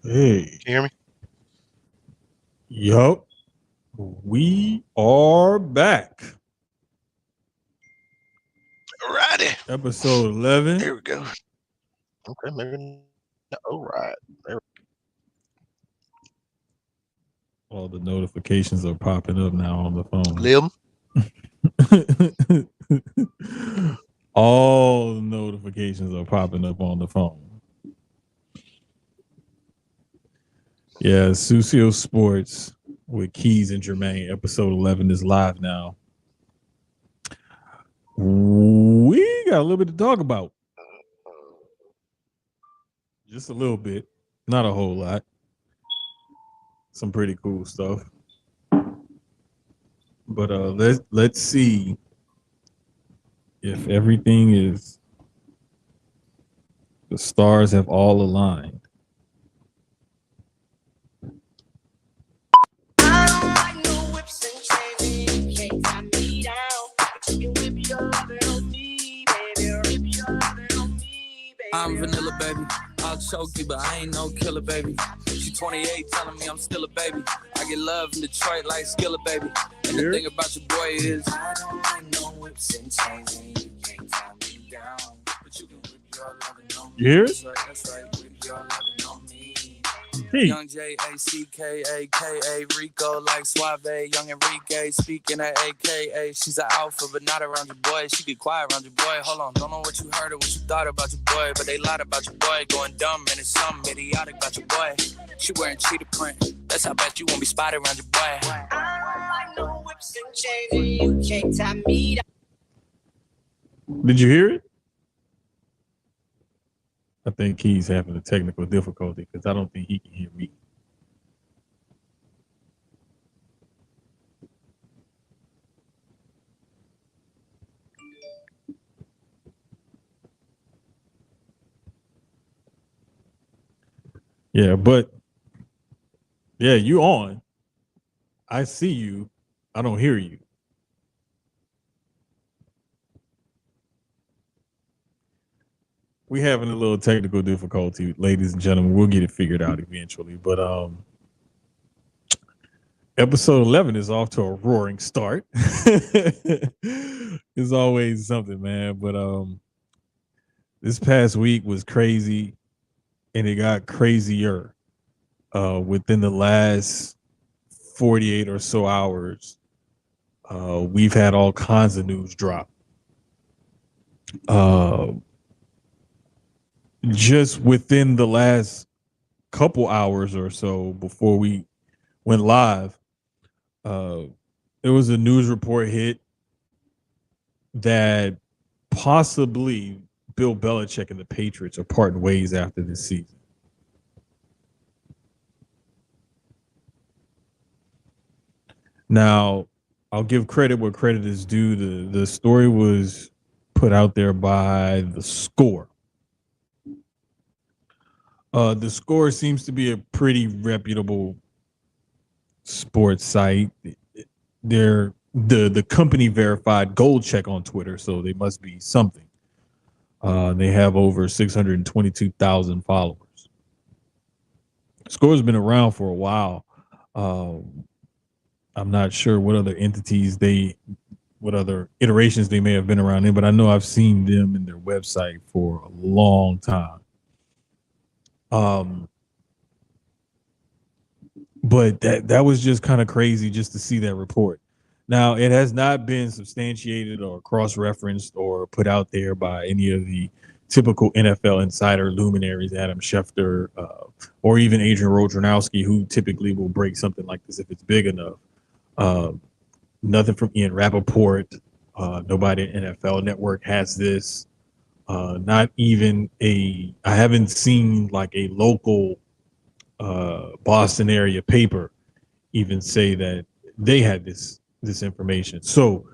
Hey, Can you hear me? yup, we are back. Alrighty. Episode 11. Here we go. Okay, maybe not. All right. All the notifications are popping up now on the phone. Lim. All the notifications are popping up on the phone. Yeah, Sucio Sportz with Keyz and Jermaine. Episode 11 is live now. We got a little bit to talk about. Just a little bit, not a whole lot. Some pretty cool stuff. But let's see if everything is the stars have all aligned. I'm vanilla, baby. I'll choke you, but I ain't no killer, baby. She 28, telling me I'm still a baby. I get love in Detroit like Skilla, baby. And the thing about your boy is I don't like no whips and chains, and you can't tie me down. But you can whip your lovin' on me. You hear it? That's right, whip your lovin' on me. Hey. Young Jackaka, Rico like Suave, young Enrique, speaking at AKA. She's an alpha, but not around your boy. She get quiet around your boy. Hold on, don't know what you heard or what you thought about your boy, but they lied about your boy. Going dumb and it's something idiotic about your boy. She wearing cheetah print. That's how bad you won't be spotted around your boy. I don't like no whips and chains, and you can't tie me down. Did you hear it? I think he's having a technical difficulty because I don't think he can hear me. Yeah, but yeah, you on. I see you. I don't hear you. We having a little technical difficulty, ladies and gentlemen. We'll get it figured out eventually. But episode 11 is off to a roaring start. It's always something, man. But this past week was crazy, and it got crazier within the last 48 or so hours. We've had all kinds of news drop. Just within the last couple hours or so before we went live, there was a news report hit that possibly Bill Belichick and the Patriots are parting ways after this season. Now, I'll give credit where credit is due. The story was put out there by The Score. The Score seems to be a pretty reputable sports site. They're the company verified gold check on Twitter, so they must be something. They have over 622,000 followers. Score's been around for a while. I'm not sure what other what other iterations they may have been around in, but I know I've seen them in their website for a long time. But that was just kind of crazy just to see that report. Now, it has not been substantiated or cross-referenced or put out there by any of the typical NFL insider luminaries, Adam Schefter, or even Adrian Wojnarowski, who typically will break something like this if it's big enough. Nothing from Ian Rappaport. Nobody at NFL Network has this. Not even I haven't seen like a local Boston area paper even say that they had this information. So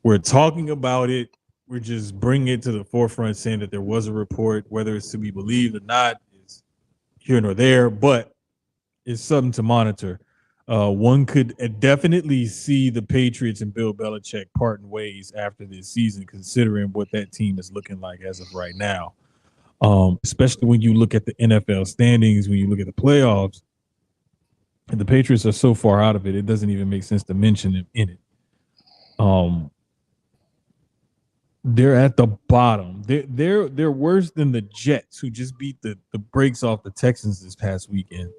we're talking about it. We're just bringing it to the forefront, saying that there was a report. Whether it's to be believed or not is here nor there, but it's something to monitor. One could definitely see the Patriots and Bill Belichick parting ways after this season, considering what that team is looking like as of right now. Especially when you look at the NFL standings, when you look at the playoffs, and the Patriots are so far out of it, it doesn't even make sense to mention them in it. They're at the bottom. They're worse than the Jets, who just beat the brakes off the Texans this past weekend.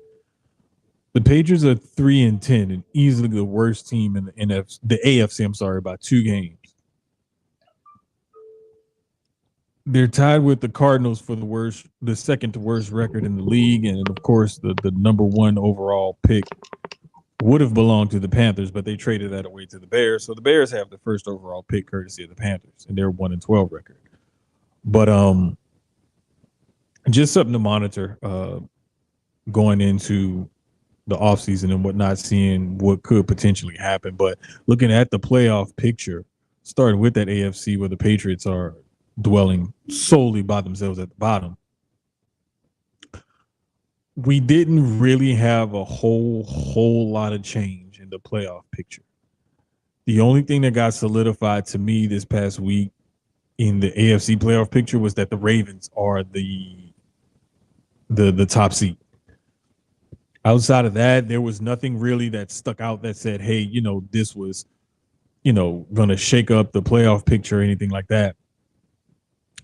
The Patriots are 3-10 and easily the worst team in the AFC. I'm sorry, by 2 games. They're tied with the Cardinals for the second to worst record in the league, and of course, the number 1 overall pick would have belonged to the Panthers, but they traded that away to the Bears. So the Bears have the first overall pick, courtesy of the Panthers, and they're 1-12 record. But just something to monitor going into the offseason and whatnot, seeing what could potentially happen. But looking at the playoff picture, starting with that AFC where the Patriots are dwelling solely by themselves at the bottom, we didn't really have a whole lot of change in the playoff picture. The only thing that got solidified to me this past week in the AFC playoff picture was that the Ravens are the top seed. Outside of that, there was nothing really that stuck out that said, hey, this was, going to shake up the playoff picture or anything like that.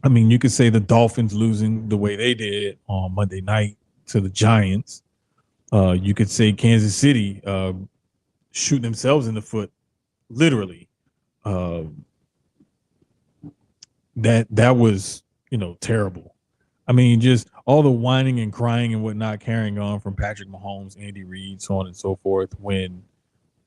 I mean, you could say the Dolphins losing the way they did on Monday night to the Giants. You could say Kansas City shooting themselves in the foot, literally. That was, terrible. I mean, just all the whining and crying and whatnot carrying on from Patrick Mahomes, Andy Reid, so on and so forth, when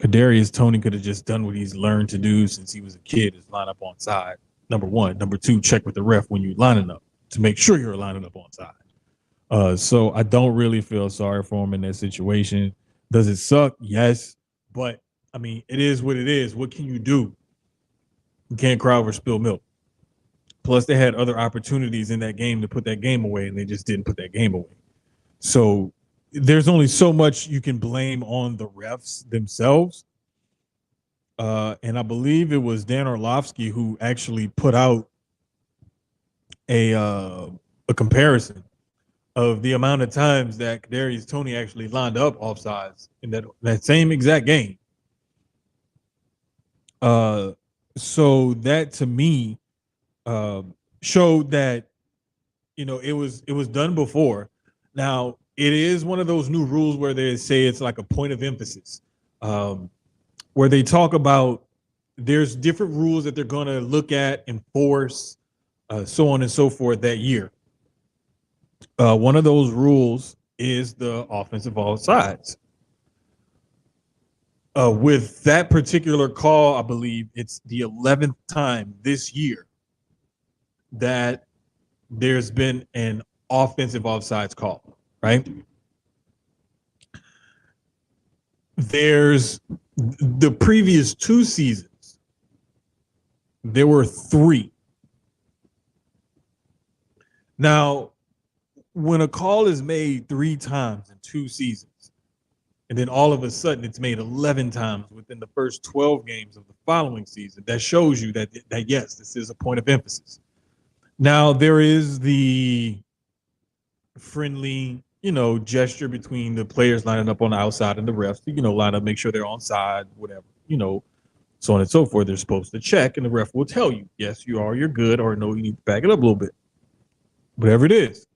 Kadarius Toney could have just done what he's learned to do since he was a kid, is line up on side. Number 1. Number 2, check with the ref when you're lining up to make sure you're lining up on side. So I don't really feel sorry for him in that situation. Does it suck? Yes. But, I mean, it is what it is. What can you do? You can't cry over spilled milk. Plus, they had other opportunities in that game to put that game away, and they just didn't put that game away. So there's only so much you can blame on the refs themselves. And I believe it was Dan Orlovsky who actually put out a comparison of the amount of times that Kadarius Toney actually lined up offsides in that same exact game. So that to me showed that it was done before. Now it is one of those new rules where they say it's like a point of emphasis, where they talk about there's different rules that they're going to look at, enforce, so on and so forth that year. One of those rules is the offensive offsides. With that particular call, I believe it's the 11th time this year that there's been an offensive offsides call, right? There's the previous 2 seasons, there were 3. Now, when a call is made 3 times in 2 seasons, and then all of a sudden it's made 11 times within the first 12 games of the following season, that shows you that yes, this is a point of emphasis. Now, there is the friendly, gesture between the players lining up on the outside and the refs, line up, make sure they're on side, whatever, so on and so forth. They're supposed to check, and the ref will tell you, yes, you are, you're good, or no, you need to back it up a little bit. Whatever it is.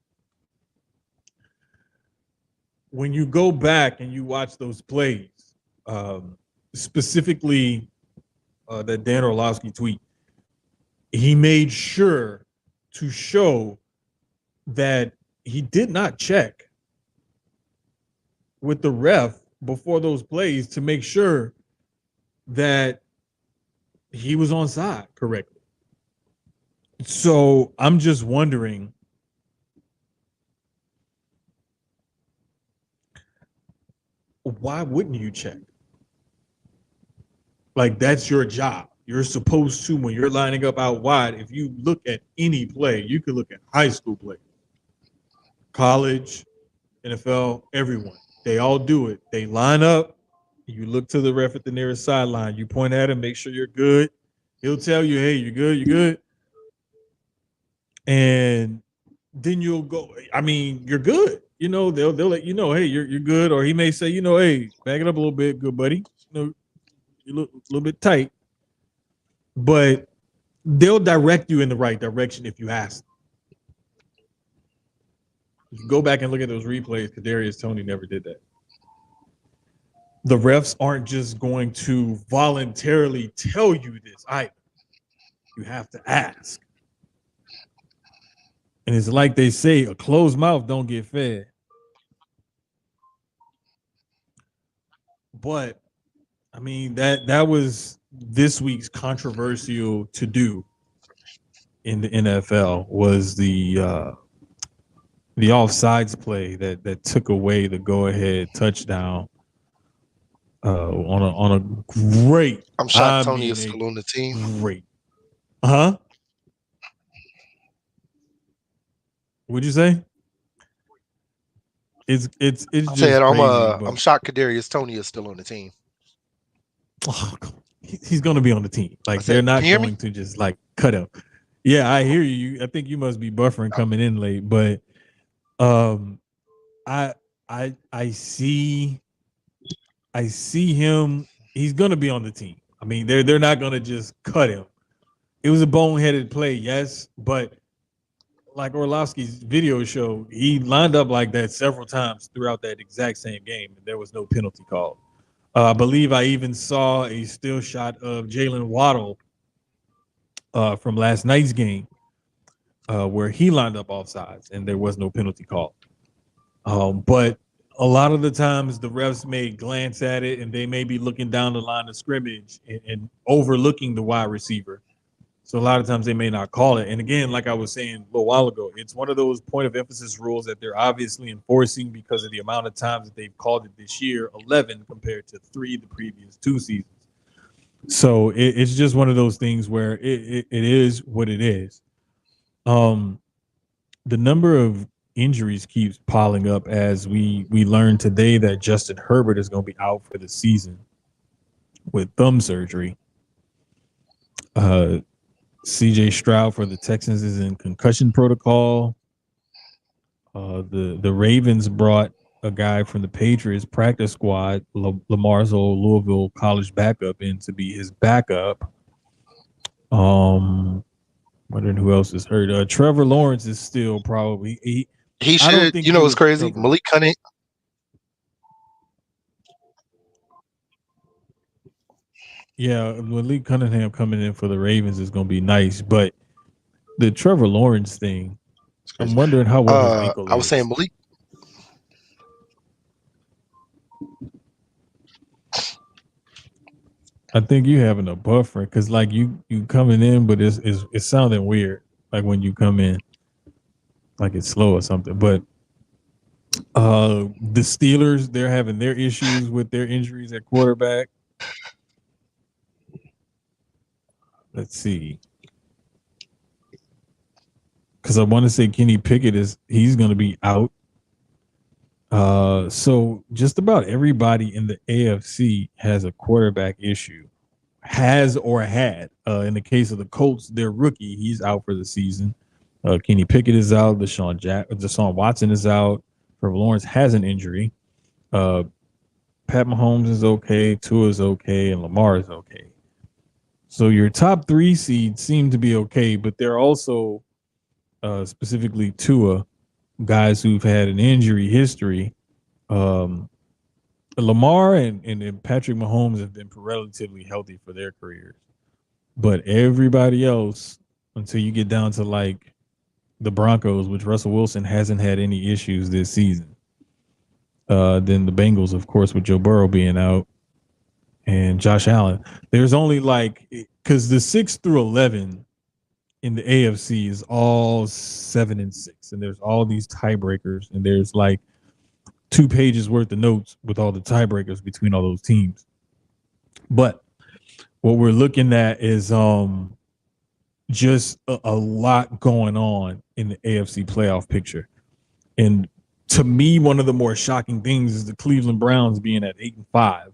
When you go back and you watch those plays, specifically that Dan Orlovsky tweet, he made sure to show that he did not check with the ref before those plays to make sure that he was on side correctly. So I'm just wondering, why wouldn't you check? Like, that's your job. You're supposed to, when you're lining up out wide, if you look at any play, you can look at high school play, college, NFL, everyone. They all do it. They line up. You look to the ref at the nearest sideline. You point at him, make sure you're good. He'll tell you, hey, you're good, you're good. And then you'll go. I mean, you're good. They'll let you know, hey, you're good. Or he may say, hey, back it up a little bit, good buddy. You look a little bit tight, but they'll direct you in the right direction if you ask. If you go back and look at those replays, Kadarius Toney never did that. The refs aren't just going to voluntarily tell you this either. You have to ask. And it's like they say, a closed mouth don't get fed. But I mean, that was this week's controversial to do in the NFL was the offsides play that took away the go-ahead touchdown on a great. I'm shocked Tony is still on the team. Great. Huh? What'd you say? It's just crazy, I'm shocked Kadarius Toney is still on the team. Oh, he's going to be on the team. Like they're not going to just like cut him. Yeah, I hear you. I think you must be buffering coming in late, but I see him. He's going to be on the team. I mean, they're not going to just cut him. It was a boneheaded play, yes, but like Orlovsky's video showed, he lined up like that several times throughout that exact same game, and there was no penalty called. I believe I even saw a still shot of Jalen Waddle from last night's game where he lined up offsides, and there was no penalty called. But a lot of the times the refs may glance at it, and they may be looking down the line of scrimmage and overlooking the wide receiver. So a lot of times they may not call it. And again, like I was saying a little while ago, it's one of those point of emphasis rules that they're obviously enforcing because of the amount of times that they've called it this year, 11 compared to 3 the previous 2 seasons. So it's just one of those things where it is what it is. The number of injuries keeps piling up as we learned today that Justin Herbert is going to be out for the season with thumb surgery. CJ Stroud for the Texans is in concussion protocol. The Ravens brought a guy from the Patriots practice squad, Lamar's old Louisville college backup, in to be his backup. Wondering who else is hurt. Trevor Lawrence is still probably he should. You know what's crazy? Trevor. Malik Cunningham. Yeah, Malik Cunningham coming in for the Ravens is going to be nice, but the Trevor Lawrence thing, I'm wondering how well his ankle is. I was saying Malik. I think you having a buffer because, like, you coming in, but it's sounding weird, like when you come in, like it's slow or something. But the Steelers, they're having their issues with their injuries at quarterback. Let's see. Because I want to say Kenny Pickett he's going to be out. So just about everybody in the AFC has a quarterback issue. Has or had. In the case of the Colts, their rookie, he's out for the season. Kenny Pickett is out. Deshaun Watson is out. Trevor Lawrence has an injury. Pat Mahomes is okay. Tua is okay. And Lamar is okay. So your top 3 seeds seem to be okay, but they're also specifically Tua, guys who've had an injury history. Lamar and Patrick Mahomes have been relatively healthy for their careers. But everybody else, until you get down to like the Broncos, which Russell Wilson hasn't had any issues this season. Then the Bengals, of course, with Joe Burrow being out. And Josh Allen. There's only because the 6 through 11 in the AFC is all 7 and 6, and there's all these tiebreakers, and there's like 2 pages worth of notes with all the tiebreakers between all those teams. But what we're looking at is just a lot going on in the AFC playoff picture. And to me, one of the more shocking things is the Cleveland Browns being at 8-5.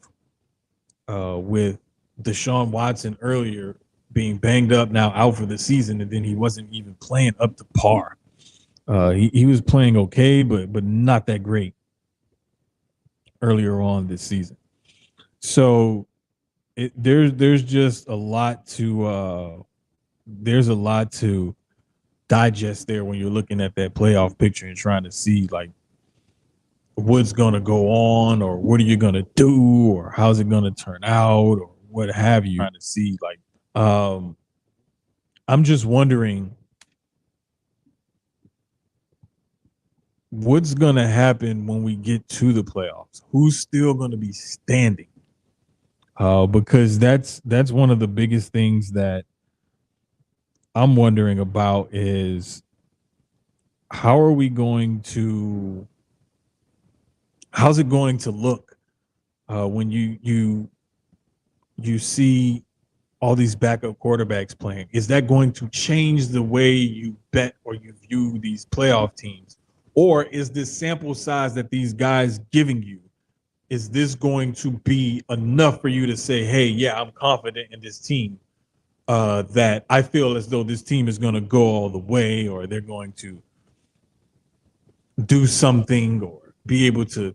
With Deshaun Watson earlier being banged up, now out for the season, and then he wasn't even playing up to par. He was playing okay, but not that great earlier on this season. So there's just a lot to digest there when you're looking at that playoff picture and trying to see like what's going to go on, or what are you going to do, or how's it going to turn out, or what have you. Trying to see like I'm just wondering what's going to happen when we get to the playoffs. Who's still going to be standing? Because that's one of the biggest things that I'm wondering about is how's it going to look when you see all these backup quarterbacks playing? Is that going to change the way you bet or you view these playoff teams? Or is this sample size that these guys giving you, is this going to be enough for you to say, hey, yeah, I'm confident in this team, that I feel as though this team is going to go all the way, or they're going to do something, or be able to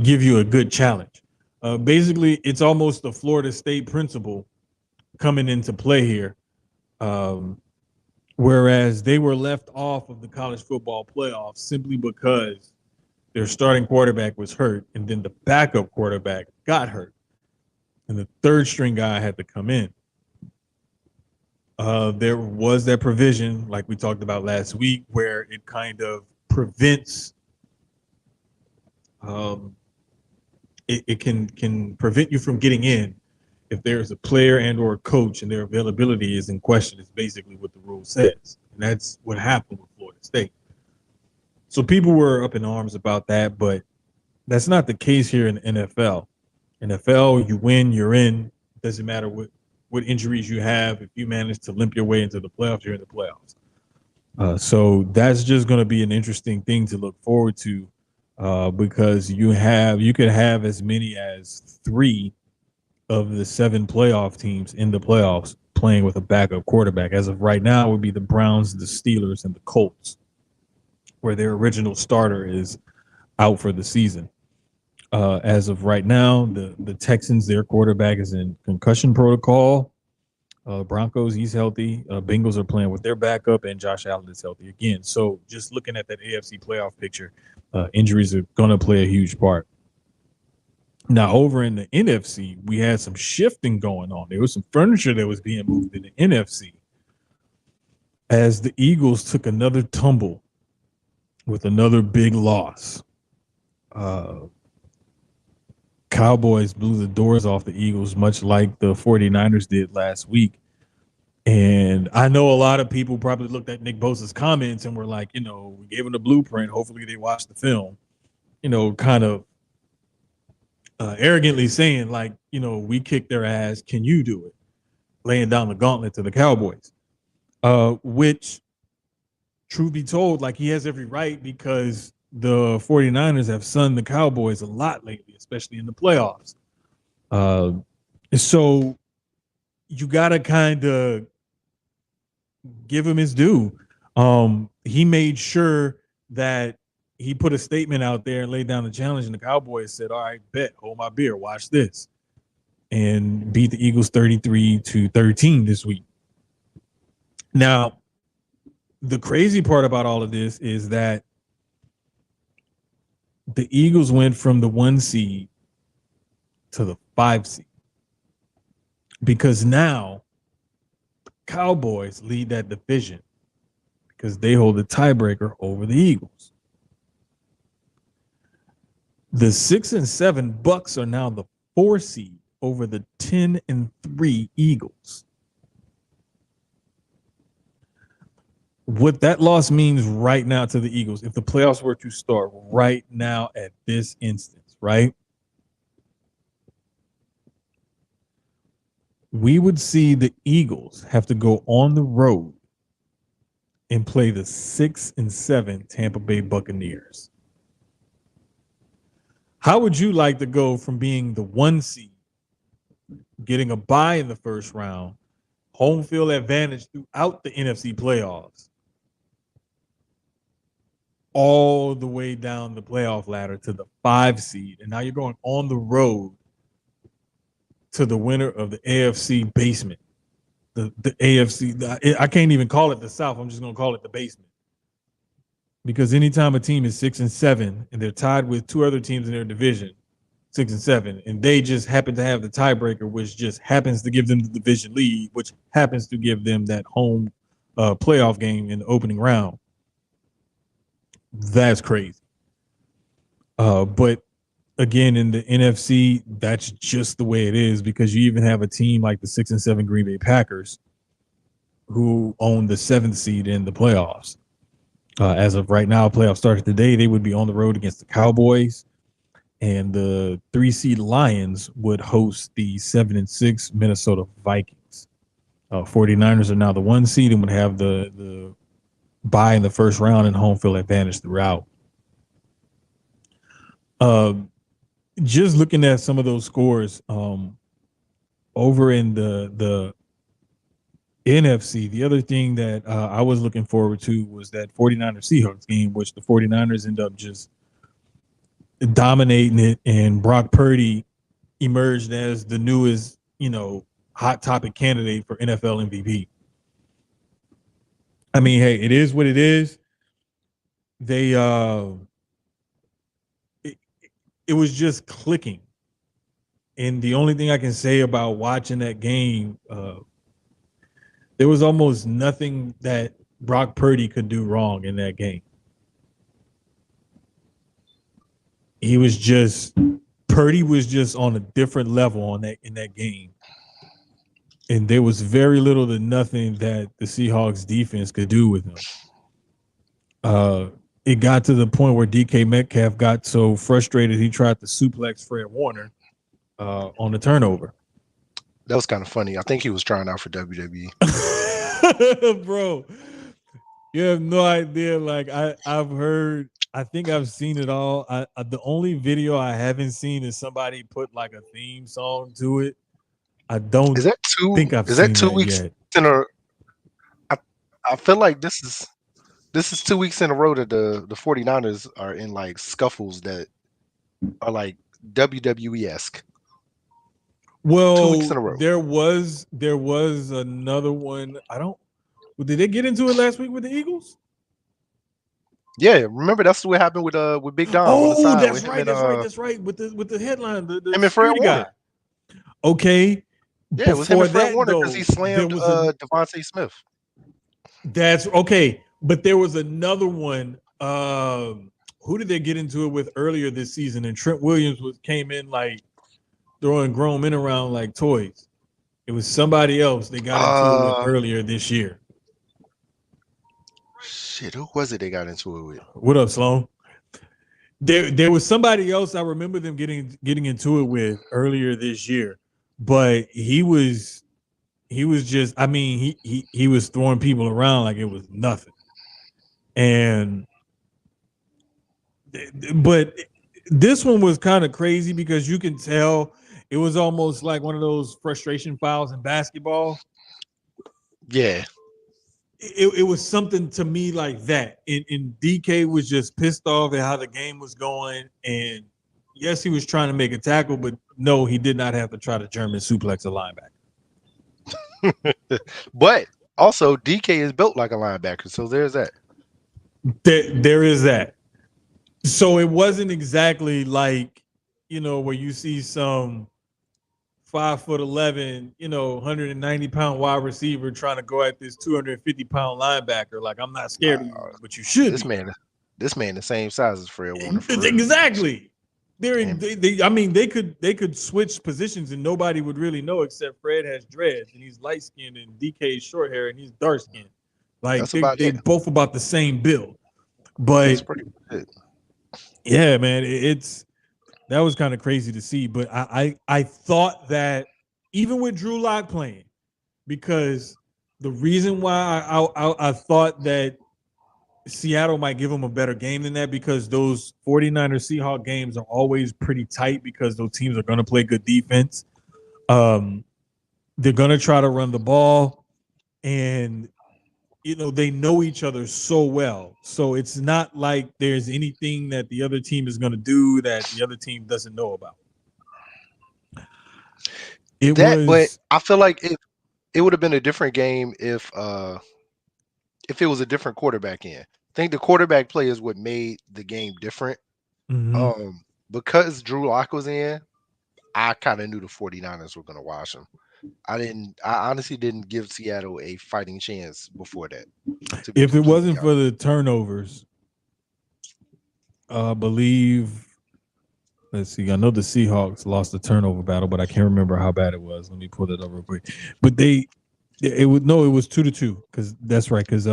give you a good challenge. Basically, it's almost the Florida State principle coming into play here. Whereas they were left off of the college football playoffs simply because their starting quarterback was hurt, and then the backup quarterback got hurt, and the third string guy had to come in. There was that provision, like we talked about last week, where it kind of prevents it can prevent you from getting in if there's a player and or a coach and their availability is in question. Is basically what the rule says, and that's what happened with Florida State. So people were up in arms about that, but that's not the case here in the NFL. NFL, you win, you're in. It doesn't matter what injuries you have. If you manage to limp your way into the playoffs, you're in the playoffs. So that's just going to be an interesting thing to look forward to, because you could have as many as 3 of the 7 playoff teams in the playoffs playing with a backup quarterback. As of right now, it would be the Browns, the Steelers, and the Colts, where their original starter is out for the season. As of right now, the Texans, their quarterback is in concussion protocol. Broncos, he's healthy. Bengals are playing with their backup, and Josh Allen is healthy again. So just looking at that AFC playoff picture, injuries are going to play a huge part. Now, over in the NFC, we had some shifting going on. There was some furniture that was being moved in the NFC as the Eagles took another tumble with another big loss. Cowboys blew the doors off the Eagles, much like the 49ers did last week. And I know a lot of people probably looked at Nick Bosa's comments and were like, we gave them the blueprint. Hopefully they watched the film, kind of arrogantly saying like, we kicked their ass. Can you do it? Laying down the gauntlet to the Cowboys, which, truth be told, like, he has every right, because the 49ers have sunned the Cowboys a lot lately, especially in the playoffs. So you got to kind of give him his due. He made sure that he put a statement out there and laid down the challenge, and the Cowboys said, all right, bet, hold my beer, watch this, and beat the Eagles 33-13 this week. Now, the crazy part about all of this is that the Eagles went from the 1 seed to the 5 seed, because now the Cowboys lead that division because they hold the tiebreaker over the Eagles. The 6 and 7 Bucks are now the 4 seed over the 10 and 3 Eagles. What that loss means right now to the Eagles, if the playoffs were to start right now at this instance, right? We would see the Eagles have to go on the road and play the 6 and 7 Tampa Bay Buccaneers. How would you like to go from being the 1 seed, getting a bye in the first round, home field advantage throughout the NFC playoffs, all the way down the playoff ladder to the 5 seed. And now you're going on the road to the winner of the AFC basement. The AFC, I can't even call it the South. I'm just going to call it the basement. Because anytime a team is 6-7 and they're tied with 2 other teams in their division, 6-7, and they just happen to have the tiebreaker, which just happens to give them the division lead, which happens to give them that home playoff game in the opening round. That's crazy. But again, in the NFC, that's just the way it is, because you even have a team like the 6-7 Green Bay Packers who own the 7th seed in the playoffs. As of right now, playoff started today, they would be on the road against the Cowboys, and the 3 seed Lions would host the 7-6 Minnesota Vikings. 49ers are now the 1 seed and would have the bye in the first round and home field advantage throughout. Just looking at some of those scores over in the NFC, the other thing that I was looking forward to was that 49ers Seahawks game, which the 49ers end up just dominating it, and Brock Purdy emerged as the newest, hot topic candidate for NFL MVP. I mean, hey, it is what it is. They it was just clicking. And the only thing I can say about watching that game, there was almost nothing that Brock Purdy could do wrong in that game. Purdy was just on a different level in that game. And there was very little to nothing that the Seahawks defense could do with him. It got to the point where DK Metcalf got so frustrated he tried to suplex Fred Warner on the turnover. That was kind of funny. I think he was trying out for WWE. Bro, you have no idea. Like, I've heard, I think I've seen it all. The only video I haven't seen is somebody put like a theme song to it. I don't think I've seen that 2 weeks yet. in a? I feel like this is 2 weeks in a row that the 49ers are in like scuffles that are like WWE-esque. Well, 2 weeks in a row. there was another one. Did they get into it last week with the Eagles? Yeah, remember that's what happened with Big Dom. Oh, on the side that's right. That's right. With the headline, the him and Fred guy. Warner. Okay. Yeah, it was him and Fred Warner because he slammed Devontae Smith. That's okay. But there was another one. Who did they get into it with earlier this season? And Trent Williams came in like throwing grown men around like toys. It was somebody else they got into it with earlier this year. Shit, who was it they got into it with? What up, Sloan? There was somebody else I remember them getting into it with earlier this year, but he was just, I mean, he was throwing people around like it was nothing. But this one was kind of crazy because you can tell it was almost like one of those frustration fouls in basketball. Yeah. It was something to me like that. And DK was just pissed off at how the game was going. And yes, he was trying to make a tackle, but no, he did not have to try to German suplex a linebacker. But also, DK is built like a linebacker, so there's that. There is that. So it wasn't exactly like, where you see some 5'11", 190-pound wide receiver trying to go at this 250-pound linebacker. Like, I'm not scared of you, but you should. This man the same size as Fred Warner. Exactly. They could switch positions and nobody would really know except Fred has dreads and he's light skinned and DK is short hair and he's dark skinned. Like they both about the same build. But that's pretty good. Yeah, man, that was kind of crazy to see. But I thought that even with Drew Lock playing, because the reason why I thought that Seattle might give them a better game than that, because those 49ers Seahawks games are always pretty tight because those teams are going to play good defense. They're going to try to run the ball. and they know each other so well. So it's not like there's anything that the other team is going to do that the other team doesn't know about. But I feel like it would have been a different game if it was a different quarterback in. I think the quarterback play is what made the game different. Mm-hmm. Because Drew Lock was in, I kind of knew the 49ers were going to wash him. I honestly didn't give Seattle a fighting chance before that. If it wasn't for the turnovers, I believe, let's see, I know the Seahawks lost the turnover battle, but I can't remember how bad it was. Let me pull it up real quick. But it was 2-2, because that's right, because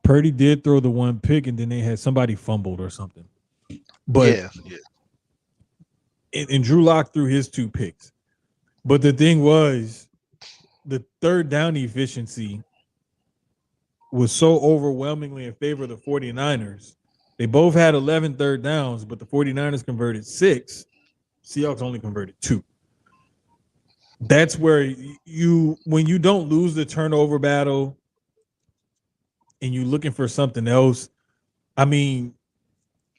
Purdy did throw the one pick, and then they had somebody fumbled or something. But yeah. And Drew Lock threw his 2 picks. But the thing was, the third down efficiency was so overwhelmingly in favor of the 49ers. They both had 11 third downs, but the 49ers converted 6. Seahawks only converted 2. That's where when you don't lose the turnover battle and you're looking for something else, I mean,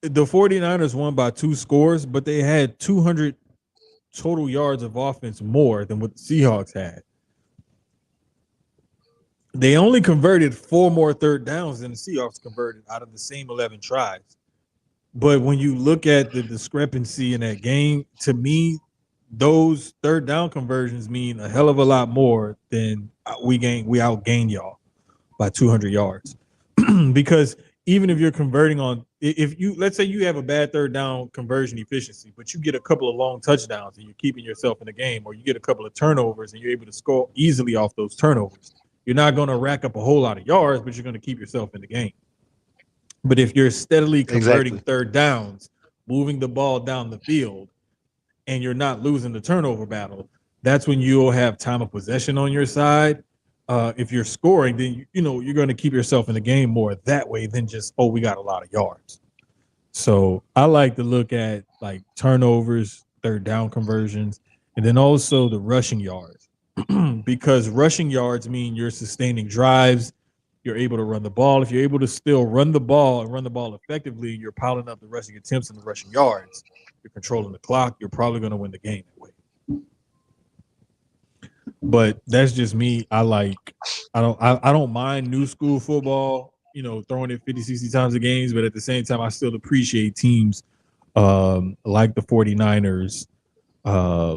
the 49ers won by 2 scores, but they had 200 total yards of offense more than what the Seahawks had. They only converted 4 more third downs than the Seahawks converted out of the same 11 tries. But when you look at the discrepancy in that game, to me, those third down conversions mean a hell of a lot more than we outgained y'all by 200 yards. Because even if you're converting on, let's say you have a bad third down conversion efficiency, but you get a couple of long touchdowns and you're keeping yourself in the game, or you get a couple of turnovers and you're able to score easily off those turnovers, you're not going to rack up a whole lot of yards, but you're going to keep yourself in the game. But if you're steadily converting third downs, moving the ball down the field, and you're not losing the turnover battle, that's when you'll have time of possession on your side. If you're scoring, then you're going to keep yourself in the game more that way than just, we got a lot of yards. So I like to look at like turnovers, third down conversions, and then also the rushing yards, because rushing yards mean you're sustaining drives. You're able to run the ball. If you're able to still run the ball and run the ball effectively, you're piling up the rushing attempts and the rushing yards. You're controlling the clock. You're probably going to win the game that way. But that's just me. I don't mind new school football, throwing it 50, 60 times a games. But at the same time, I still appreciate teams like the 49ers,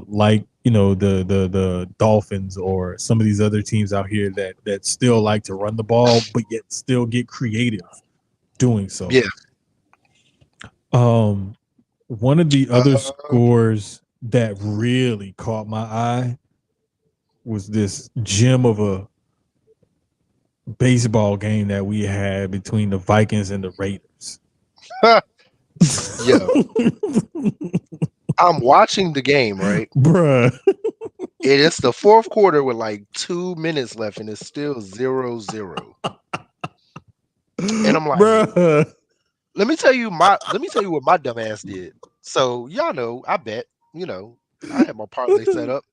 like, the Dolphins or some of these other teams out here that still like to run the ball, but yet still get creative doing so. Yeah. One of the other scores that really caught my eye was this gem of a baseball game that we had between the Vikings and the Raiders. Yo. I'm watching the game, right? Bruh. It's the fourth quarter with like 2 minutes left, and it's still 0-0. And I'm like, bruh. Let me tell you what my dumb ass did. So y'all know, I bet, I had my parlay set up.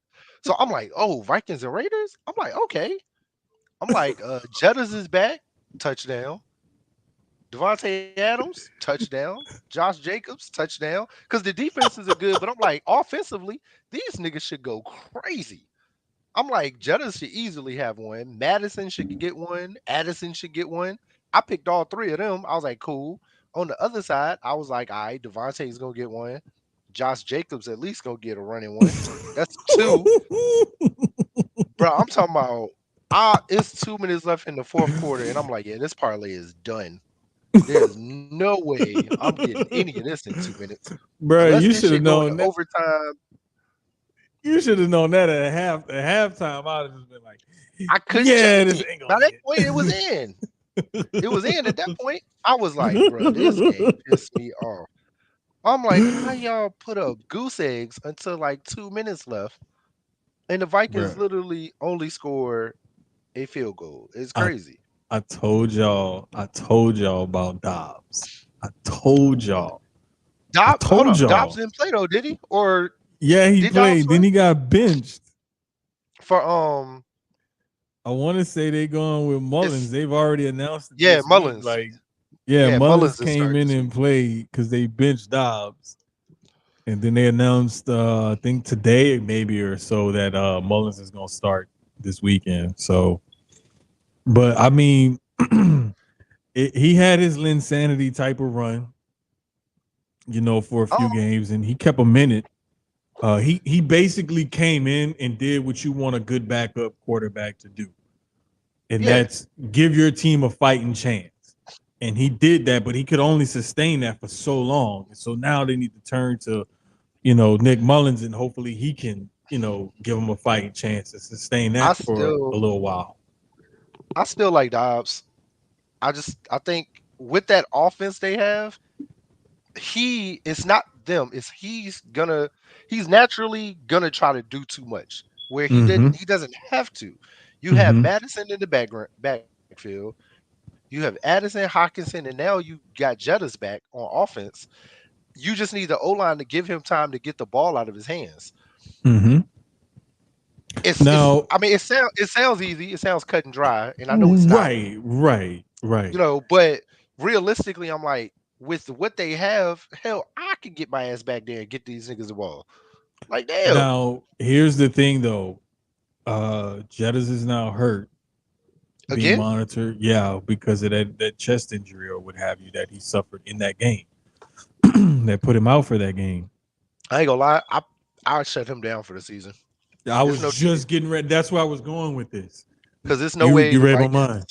So I'm like, Vikings and Raiders? I'm like, okay. I'm like, Jettas is back, touchdown. Devontae Adams, touchdown. Josh Jacobs, touchdown. Because the defenses are good, but I'm like, offensively, these niggas should go crazy. I'm like, Jettas should easily have one. Madison should get one. Addison should get one. I picked all 3 of them. I was like, cool. On the other side, I was like, all right, Devontae's going to get one. Josh Jacobs at least going to get a running one. That's 2. Bro, I'm talking about, it's 2 minutes left in the fourth quarter, and I'm like, yeah, this parlay is done. There's no way I'm getting any of this in 2 minutes. Bro, you should have known that. Overtime. You should have known that at halftime. I'd have just been like, I couldn't change it. By that point, it was in. It was in at that point. I was like, bro, this game pissed me off. I'm like, how y'all put up goose eggs until like 2 minutes left, and the Vikings literally only score a field goal? It's crazy. I told y'all about Dobbs. I told y'all. Dobbs didn't play though, did he? Or yeah, he played. Then he got benched for I want to say they're going with Mullins. They've already announced it Yeah, this week. Mullins. Like, Yeah, Mullins Mullins is came starting in this and week. played because they benched Dobbs. And then they announced, I think today maybe or so, that Mullins is going to start this weekend. So, but I mean, he had his Linsanity type of run, for a few games, and he kept a minute. He basically came in and did what you want a good backup quarterback to do, and that's give your team a fighting chance. And he did that, but he could only sustain that for so long. And so now they need to turn to, Nick Mullins, and hopefully he can, give him a fighting chance to sustain that for a little while. I still like Dobbs. I think with that offense they have, it's not them. He's naturally gonna try to do too much where he doesn't have to. You have Madison in the backfield. You have Addison, Hawkinson, and now you got Jettas back on offense. You just need the O-line to give him time to get the ball out of his hands. I mean, it sounds easy. It sounds cut and dry, and I know it's not. Right. But realistically, I'm like, with what they have, hell, I can get my ass back there and get these niggas the ball. Like, damn. Now, here's the thing, though. Jettas is now hurt. Being monitored, because of that chest injury or what have you that he suffered in that game. That put him out for that game. I ain't gonna lie, I'll shut him down for the season. I was just getting ready. That's where I was going with this. Because there's no way you read my mind.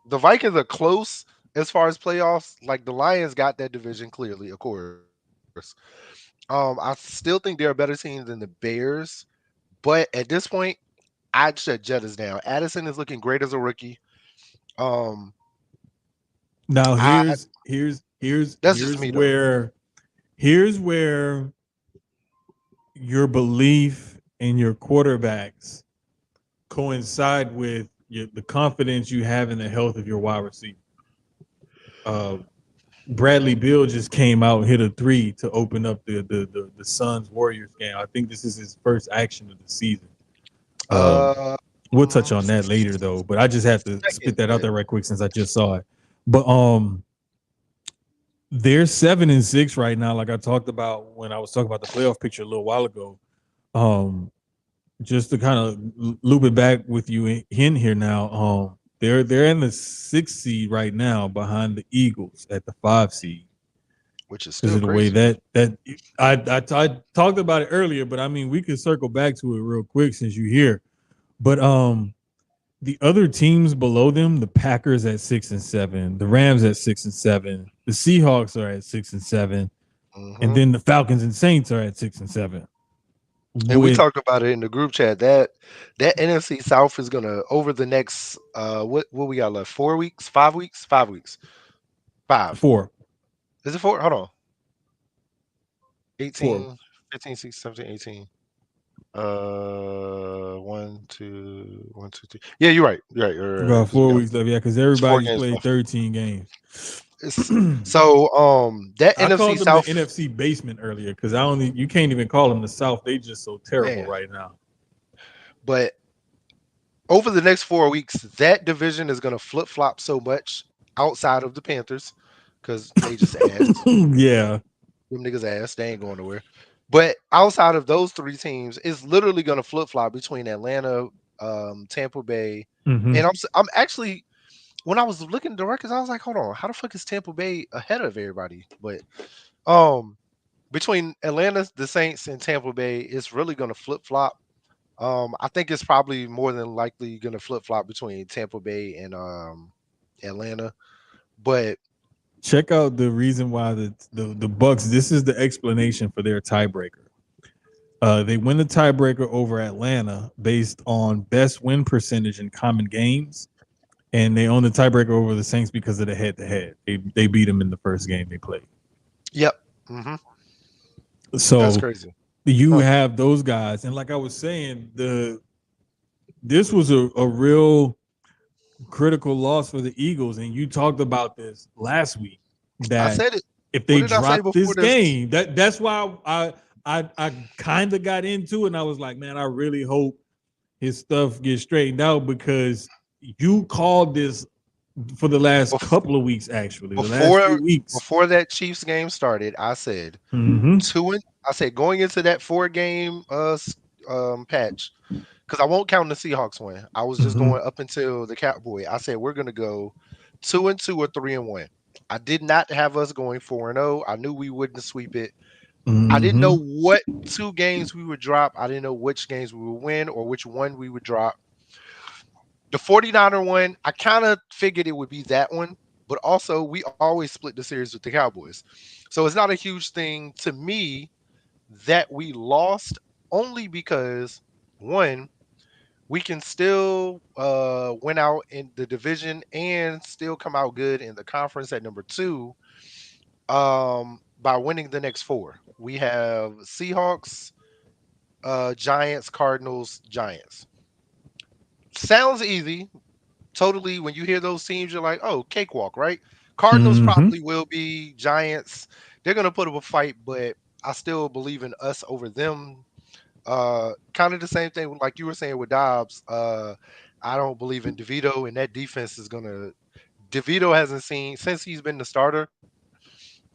The Vikings are close as far as playoffs. Like the Lions got that division clearly, of course. I still think they're a better team than the Bears, but at this point, I'd shut Jettas down. Addison is looking great as a rookie. Now here's where your belief in your quarterbacks coincide with the confidence you have in the health of your wide receiver. Bradley Beal just came out and hit a 3 to open up the Suns Warriors game. I think this is his first action of the season. We'll touch on that later though, but I just have to spit that out there right quick since I just saw it. But they're 7-6 right now, like I talked about when I was talking about the playoff picture a little while ago. Just to kind of loop it back with you in here now. They're in the 6th seed right now behind the Eagles at the 5 seed, which is still because of the way that I talked about it earlier. But I mean, we could circle back to it real quick since you're here. But the other teams below them, the Packers at 6-7, the Rams at 6-7, the Seahawks are at 6-7, and then the Falcons and Saints are at 6-7. And we talked about it in the group chat that NFC South is gonna, over the next what we got left, 4 weeks, 5 weeks, 5 weeks, 4. Is it 4? Hold on. 18, 4. 15, 16, 17, 18. 1, 2, 3. Yeah, you're right. You're right. We got 4 weeks left. Yeah, because everybody played 13 games. So that I NFC called them South, the NFC basement earlier because you can't even call them the South. They just so terrible right now. But over the next 4 weeks, that division is gonna flip flop so much outside of the Panthers because they just ass. Yeah, them niggas ass. They ain't going nowhere. But outside of those 3 teams, it's literally gonna flip flop between Atlanta, Tampa Bay, and I'm actually. When I was looking at the records, I was like, hold on, how the fuck is Tampa Bay ahead of everybody? But between Atlanta, the Saints, and Tampa Bay, it's really going to flip-flop. I think it's probably more than likely going to flip-flop between Tampa Bay and Atlanta. But check out the reason why the Bucks, this is the explanation for their tiebreaker. They win the tiebreaker over Atlanta based on best win percentage in common games. And they own the tiebreaker over the Saints because of the head-to-head. They beat them in the first game they played. Yep. So that's crazy. You have those guys, and like I was saying, this was a real critical loss for the Eagles. And you talked about this last week. That I said it. If they drop this game, that's why I kind of got into it, and I was like, man, I really hope his stuff gets straightened out because You called this for the last couple of weeks, actually. The last few weeks. Before that Chiefs game started, I said I said going into that 4-game patch, because I won't count the Seahawks win. I was just going up until the Cowboy. I said we're gonna go 2-2 or 3-1. I did not have us going 4-0. I knew we wouldn't sweep it. I didn't know what 2 games we would drop. I didn't know which games we would win or which one we would drop. The 49er one, I kind of figured it would be that one, but also we always split the series with the Cowboys. So it's not a huge thing to me that we lost, only because, one, we can still win out in the division and still come out good in the conference at number 2 by winning the next 4. We have Seahawks, Giants, Cardinals, Giants. Sounds easy. Totally. When you hear those teams, you're like, oh, cakewalk, right? Cardinals probably will be. Giants, they're going to put up a fight, but I still believe in us over them. Kind of the same thing like you were saying with Dobbs. I don't believe in DeVito, and that defense is going to – DeVito hasn't seen – since he's been the starter,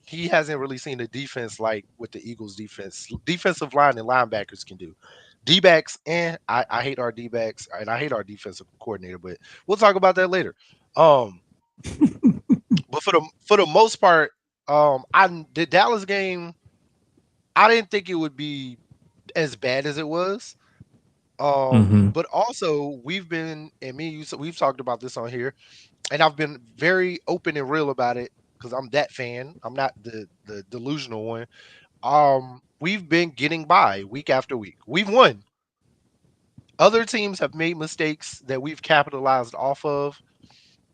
he hasn't really seen the defense like what the Eagles' defensive line and linebackers can do. D-backs, and I hate our D-backs, and I hate our defensive coordinator, but we'll talk about that later. But for the most part, the Dallas game, I didn't think it would be as bad as it was. But also we've been, and me and you, so we've talked about this on here, and I've been very open and real about it because I'm that fan. I'm not the delusional one. We've been getting by week after week. We've won. Other teams have made mistakes that we've capitalized off of.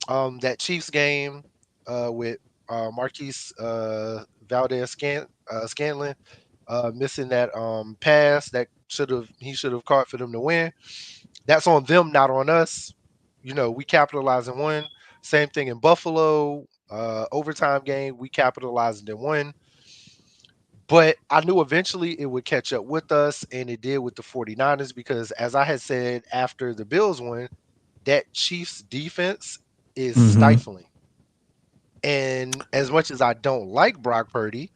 That Chiefs game with Marquise Valdez Scantlin missing that pass that he should have caught for them to win. That's on them, not on us. You know, we capitalized and won. Same thing in Buffalo. Overtime game, we capitalized and won. But I knew eventually it would catch up with us, and it did with the 49ers because, as I had said after the Bills won, that Chiefs defense is stifling. And as much as I don't like Brock Purdy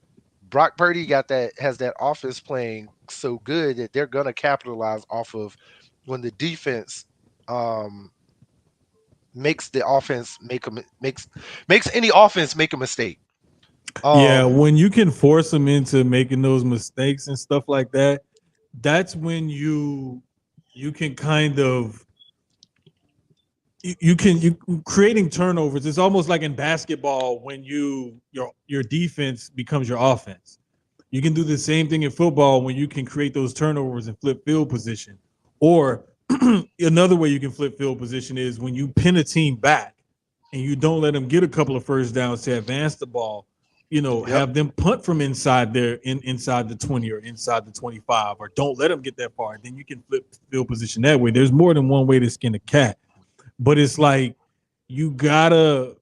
has that offense playing so good that they're going to capitalize off of when the defense makes the offense makes any offense make a mistake. Yeah, when you can force them into making those mistakes and stuff like that, that's when you can kind of you creating turnovers. It's almost like in basketball when your defense becomes your offense. You can do the same thing in football when you can create those turnovers and flip field position. Or another way you can flip field position is when you pin a team back and you don't let them get a couple of first downs to advance the ball. You know, have them punt from inside inside the 20 or inside the 25, or don't let them get that far. Then you can flip field position that way. There's more than one way to skin a cat, but it's like you gotta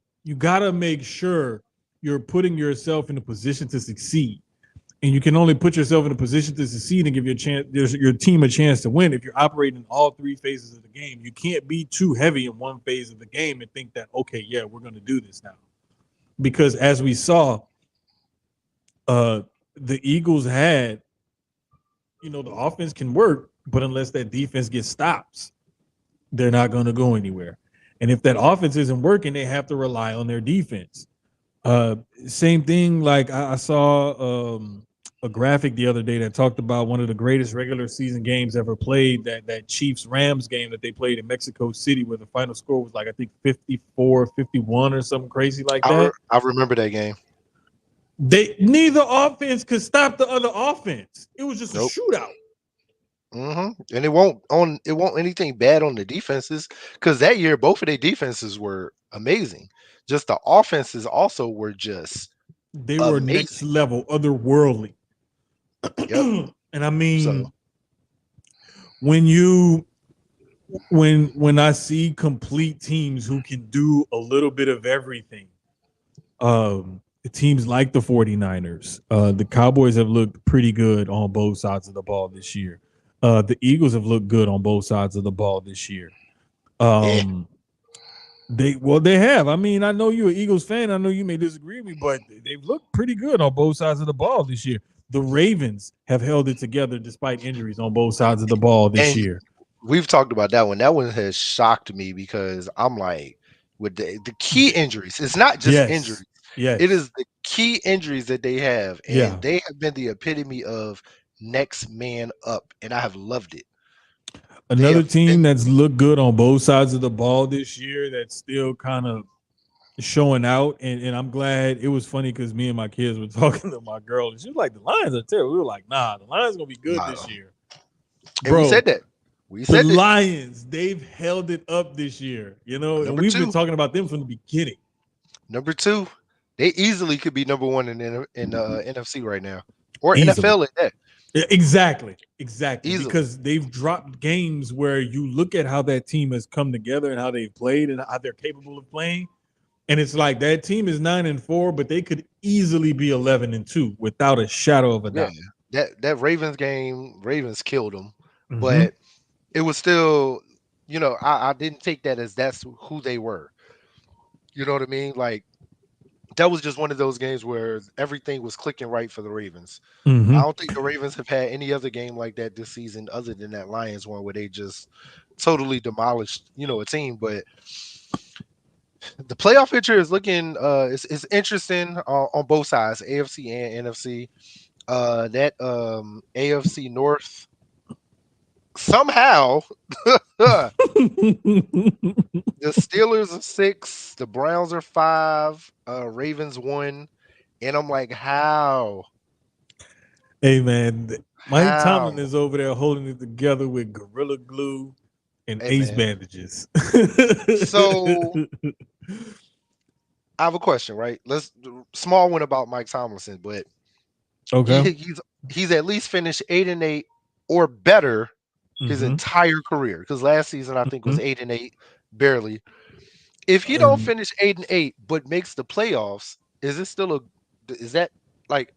make sure you're putting yourself in a position to succeed, and you can only put yourself in a position to succeed and give your team a chance to win if you're operating in all 3 phases of the game. You can't be too heavy in one phase of the game and think that, okay, yeah, we're going to do this now, because as we saw. The Eagles had, the offense can work, but unless that defense gets stops, they're not going to go anywhere. And if that offense isn't working, they have to rely on their defense. Same thing, like I saw a graphic the other day that talked about one of the greatest regular season games ever played, that Chiefs-Rams game that they played in Mexico City, where the final score was like, I think 54-51 or something crazy like that. I remember that game. Neither offense could stop the other offense. It was just a shootout. And it won't anything bad on the defenses, because that year both of their defenses were amazing. Just the offenses also were just were amazing. Next level, otherworldly. Yep. And I mean, when I see complete teams who can do a little bit of everything, teams like the 49ers, the Cowboys have looked pretty good on both sides of the ball this year. The Eagles have looked good on both sides of the ball this year. They have. I mean, I know you're an Eagles fan. I know you may disagree with me, but they've looked pretty good on both sides of the ball this year. The Ravens have held it together despite injuries on both sides of the ball this And year. we've talked about that one. That one has shocked me because I'm like, with the key injuries, it's not just injuries. Yes. It is the key injuries that they have, and Yeah. they have been the epitome of next man up, and I have loved it. Another team that's looked good on both sides of the ball this year that's still kind of showing out. And I'm glad. It was funny because me and my kids were talking to my girl, and she was like, the Lions are terrible. We were like, nah, the Lions going to be good this year. And we said that. The Lions, they've held it up this year, and we've been talking about them from the beginning. Number 2, they easily could be number 1 in NFC right now, or Easily. NFL at that. Exactly. Easily. Because they've dropped games where you look at how that team has come together and how they've played and how they're capable of playing. And it's like that team is 9-4, but they could easily be 11-2 without a shadow of a doubt. That Ravens game, Ravens killed them, but it was still, I didn't take that as that's who they were. You know what I mean? Like, that was just one of those games where everything was clicking right for the Ravens. I don't think the Ravens have had any other game like that this season other than that Lions one where they just totally demolished, a team. But the playoff picture is looking it's interesting on both sides, AFC and NFC. That AFC North somehow the Steelers are 6, the Browns are 5, Ravens 1, and I'm like, how? Hey man, Mike Tomlin is over there holding it together with Gorilla Glue and ace bandages. So I have a question, right? Small one about Mike Tomlinson, but okay, he's at least finished 8-8 or better his entire career, because last season I think was 8-8, barely. If he don't finish 8-8 but makes the playoffs, is that like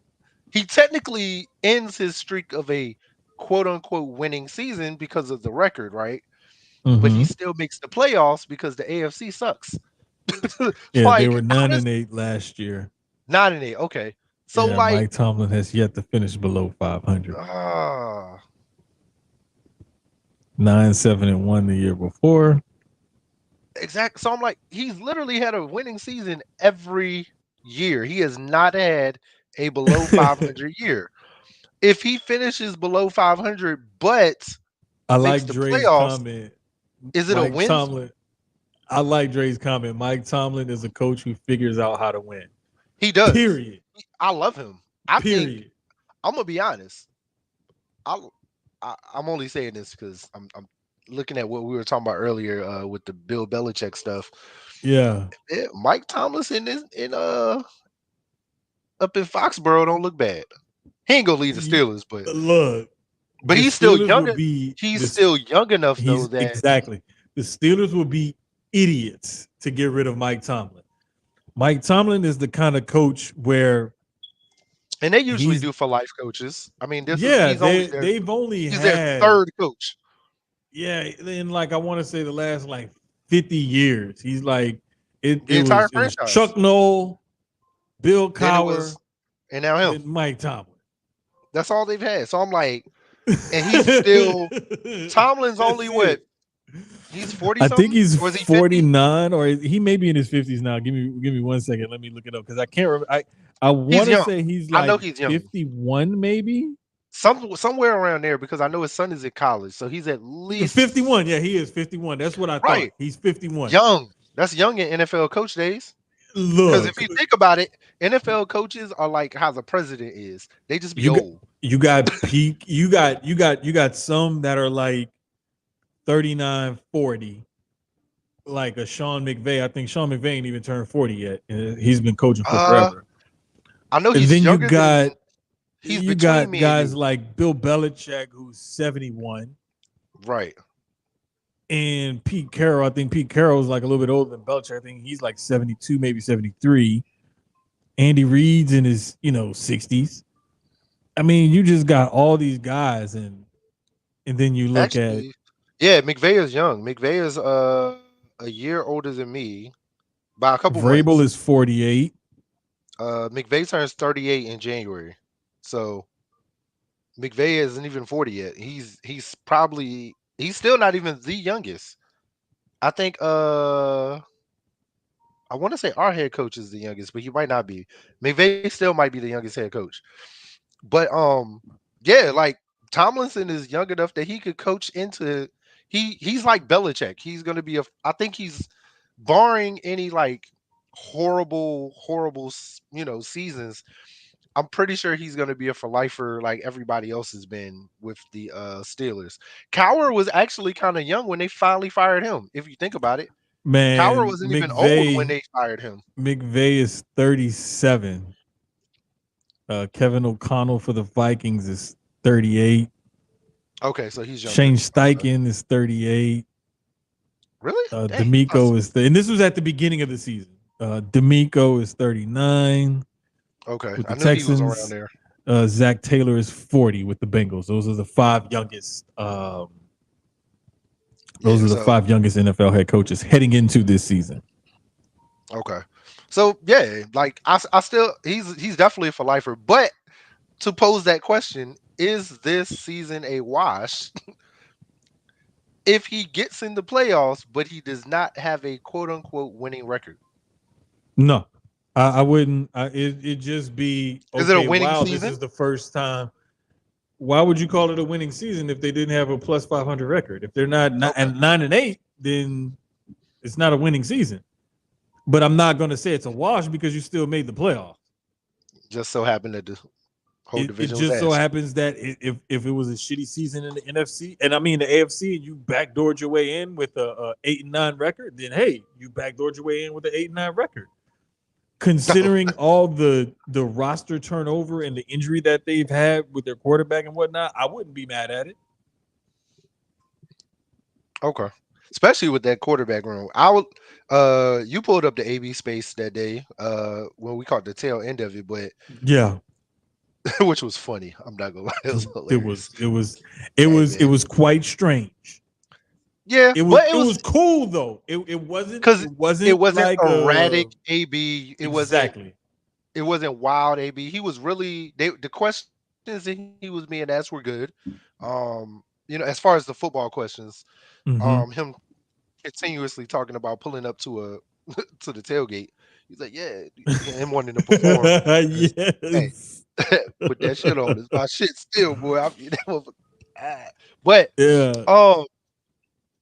he technically ends his streak of a quote unquote winning season because of the record, right? But he still makes the playoffs because the AFC sucks. Yeah, they were 9-8 last year. 9-8, okay. So yeah, Mike Tomlin has yet to finish below 500. 9-7-1 the year before. Exactly. So I'm like, he's literally had a winning season every year. He has not had a below 500 year. If he finishes below 500, but I like Dre's comment. Is it Mike a win? Tomlin, I like Dre's comment. Mike Tomlin is a coach who figures out how to win. He does. Period. I love him. Think, I'm gonna be honest. I'm only saying this because I'm looking at what we were talking about earlier with the Bill Belichick stuff. Yeah. Mike Tomlinson up in Foxborough don't look bad. He ain't gonna lead the Steelers, but he's still young. He's still young enough though that exactly the Steelers will be idiots to get rid of Mike Tomlin. Mike Tomlin is the kind of coach where. And they usually do for life coaches. I mean, he's their 3rd coach. Yeah, in I want to say the last 50 years. He's like the entire franchise. Chuck Noll, Bill Cowher, and now him, and Mike Tomlin. That's all they've had. So I'm like, and he's still Tomlin's only what? He's 40. I think he's 49, 50? or he may be in his 50s now. Give me 1 second. Let me look it up because I can't remember. I want to say he's I know he's 51, maybe somewhere around there, because I know his son is in college, so he's at least 51. Yeah, he is 51. That's what I thought. He's 51. Young. That's young in NFL coach days. Look, because if you think about it, NFL coaches are like how the president is. They just be old. You got peak. You got some that are like 39, 40. Like a Sean McVay. I think Sean McVay ain't even turned 40 yet. And he's been coaching for forever. I know he's and then younger you got guys like Bill Belichick, who's 71. Right. And Pete Carroll. I think Pete Carroll is like a little bit older than Belichick. I think he's like 72, maybe 73. Andy Reid's in his, 60s. I mean, you just got all these guys, and then you look at McVay is young. McVay is a a year older than me by a couple Vrabel months. is 48. McVay turns 38 in January, so McVay isn't even 40 yet. He's still not even the youngest. I think I want to say our head coach is the youngest, but he might not be. McVay still might be the youngest head coach. But yeah, like Tomlinson is young enough that he could coach into he's like Belichick. He's gonna be I think he's barring any like horrible seasons. I'm pretty sure he's gonna be a for lifer like everybody else has been with the Steelers. Cowher was actually kind of young when they finally fired him, if you think about it. Cowher Man, wasn't even old when they fired him. McVay is 37. Kevin O'Connell for the Vikings is 38. Okay, so he's younger. Shane Steichen is 38. Really? Dang, D'Amico is and this was at the beginning of the season. D'Amico is 39. Okay, With the I knew Texans, he was around there. Zach Taylor is 40 with the Bengals. Those are the five youngest. Those are the five youngest NFL head coaches heading into this season. Okay, so yeah, like I still he's definitely a for lifer. But to pose that question, is this season a wash? If he gets in the playoffs, but he does not have a quote unquote winning record. No, I wouldn't. It just be. Okay, is it a winning season? This is the first time. Why would you call it a winning season if they didn't have a plus 500 record? If they're not at 9-8, then it's not a winning season. But I'm not going to say it's a wash because you still made the playoffs. Just so happened that the whole division. It just so happens that if it was a shitty season in the NFC, and I mean the AFC, and you backdoored your way in with a 8-9 record, then hey, you backdoored your way in with an 8-9 record. Considering all the roster turnover and the injury that they've had with their quarterback and whatnot, I wouldn't be mad at it. Okay, especially with that quarterback room. I would. You pulled up the AB space that day. When we caught the tail end of it, but yeah, which was funny. I'm not gonna lie, it was hilarious. It was quite strange. Yeah, it was cool though. It wasn't because it wasn't like erratic AB. It exactly. It wasn't wild AB. He was really the questions that he was being asked were good. As far as the football questions, him continuously talking about pulling up to to the tailgate. He's like, yeah, him wanting to perform. Yes. Hey, put that shit on. It's my shit still, boy. But yeah.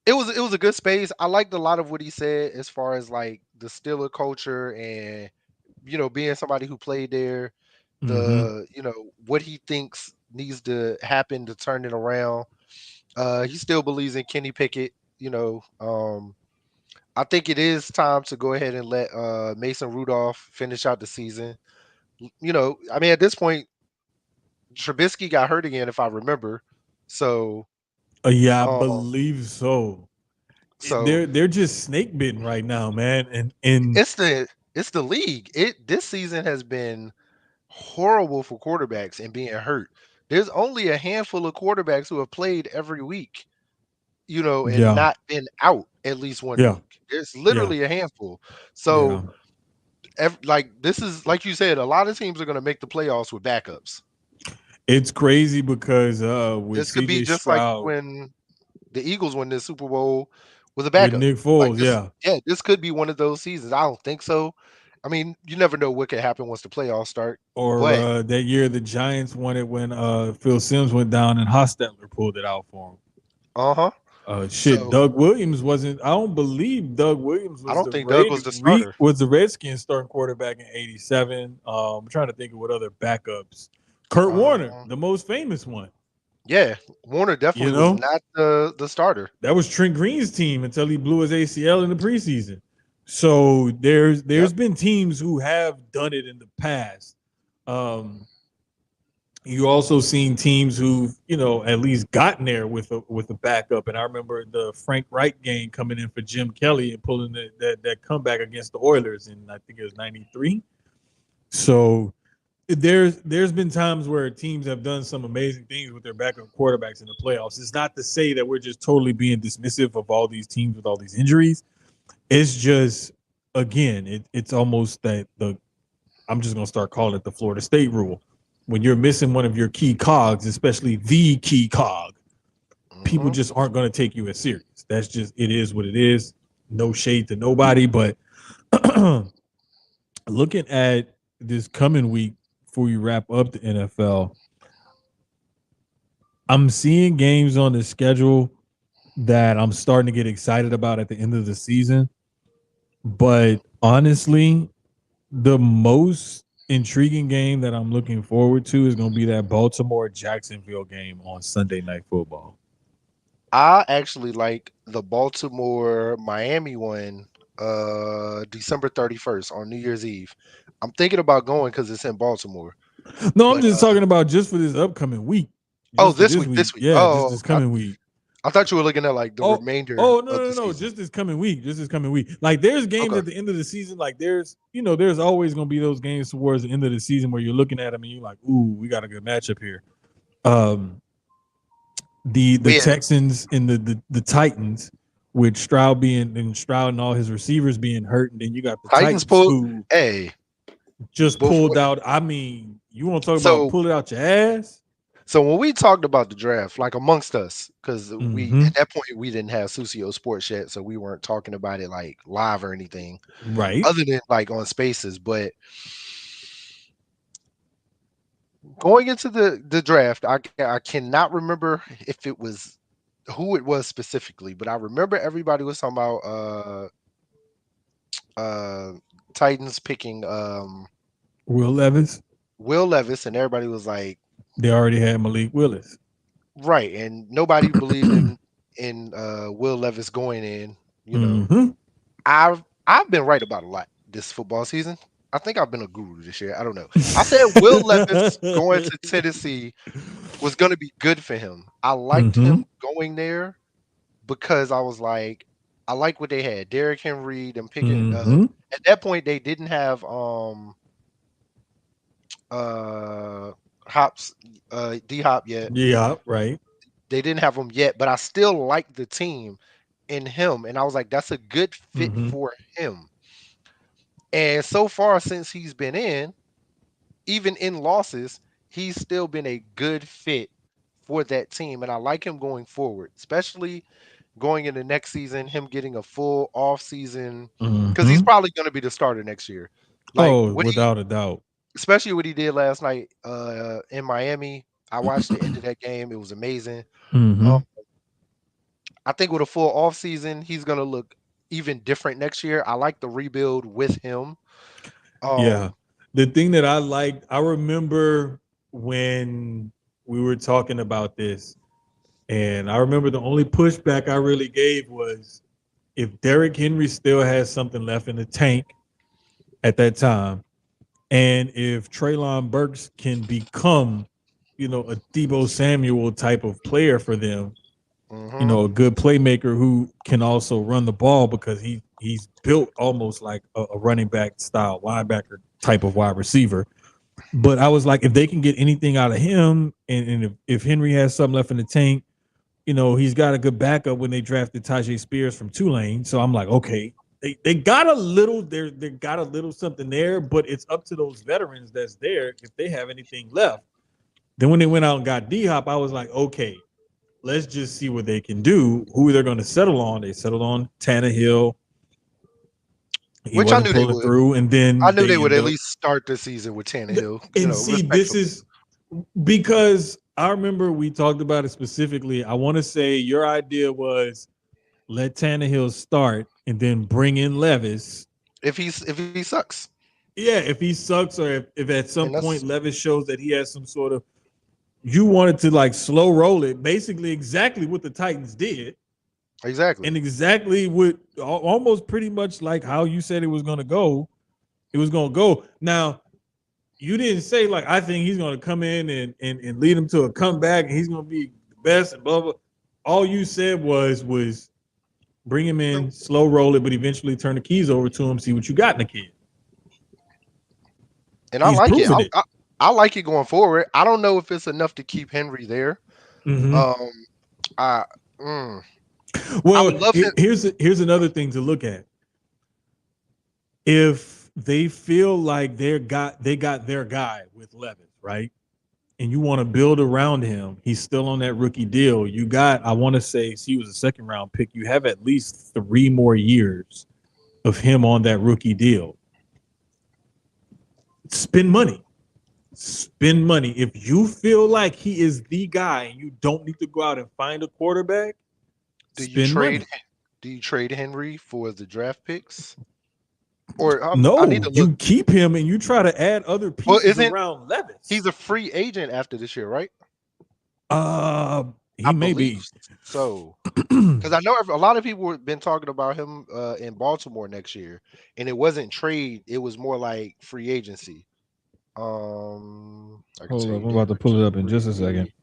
It was a good space. I liked a lot of what he said as far as like the Steeler culture and being somebody who played there, what he thinks needs to happen to turn it around. He still believes in Kenny Pickett. I think it is time to go ahead and let Mason Rudolph finish out the season. I mean, at this point, Trubisky got hurt again, if I remember. So yeah, I believe so. So they're just snake bitten right now, man. And it's the league. This season has been horrible for quarterbacks and being hurt. There's only a handful of quarterbacks who have played every week, and not been out at least one week. There's literally a handful. So this is like you said, a lot of teams are going to make the playoffs with backups. It's crazy because this could be just like when the Eagles won this Super Bowl with a backup. With Nick Foles, this could be one of those seasons. I don't think so. I mean, you never know what could happen once the playoffs start. Or that year the Giants won it when Phil Simms went down and Hostetler pulled it out for him. Doug Williams wasn't. I don't believe Doug Williams was. I don't think Doug was the starter. Was the Redskins starting quarterback in '87? I'm trying to think of what other backups. Kurt Warner, the most famous one. Yeah, Warner definitely was not the starter. That was Trent Green's team until he blew his ACL in the preseason. So there's been teams who have done it in the past. You also seen teams who've at least gotten there with a backup. And I remember the Frank Reich game coming in for Jim Kelly and pulling that comeback against the Oilers in I think it was '93. So there's been times where teams have done some amazing things with their backup quarterbacks in the playoffs. It's not to say that we're just totally being dismissive of all these teams with all these injuries. It's just, again, it's almost that I'm just gonna start calling it the Florida State rule. When you're missing one of your key cogs, especially the key cog, people just aren't going to take you as serious. That's just, it is what it is. No shade to nobody, but looking at this coming week before you wrap up the NFL, I'm seeing games on the schedule that I'm starting to get excited about at the end of the season. But honestly, the most intriguing game that I'm looking forward to is going to be that Baltimore-Jacksonville game on Sunday Night Football. I actually like the Baltimore Miami one, December 31st on New Year's Eve. I'm thinking about going because it's in Baltimore. No, I'm just talking about just for this upcoming week. This week. Yeah, oh, just this coming week. I thought you were looking at like the remainder. No, just this coming week. Like there's games at the end of the season. Like there's always gonna be those games towards the end of the season where you're looking at them and you're like, ooh, we got a good matchup here. The Texans and the Titans with Stroud and all his receivers being hurt, and then you got the Titans pulled out. I mean, you want to talk about pull it out your ass? So when we talked about the draft, like amongst us, because we at that point we didn't have Sucio Sportz yet, so we weren't talking about it like live or anything, right? Other than like on Spaces. But going into the draft, I cannot remember if it was who it was specifically, but I remember everybody was talking about Titans picking Will Levis, and everybody was like, they already had Malik Willis. Right, and nobody believed in Will Levis going in. You know, I've been right about a lot this football season. I think I've been a guru this year. I don't know. I said Will Levis going to Tennessee was going to be good for him. I liked him going there because I was like, I like what they had. Derrick Henry, them picking. At that point, they didn't have D-Hop yet. Yeah, right. They didn't have him yet, but I still like the team in him, and I was like, that's a good fit for him. And so far, since he's been in, even in losses, he's still been a good fit for that team, and I like him going forward, especially going into next season. Him getting a full off season because he's probably going to be the starter next year. Like, without a doubt. Especially what he did last night in Miami. I watched the end of that game. It was amazing. I think with a full off season, he's going to look even different next year. I like the rebuild with him. Yeah. The thing that I liked, I remember when we were talking about this, and I remember the only pushback I really gave was if Derrick Henry still has something left in the tank at that time, and if Treylon Burks can become, a Deebo Samuel type of player for them, a good playmaker who can also run the ball because he's built almost like a running back style linebacker type of wide receiver. But I was like, if they can get anything out of him, and if Henry has something left in the tank, he's got a good backup when they drafted Tajay Spears from Tulane. So I'm like, okay, they got a little there, they got a little something there, but it's up to those veterans that's there if they have anything left. Then when they went out and got D-Hop, I was like, okay, let's just see what they can do. Who they're going to settle on. They settled on Tannehill. Which I knew they would. Through, and then I knew they would at least start the season with Tannehill. And see, this is because I remember we talked about it specifically. I want to say your idea was let Tannehill start and then bring in Levis. If he sucks. Yeah, if he sucks, or if at some point Levis shows that he has some sort of, you wanted to like slow roll it, basically exactly what the Titans did. Exactly. And exactly what almost pretty much like how you said it was going to go. It was going to go. Now, you didn't say like, I think he's going to come in and lead him to a comeback and he's going to be the best and blah, blah. All you said was bring him in, slow roll it, but eventually turn the keys over to him, see what you got in the kid. And I like it. I like it going forward. I don't know if it's enough to keep Henry there. Well, here's another thing to look at. If they feel like they got their guy with Levis, right? And you want to build around him, he's still on that rookie deal. You got, I want to say, he was a second round pick. You have at least 3 more years of him on that rookie deal. Spend money. Spend money. If you feel like he is the guy and you don't need to go out and find a quarterback, Do you spend trade? money. Do you trade Henry for the draft picks? Or I need No, to look. you keep him and you try to add other Well, pieces isn't around Levis. he's a free agent after this year, right? He I may believe be. so. Because I know a lot of people have been talking about him in Baltimore next year, and it wasn't trade; it was more like free agency. I can Hold tell up, you I'm about to Derrick pull it up in just a second. Henry.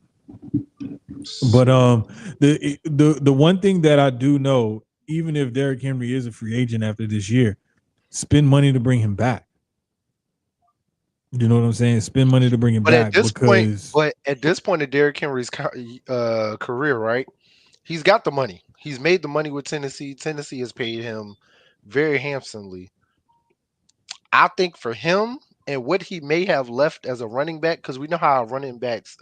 But So, the one thing that I do know, even if Derrick Henry is a free agent after this year, spend money to bring him back. You know what I'm saying? Spend money to bring him but at back this point, because of Derrick Henry's career, right? He's got the money. He's made the money with Tennessee. Tennessee has paid him very handsomely. I think for him and what he may have left as a running back, because we know how running backs,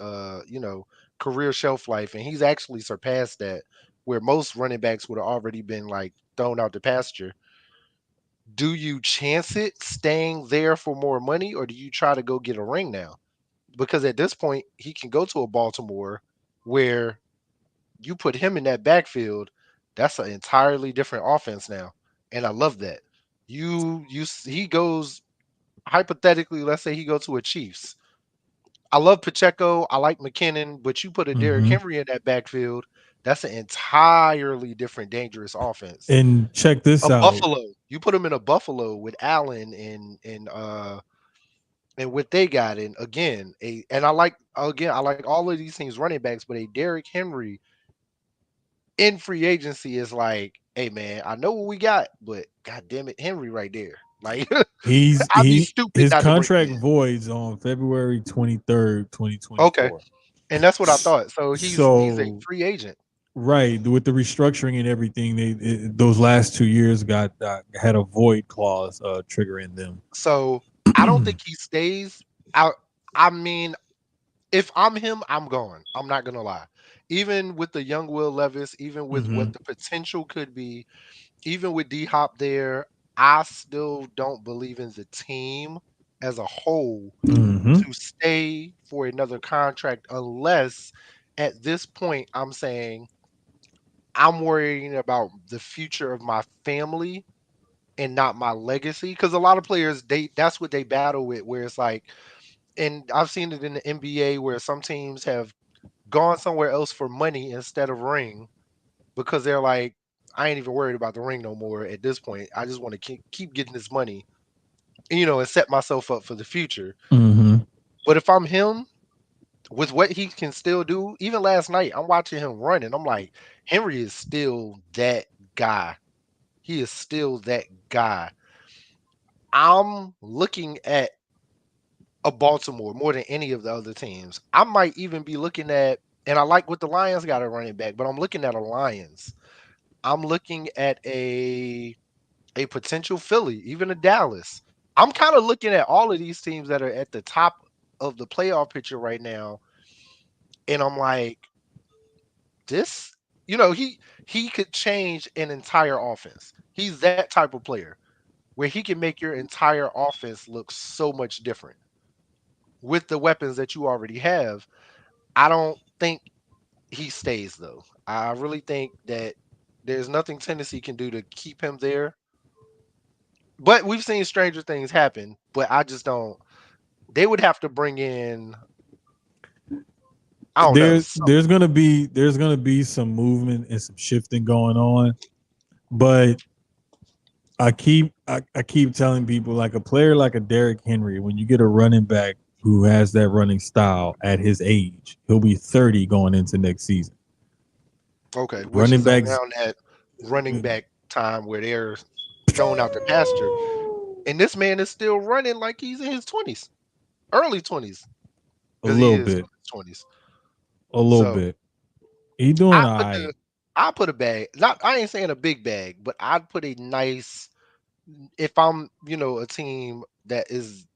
career shelf life, and he's actually surpassed that, where most running backs would have already been like thrown out the pasture. Do you chance it staying there for more money, or do you try to go get a ring now? Because at this point, he can go to a Baltimore where you put him in that backfield. That's an entirely different offense now, and I love that. He goes hypothetically, let's say he goes to a Chiefs. I love Pacheco. I like McKinnon, but you put a Derrick Mhm. Henry in that backfield, that's an entirely different, dangerous offense. And check this A out. Buffalo, you put him in a Buffalo with Allen and what they got, and again, I like all of these things running backs, but a Derrick Henry in free agency is like, hey man, I know what we got, but god damn it, Henry right there. Like He's I'd be he stupid his not to bring him contract in. voids on February 23rd, Okay. 2024. And that's what I thought. So he's a So free agent. right, with the restructuring and everything, those last 2 years got had a void clause triggering them. So I don't think he stays. I I mean, if I'm him, I'm gone. I'm not gonna lie. Even with the young Will Levis, even with what Mm-hmm. the potential could be, even with D Hop there, I still don't believe in the team as a whole Mm-hmm. to stay for another contract unless at this point I'm saying I'm worrying about the future of my family and not my legacy. Because a lot of players, that's what they battle with, where it's like, and I've seen it in the NBA where some teams have gone somewhere else for money instead of ring because they're like, I ain't even worried about the ring no more at this point. I just want to keep getting this money, and set myself up for the future. Mm-hmm. But if I'm him, with what he can still do, even last night, I'm watching him run and I'm like, Henry is still that guy. He is still that guy. I'm looking at a Baltimore more than any of the other teams. I might even be looking at, and I like what the Lions got a running back, but I'm looking at a Lions. I'm looking at a potential Philly, even a Dallas. I'm kind of looking at all of these teams that are at the top of the playoff picture right now, and I'm like, this, he could change an entire offense. He's that type of player where he can make your entire offense look so much different with the weapons that you already have. I don't think he stays though. I really think that there's nothing Tennessee can do to keep him there. But we've seen stranger things happen, but I just don't. They would have to bring in, I don't know. There's gonna be some movement and some shifting going on, but I keep telling people, like a player like a Derrick Henry, when you get a running back who has that running style at his age, he'll be 30 going into next season. Okay, which Running is backs, around that running back time where they're thrown out the pasture. And this man is still running like he's in his 20s, early 20s, a because he little is in bit, his 20s. a little So bit. He doing I all put right. the I put a bag. Not I ain't saying a big bag, but I'd put a nice if I'm, a team that is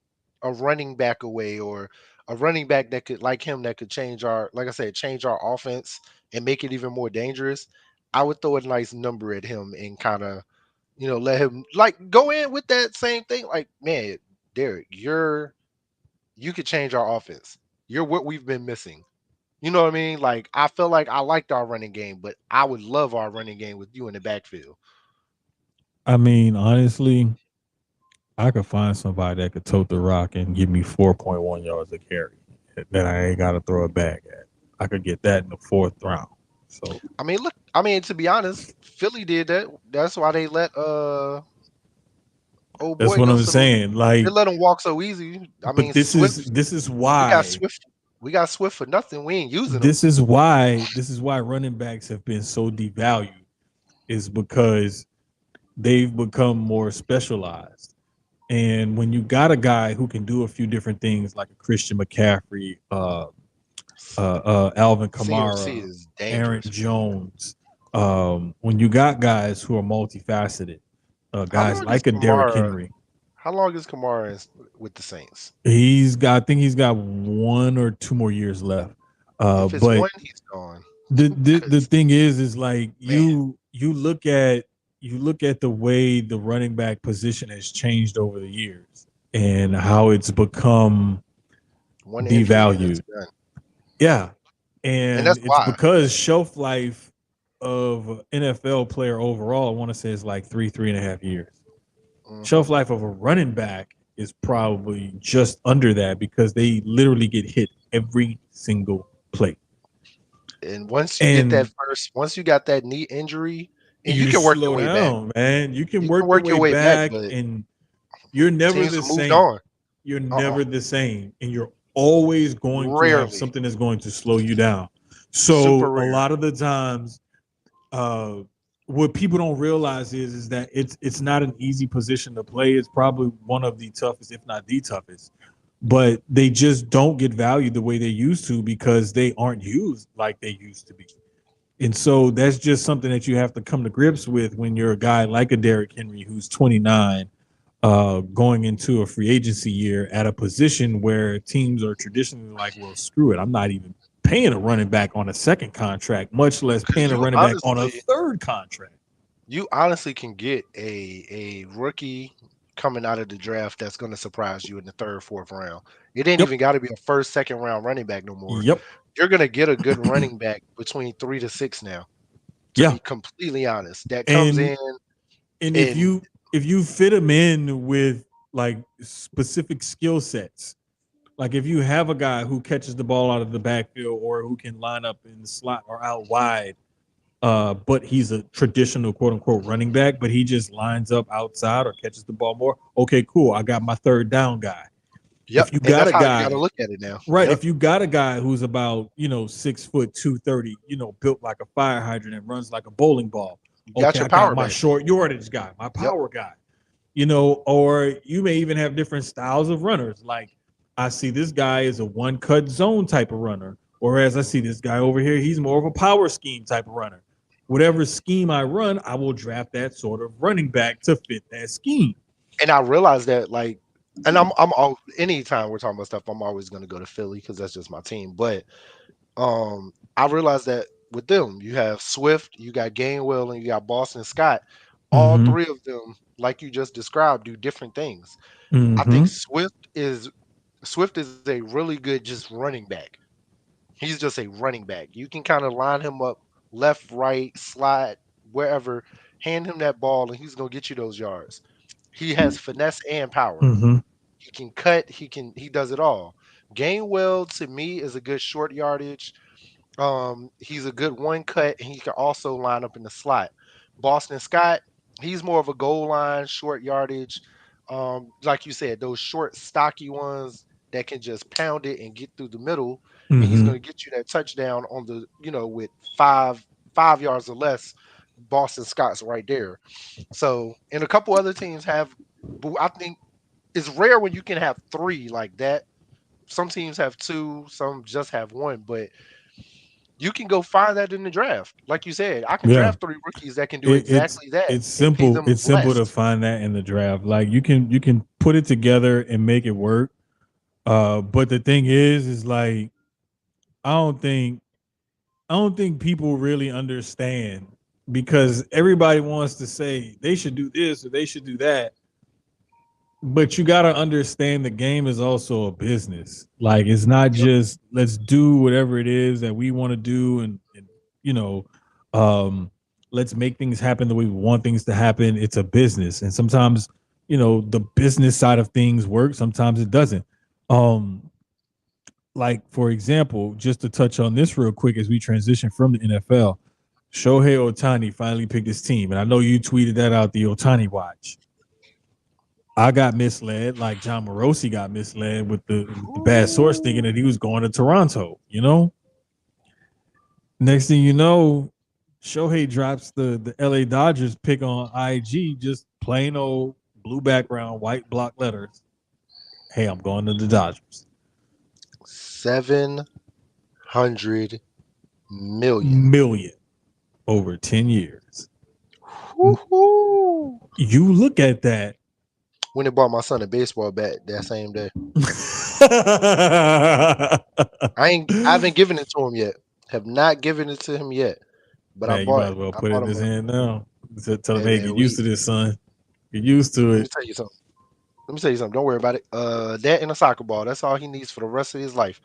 a running back away, or a running back that could, like him, that could change our, like I said, change our offense and make it even more dangerous, I would throw a nice number at him and kind of, let him like go in with that same thing. Like, man, Derek, you could change our offense. You're what we've been missing. You know what I mean? Like, I feel like I liked our running game, but I would love our running game with you in the backfield. I mean, honestly, I could find somebody that could tote the rock and give me 4.1 yards of carry that I ain't got to throw it back at. I could get that in the fourth round. So I mean, look, I mean, to be honest, Philly did that. That's why they let old that's boy what go I'm so saying. they Like, let him walk so easy. I mean, but this is Swift, this is we got why Swift, we got Swift for nothing. We ain't using him. this is why running backs have been so devalued, is because they've become more specialized. And when you got a guy who can do a few different things, like a Christian McCaffrey, Alvin CMC Kamara, is Aaron dangerous, man. Jones, when you got guys who are multifaceted, How guys long is like a Derrick Kamara? Henry, How long is Kamara with the Saints? I think he's got 1 or 2 more years left. If it's But one, he's gone. the Because thing is like man, you look at the way the running back position has changed over the years and how it's become one injury and it's devalued. done. Yeah. And And that's it's why. because shelf life of an NFL player overall, I want to say, is like 3.5 years. Hmm. Shelf life of a running back is probably just under that because they literally get hit every single play. And once you get that And first, once you got that knee injury, and you you can work your slow way back. down, man. You can You can work your work your way way back, back but and you're never teams the have moved same. on. You're Uh-uh. never the same. And you're always going to have Rarely. something that's going to slow you down. Super So a rare. lot of the times, uh, what people don't realize is that it's not an easy position to play. It's probably one of the toughest, if not the toughest. But they just don't get valued the way they used to because they aren't used like they used to be. And so that's just something that you have to come to grips with when you're a guy like a Derrick Henry who's 29, going into a free agency year at a position where teams are traditionally like, well, screw it. I'm not even paying a running back on a second contract, much less Because paying a running back on a third contract. you honestly can get a rookie coming out of the draft that's going to surprise you in the third, fourth round. It ain't Yep. even got to be a first, second round running back no more. Yep. You're going to get a good running back between 3 to 6 now. To Yeah. be completely honest, that comes And in and if and you fit them in with like specific skill sets, like if you have a guy who catches the ball out of the backfield or who can line up in the slot or out wide, but he's a traditional quote unquote running back, but he just lines up outside or catches the ball more. Okay, cool. I got my third down guy. yep, If you and got that's a how you got to guy, look at it now. right? Yep, If you got a guy who's about 6 foot 230, built like a fire hydrant and runs like a bowling ball. you got Okay, your I got power my back. short yardage guy, my Yep, power guy. Or you may even have different styles of runners. Like I see this guy is a one cut zone type of runner, whereas I see this guy over here, he's more of a power scheme type of runner. Whatever scheme I run, I will draft that sort of running back to fit that scheme. and I realized that like, and I'm all anytime we're talking about stuff, I'm always going to go to Philly because that's just my team. But I realized that with them, you have Swift, you got Gainwell, and you got Boston Scott. All Mm-hmm. three of them, like you just described, do different things. I think Mm-hmm. Swift is a really good just running back. He's just a running back. You can kind of line him up left, right, slide, wherever, hand him that ball, and he's gonna get you those yards. He has finesse and power. Mm-hmm. He can cut, he does it all. Gainwell to me is a good short yardage. He's a good one cut, and he can also line up in the slot. Boston Scott, he's more of a goal line, short yardage. Like you said, those short, stocky ones that can just pound it and get through the middle, and he's Mm-hmm. going to get you that touchdown on the, with 5 yards or less. Boston Scott's right there. So, and a couple other teams have, but I think it's rare when you can have three like that. Some teams have two, some just have one, but You can go find that in the draft. Like you said, I can Yeah. draft 3 rookies that can do It, exactly that it's and pay simple. them It's simple to less. find that in the draft. Like you can put it together and make it work. But the thing is like I don't think people really understand because everybody wants to say they should do this or they should do that. But you got to understand the game is also a business. Like it's not Yep. just let's do whatever it is that we want to do and you know, um, let's make things happen the way we want things to happen. It's a business, and sometimes the business side of things work. Sometimes it doesn't. Um, like for example, just to touch on this real quick as we transition from the NFL, Shohei Ohtani finally picked his team, and I know you tweeted that out, the Ohtani watch. I got misled, like John Morosi got misled with the bad source thinking that he was going to Toronto. Next thing you know, Shohei drops the LA Dodgers pick on IG, just plain old blue background, white block letters. Hey, I'm going to the Dodgers. 700 million. Million over 10 years. Woo-hoo. You look at that. When they bought my son a baseball bat that same day. I haven't given it to him yet. Have not given it to him yet. But Man, I you bought might as it. well I put it bought in his him hand now. Tell him, Hey, hey, man, get used to this, son. Get used to let me it. tell you something. Let me tell you something. Don't worry about it. That and a soccer ball. That's all he needs for the rest of his life.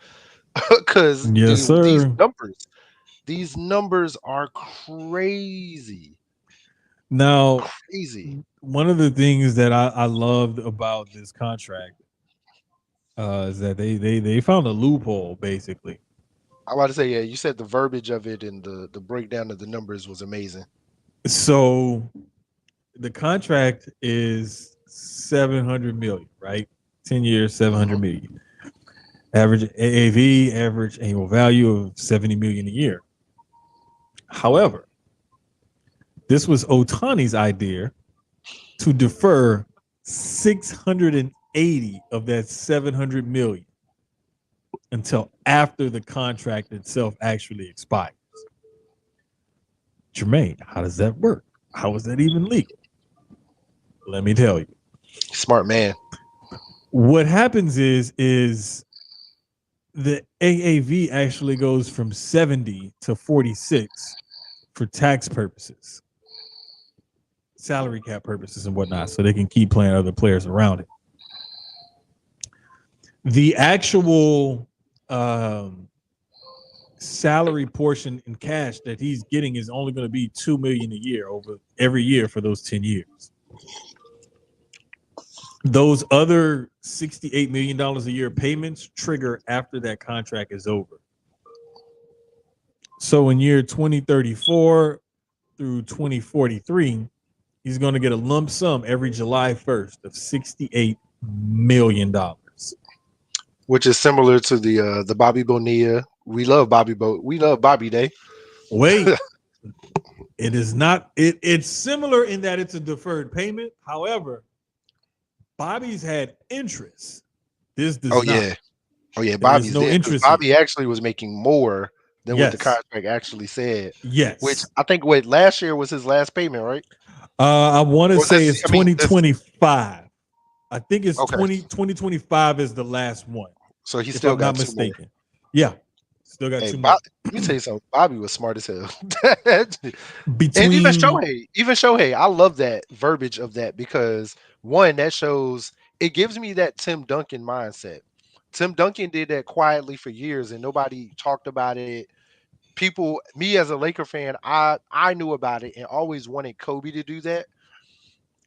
Because Yes, sir. these numbers are crazy. Now, Crazy. one of the things that I loved about this contract is that they found a loophole, basically. I'm about to say, yeah, you said the verbiage of it and the breakdown of the numbers was amazing. So the contract is 700 million, right? 10 years, 700 million. Average AAV, average annual value of 70 million a year. However, this was Ohtani's idea to defer 680 of that 700 million until after the contract itself actually expires. Jermaine, how does that work? How is that even legal? Let me tell you. Smart man. What happens is the AAV actually goes from 70 to 46 for tax purposes, salary cap purposes and whatnot, so they can keep playing other players around it. The actual salary portion in cash that he's getting is only going to be $2 million a year over every year for those 10 years. Those other $68 million a year payments trigger after that contract is over. So in year 2034 through 2043, he's going to get a lump sum every July 1st of $68 million. Which is similar to the Bobby Bonilla. We love Bobby Day. Wait. It is not. It's similar in that it's a deferred payment. However, Bobby's had interest. This does not. Yeah. Bobby's no interest. Bobby actually was making more than what the Yes. contract actually said. Yes. Which I think last year was his last payment, right? I want to say it's 2025. I think it's Okay. 2025 is the last one. So he still got not two mistaken. more. Yeah. Still got two more. Let me tell you something. Bobby was smart as hell. Between And even Shohei, I love that verbiage of that because one, that shows it gives me that Tim Duncan mindset. Tim Duncan did that quietly for years and nobody talked about it. People, me as a Laker fan, I knew about it and always wanted Kobe to do that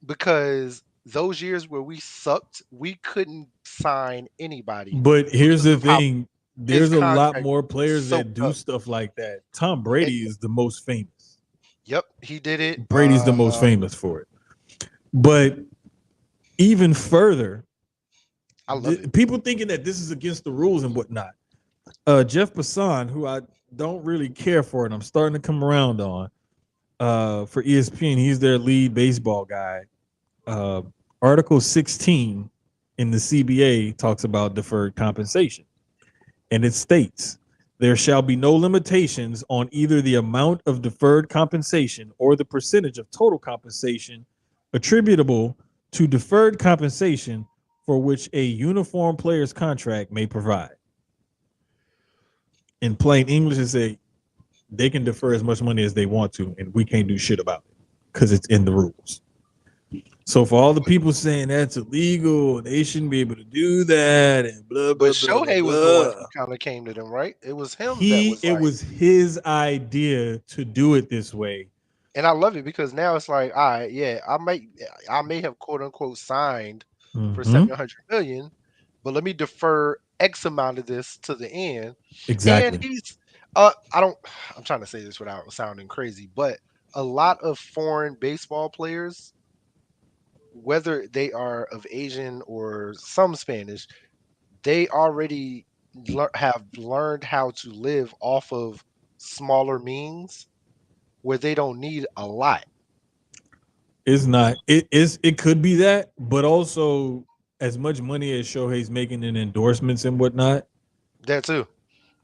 because those years where we sucked, we couldn't sign anybody. But here's the thing. There's a lot contract more players that do up. stuff like that. Tom Brady is the most famous. Yep, he did it. Brady's the most famous for it. But even further, I love it. People thinking that this is against the rules and whatnot. Jeff Passan, who I don't really care for, and I'm starting to come around on, for ESPN, he's their lead baseball guy. Article 16 in the CBA talks about deferred compensation. And it states There shall be no limitations on either the amount of deferred compensation or the percentage of total compensation attributable to deferred compensation for which a uniform player's contract may provide. In plain English, it say they can defer as much money as they want to, and we can't do shit about it because it's in the rules. So for all the people saying that's illegal, they shouldn't be able to do that, and blah blah. But Shohei was the one who kind of came to them, right? It was him that was it was his idea to do it this way. And I love it because now it's like, all right, yeah, I may have quote unquote signed for 700 million, but let me defer X amount of this to the end. Exactly. And he's I'm trying to say this without sounding crazy, but a lot of foreign baseball players, whether they are of Asian or some Spanish, they already have learned how to live off of smaller means where they don't need a lot. It's not. It could be that, but also as much money as Shohei's making in endorsements and whatnot. That too.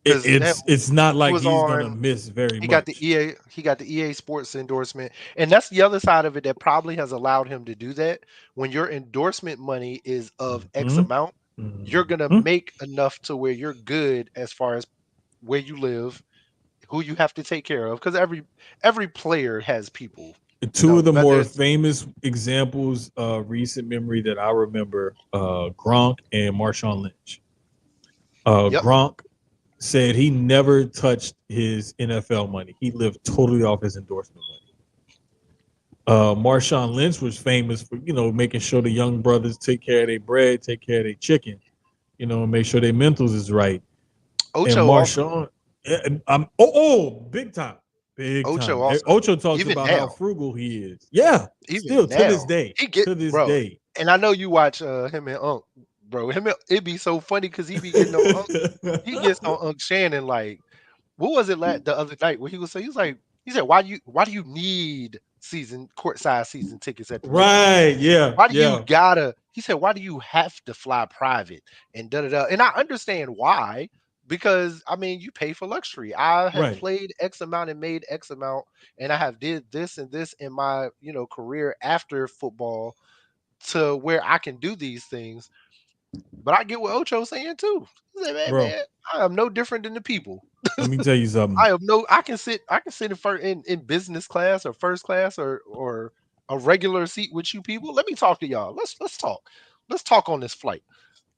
It's not like he's gonna miss very much. He got the EA Sports endorsement, and that's the other side of it that probably has allowed him to do that. When your endorsement money is of X amount, you're gonna make enough to where you're good as far as where you live, who you have to take care of, because every player has people. Two of the more famous examples of recent memory that I remember, Gronk and Marshawn Lynch. Gronk said he never touched his NFL money. He lived totally off his endorsement money. Marshawn Lynch was famous for, making sure the young brothers take care of their bread, take care of their chicken, and make sure their mentals is right. Ocho and Marshawn, big time. Big Ocho time. Also. Ocho talks Even about now. how frugal he is. Yeah, even still now. to this day. To this day. And I know you watch him and Unc, bro. It'd be so funny because he be getting on Unc. He gets on Unc Shannon like, what was it the other night where he said, why do you need courtside season tickets at the right? Yeah. Why do you gotta? He said, why do you have to fly private and da da da? And I understand why. Because I mean, you pay for luxury. I have played X amount and made X amount, and I have did this and this in my career after football to where I can do these things. But I get what Ocho's saying too. He said, man, I am no different than the people. Let me tell you something. I can sit in business class or first class or a regular seat with you people. Let me talk to y'all. Let's talk. Let's talk on this flight.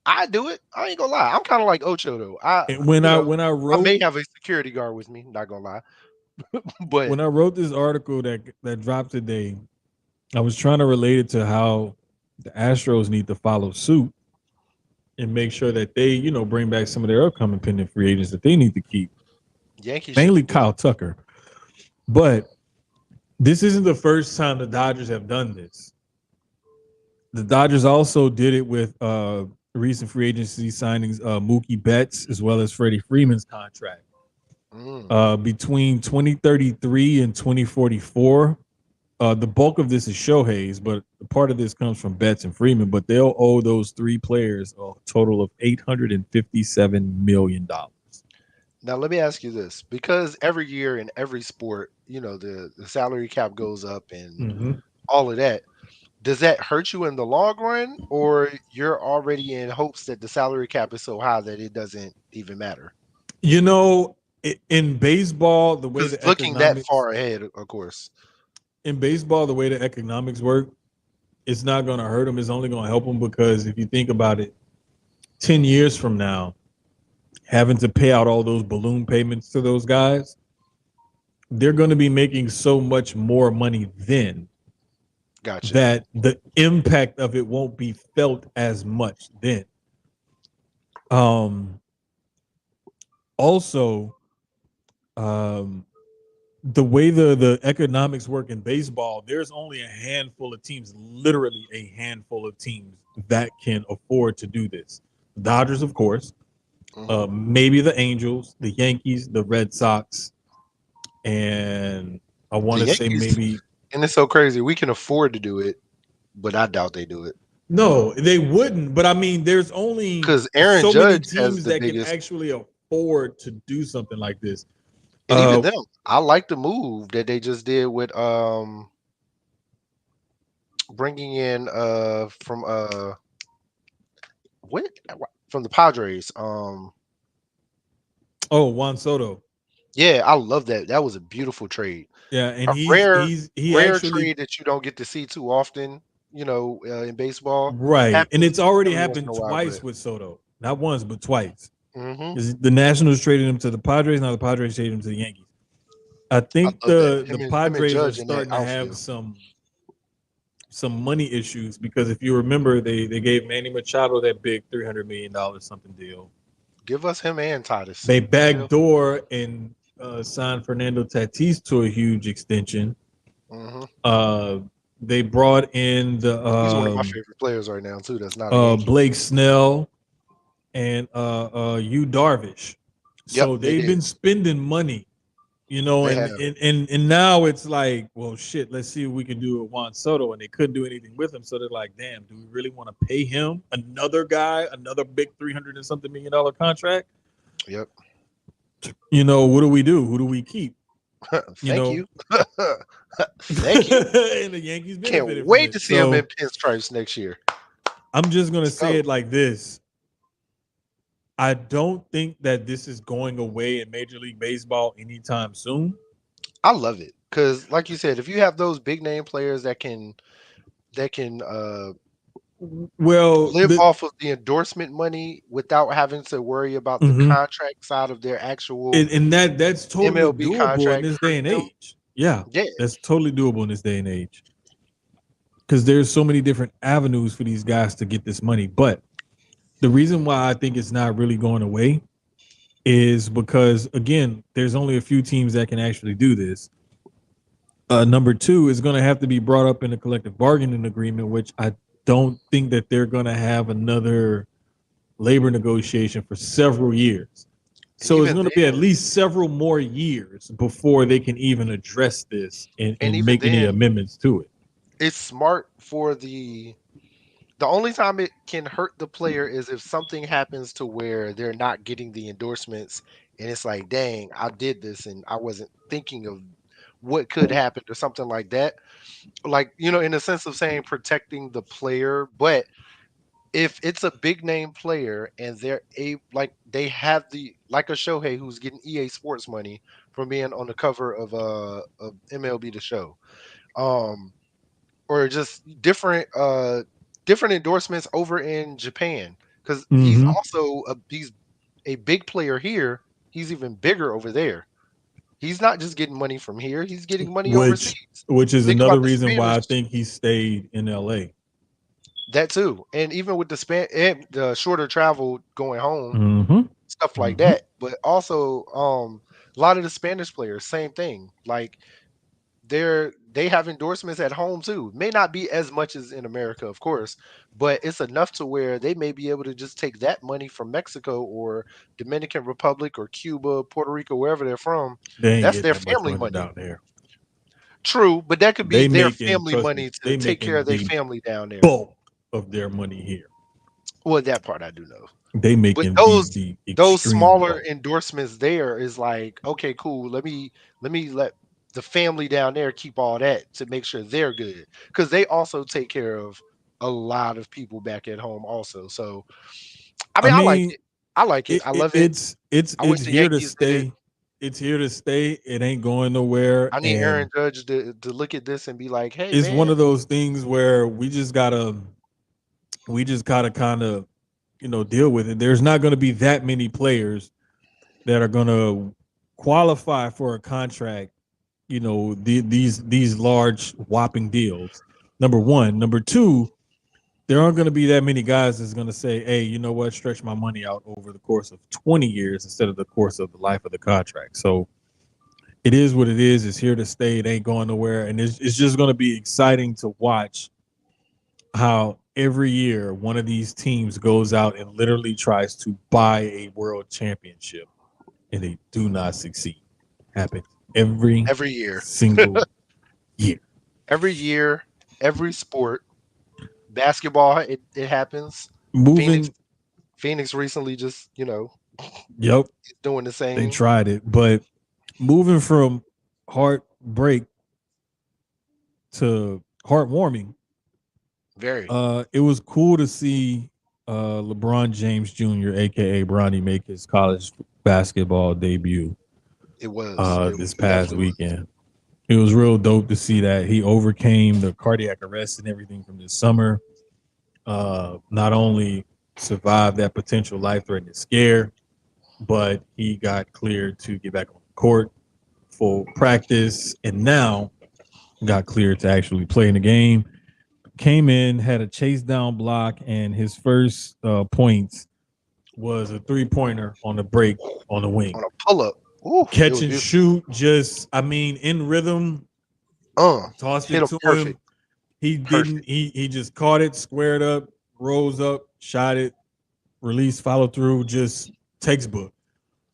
I do it. I ain't gonna lie. I'm kind of like Ocho though. When I wrote, I may have a security guard with me. Not gonna lie. But when I wrote this article that dropped today, I was trying to relate it to how the Astros need to follow suit and make sure that they, bring back some of their upcoming pending free agents that they need to keep. Yankees, mainly Kyle Tucker. But this isn't the first time the Dodgers have done this. The Dodgers also did it with recent free agency signings, Mookie Betts, as well as Freddie Freeman's contract. Between 2033 and 2044, the bulk of this is Shohei's, but part of this comes from Betts and Freeman, but they'll owe those three players a total of $857 million. Now, let me ask you this, because every year in every sport, the salary cap goes up and all of that. Does that hurt you in the long run, or you're already in hopes that the salary cap is so high that it doesn't even matter? In baseball, the way looking that far ahead, of course. In baseball, the way the economics work, it's not going to hurt them. It's only going to help them because if you think about it, 10 years from now, having to pay out all those balloon payments to those guys, they're going to be making so much more money then. Gotcha. That the impact of it won't be felt as much then. Also, the way the economics work in baseball, there's only a handful of teams, literally a handful of teams that can afford to do this. The Dodgers, of course, maybe the Angels, the Yankees, the Red Sox, and I want to say maybe. And it's so crazy. We can afford to do it, but I doubt they do it. No, they wouldn't. But I mean, there's only because Aaron so Judge many teams that can actually afford to do something like this. And even them, I like the move that they just did with bringing in from what from the Padres. Juan Soto. Yeah, I love that. That was a beautiful trade. Yeah, and A he rare actually trade that you don't get to see too often, in baseball. right, and Happens it's already every once in happened a while, twice but with Soto, not once but twice. hmm The Nationals traded him to the Padres. Now the Padres traded him to the Yankees. I I think love that. the Him and Padres are Judge in that starting to have outfield. some money issues because if you remember, they gave Manny Machado that big $300 million something deal. Give us him and Titus. They What the hell? backdoor and signed Fernando Tatis to a huge extension. hmm Uh, they brought in the He's one of my favorite players right now too. That's not a Yankee. Blake Snell and Yu Darvish. Yep, So they they've did. been spending money, They and, have. and now it's like, well, shit, let's see what we can do with Juan Soto, and they couldn't do anything with him. So they're like, damn, do we really want to pay him another guy, another big $300 and something million contract? Yep. What do we do? Who do we keep? Thank you. Thank you. And the Yankees benefited Can't from wait it. to see So him in pinstripes next year. I'm just gonna Let's say go. it like this. I don't think that this is going away in Major League Baseball anytime soon. I love it because, like you said, if you have those big name players that can Well, live off of the endorsement money without having to worry about the mhm. contract side of their actual and that's totally MLB doable in contract this day and hurting them. age. Yeah, Yeah, that's totally doable in this day and age because there's so many different avenues for these guys to get this money. But the reason why I think it's not really going away is because, again, there's only a few teams that can actually do this. Number two is going to have to be brought up in a collective bargaining agreement, which I don't think that they're going to have another labor negotiation for several years. and So it's even going to be at then, least several more years before they can even address this and even make any then, amendments to it. it's smart for the only time it can hurt the player is if something happens to where they're not getting the endorsements and it's like, dang, I did this and I wasn't thinking of what could happen or something like that. Like, in the sense of saying protecting the player, but if it's a big name player and they have like a Shohei who's getting EA Sports money from being on the cover of MLB The Show, um, or just different endorsements over in Japan because Mm-hmm. he's a big player here. He's even bigger over there. He's not just getting money from here; he's getting money Which overseas. which is Think another about the reason why Spanish I think he stayed in LA. that too, and even with the shorter travel going home, Mm-hmm. stuff like Mm-hmm. that. But also, a lot of the Spanish players, same thing. Like they have endorsements at home too. May not be as much as in America, of course, but it's enough to where they may be able to just take that money from Mexico or Dominican Republic or Cuba, Puerto Rico, wherever they're from. They ain't That's getting their that much family money money. down there. True, but that could be They their making, family trust me, money to they take care making of their the family down there. bulk of their money here. Well, that part I do know. They But making the those extreme smaller bulk. endorsements there is like, okay, cool. Let the family down there keep all that to make sure they're good because they also take care of a lot of people back at home also. So I I mean, I like mean, it. I like it. I love it. it's I wish it's the here to Yankees did it. stay. It's here to stay. It ain't going nowhere. I need Aaron And Judge to look at this and be like, hey it's one man, of those things where we just gotta kind of deal with it. There's not going to be that many players that are going to qualify for a contract. These large whopping deals. Number one, number two, there aren't going to be that many guys that's going to say, hey, you know what, stretch my money out over the course of 20 years instead of the course of the life of the contract. So it is what it is. It's here to stay. It ain't going nowhere. And it's just going to be exciting to watch how every year one of these teams goes out and literally tries to buy a world championship and they do not succeed. Happens every every year, single year. every year, every sport, basketball, it happens. Phoenix Moving Phoenix recently just Yep, He's doing the they same. tried it, but moving from heartbreak to heartwarming, Very. it was cool to see LeBron James Jr., aka Bronny, make his college basketball debut It was. this It past definitely was. weekend. It was real dope to see that he overcame the cardiac arrest and everything from this summer. Not only survived that potential life-threatening scare, but he got cleared to get back on the court, full practice, and now got cleared to actually play in the game. Came in, had a chase down block, and his first points was a 3-pointer on the break on the wing. On a pull up. Ooh, it Catch was and beautiful. shoot, just in rhythm, tossed Hit it him to perfect. him. He Perfect. didn't. He just caught it, squared up, rose up, shot it, release, follow through, just textbook.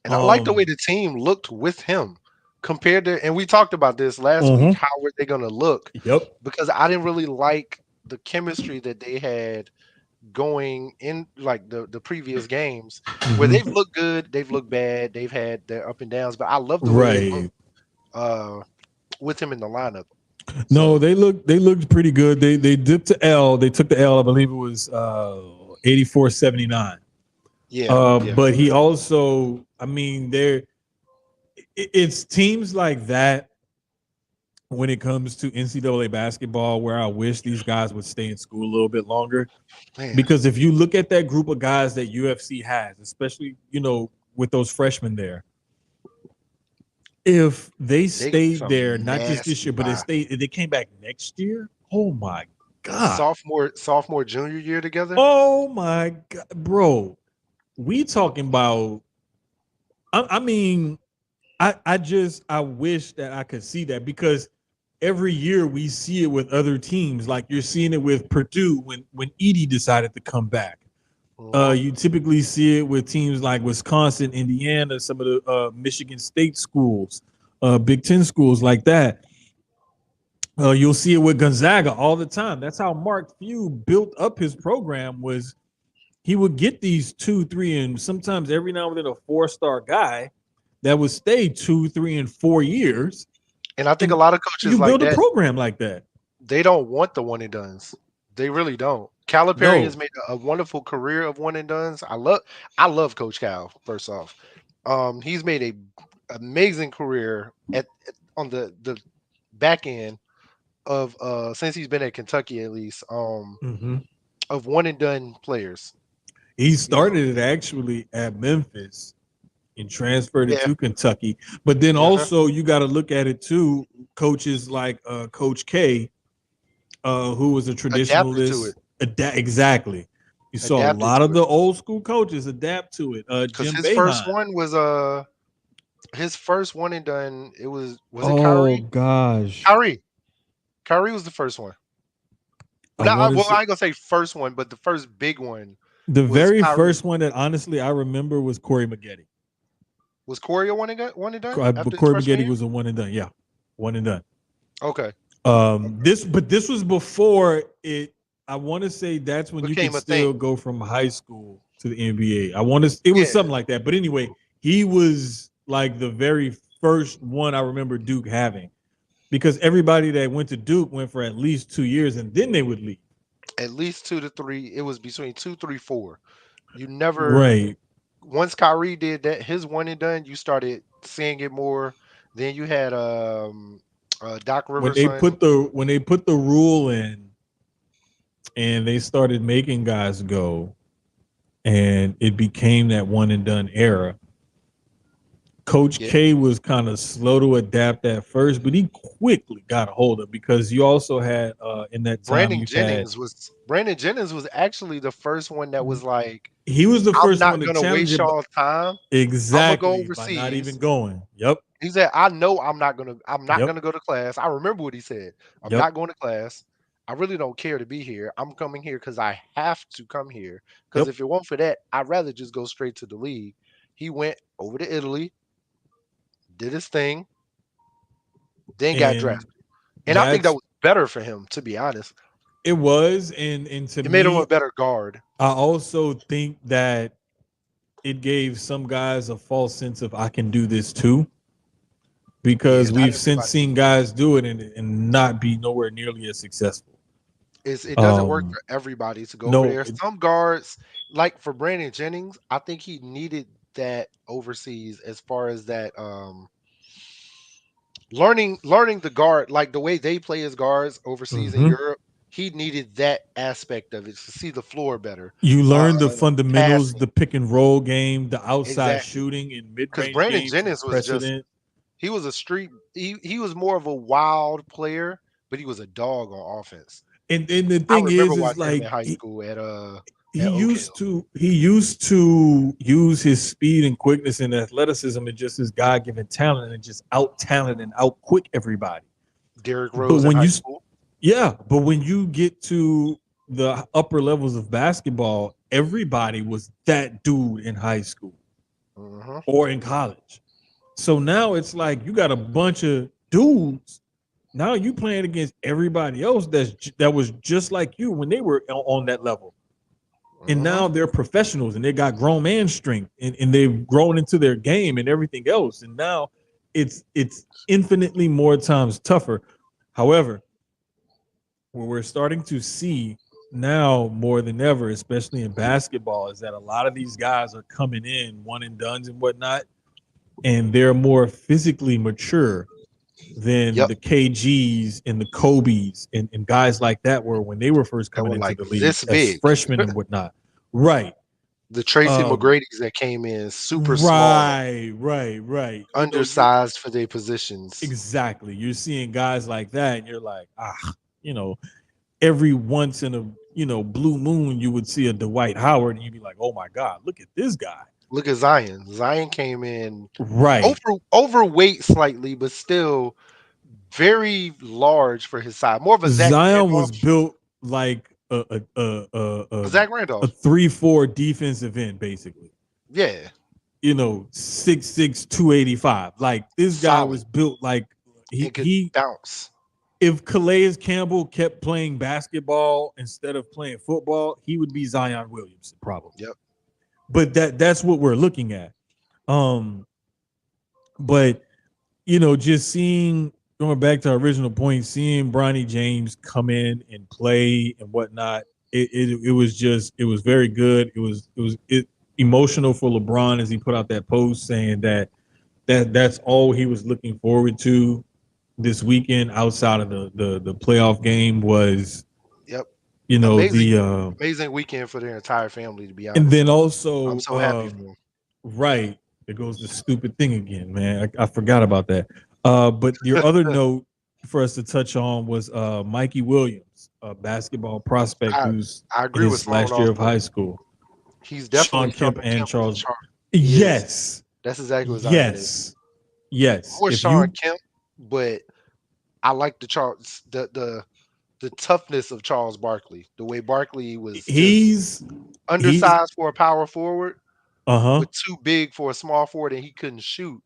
And I like the way the team looked with him compared to, and we talked about this last week. How were they going to look? Yep. Because I didn't really like the chemistry that they had going in, like the previous games, where they've looked good, they've looked bad, they've had their up and downs. But I love the way they looked with him in the lineup. No, they looked pretty good. They dipped to L. They took the L. I believe it was 84-79. Yeah. But he also, it's teams like that when it comes to NCAA basketball where I wish these guys would stay in school a little bit longer. Man. Because if you look at that group of guys that UFC has, especially, with those freshmen there, if they stayed there, not just this year, but they came back next year, oh my God. Sophomore, junior year together. Oh my God, bro. We talking about, I wish that I could see that, because every year we see it with other teams. Like you're seeing it with Purdue when Edie decided to come back. You typically see it with teams like Wisconsin, Indiana, some of the Michigan State schools, Big Ten schools like that. You'll see it with Gonzaga all the time. That's how Mark Few built up his program. Was he would get these 2, 3, and sometimes every now and then a 4-star guy that would stay 2, 3, and 4 years. And I think a lot of coaches like build a program like that. They don't want the one and dones. They really don't. Calipari has made a wonderful career of one and dones. I love Coach Cal. First off, he's made a amazing career on the back end of since he's been at Kentucky, at least of one and done players. He started it actually at Memphis and transferred it to Kentucky. But then also you got to look at it too. Coaches like Coach K, who was a traditionalist. Exactly. You saw a lot of the old school coaches adapt to it. Because Jim his Boeheim. first one was his first one and done. Was it Kyrie? Oh gosh, Kyrie was the first one. I ain't gonna say first one, but the first big one. The very first one that honestly I remember was Corey Maggette. Was Corey a one and done? Corey Maggette was a one and done. Yeah, one and done. Okay. This was before it. I want to say that's when you could still go from high school to the NBA. It was something like that. But anyway, he was like the very first one I remember Duke having, because everybody that went to Duke went for at least 2 years and then they would leave. At least 2 to 3. It was between 2, 3, 4. You never Once Kyrie did that, his one and done, you started seeing it more. Then you had Doc Rivers. When they put the rule in, and they started making guys go, and it became that one and done era. Coach K was kind of slow to adapt at first, but he quickly got a hold of it, because you also had in that time Brandon Jennings was actually the first one that was like, he was the first one to challenge waste y'all's time. Exactly. I'm gonna go overseas. By not even going. Yep. He said, I know I'm not gonna go to class. I remember what he said. I'm not going to class. I really don't care to be here. I'm coming here because I have to come here. Because if it weren't for that, I'd rather just go straight to the league. He went over to Italy, did his thing, then got drafted. And I think that was better for him, to be honest. It was, and to me, it made him a better guard. I also think that it gave some guys a false sense of I can do this too, Yeah, because not we've since everybody. seen guys do it and not be nowhere nearly as successful. It doesn't work Um, for everybody to go over no, there. Some guards, like for Brandon Jennings, I think he needed that overseas as far as that learning the guard, like the way they play as guards overseas in mhm. Europe. He needed that aspect of it to see the floor better. You Uh, learn the fundamentals, Passing the pick and roll game, the outside exactly shooting in mid because range Brandon games, and Jennings was just precedent. he was a street. He was more of a wild player, but he was a dog on offense. And the I thing remember is watching him in like high school he at Oak Hill. used to use his speed and quickness and athleticism and just his God given talent and just out talent and out quick everybody. Derrick But Rose in when high you school. but when you get to the upper levels of basketball, everybody was that dude in high school Hmm. or in college. So now it's like you got a bunch of dudes. Now you playing against everybody else that was just like you when they were on that level. And Hmm. now they're professionals and they got grown man strength and they've grown into their game and everything else. And now it's infinitely more times tougher. However, what we're starting to see now more than ever, especially in basketball, is that a lot of these guys are coming in one and dones and whatnot, and they're more physically mature than Yep, the KGs and the Kobe's and guys like that were when they were first that coming were into like the league this as big. freshmen and whatnot. Right. The Tracy Um, McGrady's that came in super small, right. You undersized for their positions. exactly. You're seeing guys like that, and you're like, you know, every once in a blue moon, you would see a Dwight Howard, and you'd be like, oh my God, look at this guy. Look at Zion. Zion came in Right. overweight slightly, but still very large for his size. More of a Zach Zion was Randolph. built like Zach a Randolph. 3-4 defensive end, basically. Yeah, 6'6", 285. Like this guy solid was built like and could he bounce. if Calais Campbell kept playing basketball instead of playing football, he would be Zion Williamson probably. Yep. But that's what we're looking at. Um, but just seeing going back to our original point, seeing Bronny James come in and play and whatnot, it was very good. It emotional for LeBron as he put out that post saying that's all he was looking forward to this weekend outside of the playoff game was Yep. Amazing, the amazing weekend for their entire family. To be and honest, then though, I'm also so happy for them. right, there goes the stupid thing again, man. I forgot about that. But your other note for us to touch on was Mikey Williams, a basketball prospect I who's I in agree with his Sloan last year of also. high school. He's Sean definitely Kemp Sean and Kemp with the Charles. chart. He is. Yes, That's exactly what Zion is. yes, yes. More If Sean you Kemp, but I like the Charles the toughness of Charles Barkley. The way Barkley was just he's he's undersized for a power forward, uh-huh. but too big for a small forward, and he couldn't shoot.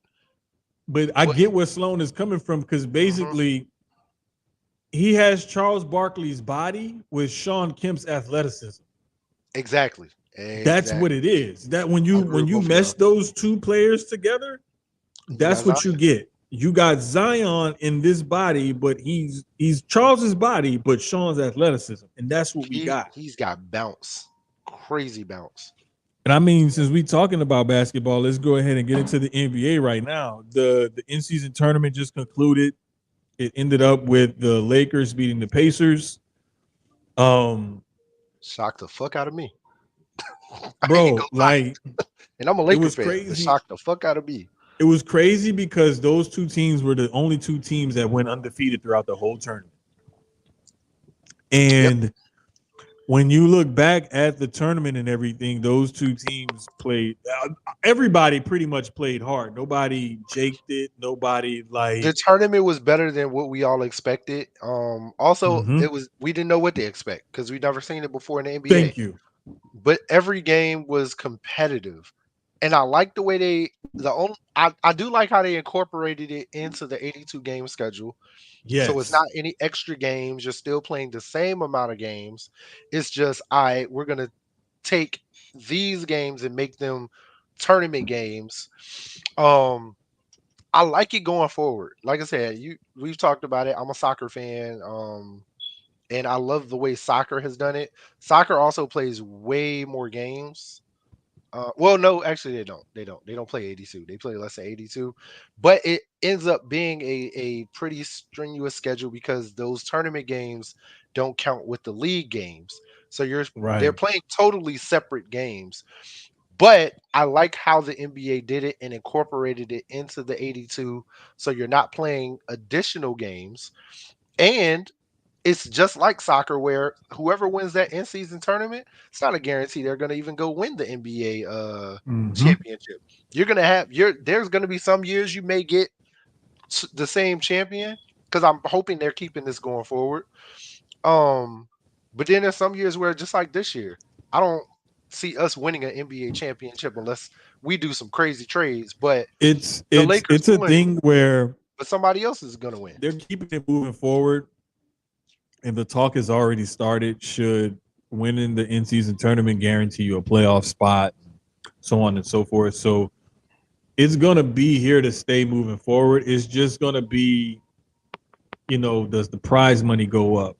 But I But get where Sloan is coming from because mhm, basically he has Charles Barkley's body with Sean Kemp's athleticism. exactly, That's what exactly. it is. That when I you agree when with you both of y'all. mesh those two players together, You got that's Zion. what you get. You got Zion in this body, but he's Charles's body, but Sean's athleticism, and that's what we got. He's got bounce, crazy bounce. And I mean, since we talking about basketball, let's go ahead and get into the NBA right now. The in season tournament just concluded. It ended up with the Lakers beating the Pacers. Um, Shocked the fuck out of me. I ain't bro, gonna lie, like and I'm a it Laker was fan, but crazy. shocked the fuck out of me. It was crazy because those two teams were the only two teams that went undefeated throughout the whole tournament. Yep. And when you look back at the tournament and everything, those two teams played. Everybody pretty much played hard. Nobody jaked it. Nobody The like. tournament was better than what we all expected. Also, Mhm. it was we didn't know what to expect because we'd never seen it before in the NBA. Thank you. But every game was competitive, and I like the way I do like how they incorporated it into the 82 game schedule. So it's Yes. not any extra games. You're still playing the same amount of games. It's just, all right, we're gonna take these games and make them tournament games. I like it going forward. Like I said, we've talked about it. I'm a soccer fan. And I love the way soccer has done it. Soccer also plays way more games. Well, no, actually they don't. They don't play 82. They play less than 82. But it ends up being a pretty strenuous schedule because those tournament games don't count with the league games. So they're Right. playing totally separate games. But I like how the NBA did it and incorporated it into the 82. So you're not playing additional games. And it's just like soccer where whoever wins that in-season tournament, it's not a guarantee they're going to even go win the NBA Mm-hmm. championship. You're going to have there's going to be some years you may get the same champion because I'm hoping they're keeping this going forward. But then there's some years where just like this year, I don't see us winning an NBA championship unless we do some crazy trades. But It's the it's Lakers it's a win, thing where but somebody else is going to win. they're keeping it moving forward, and the talk has already started. Should winning the in-season tournament guarantee you a playoff spot, so on and so forth. So it's gonna be here to stay moving forward. It's just gonna be, does the prize money go up?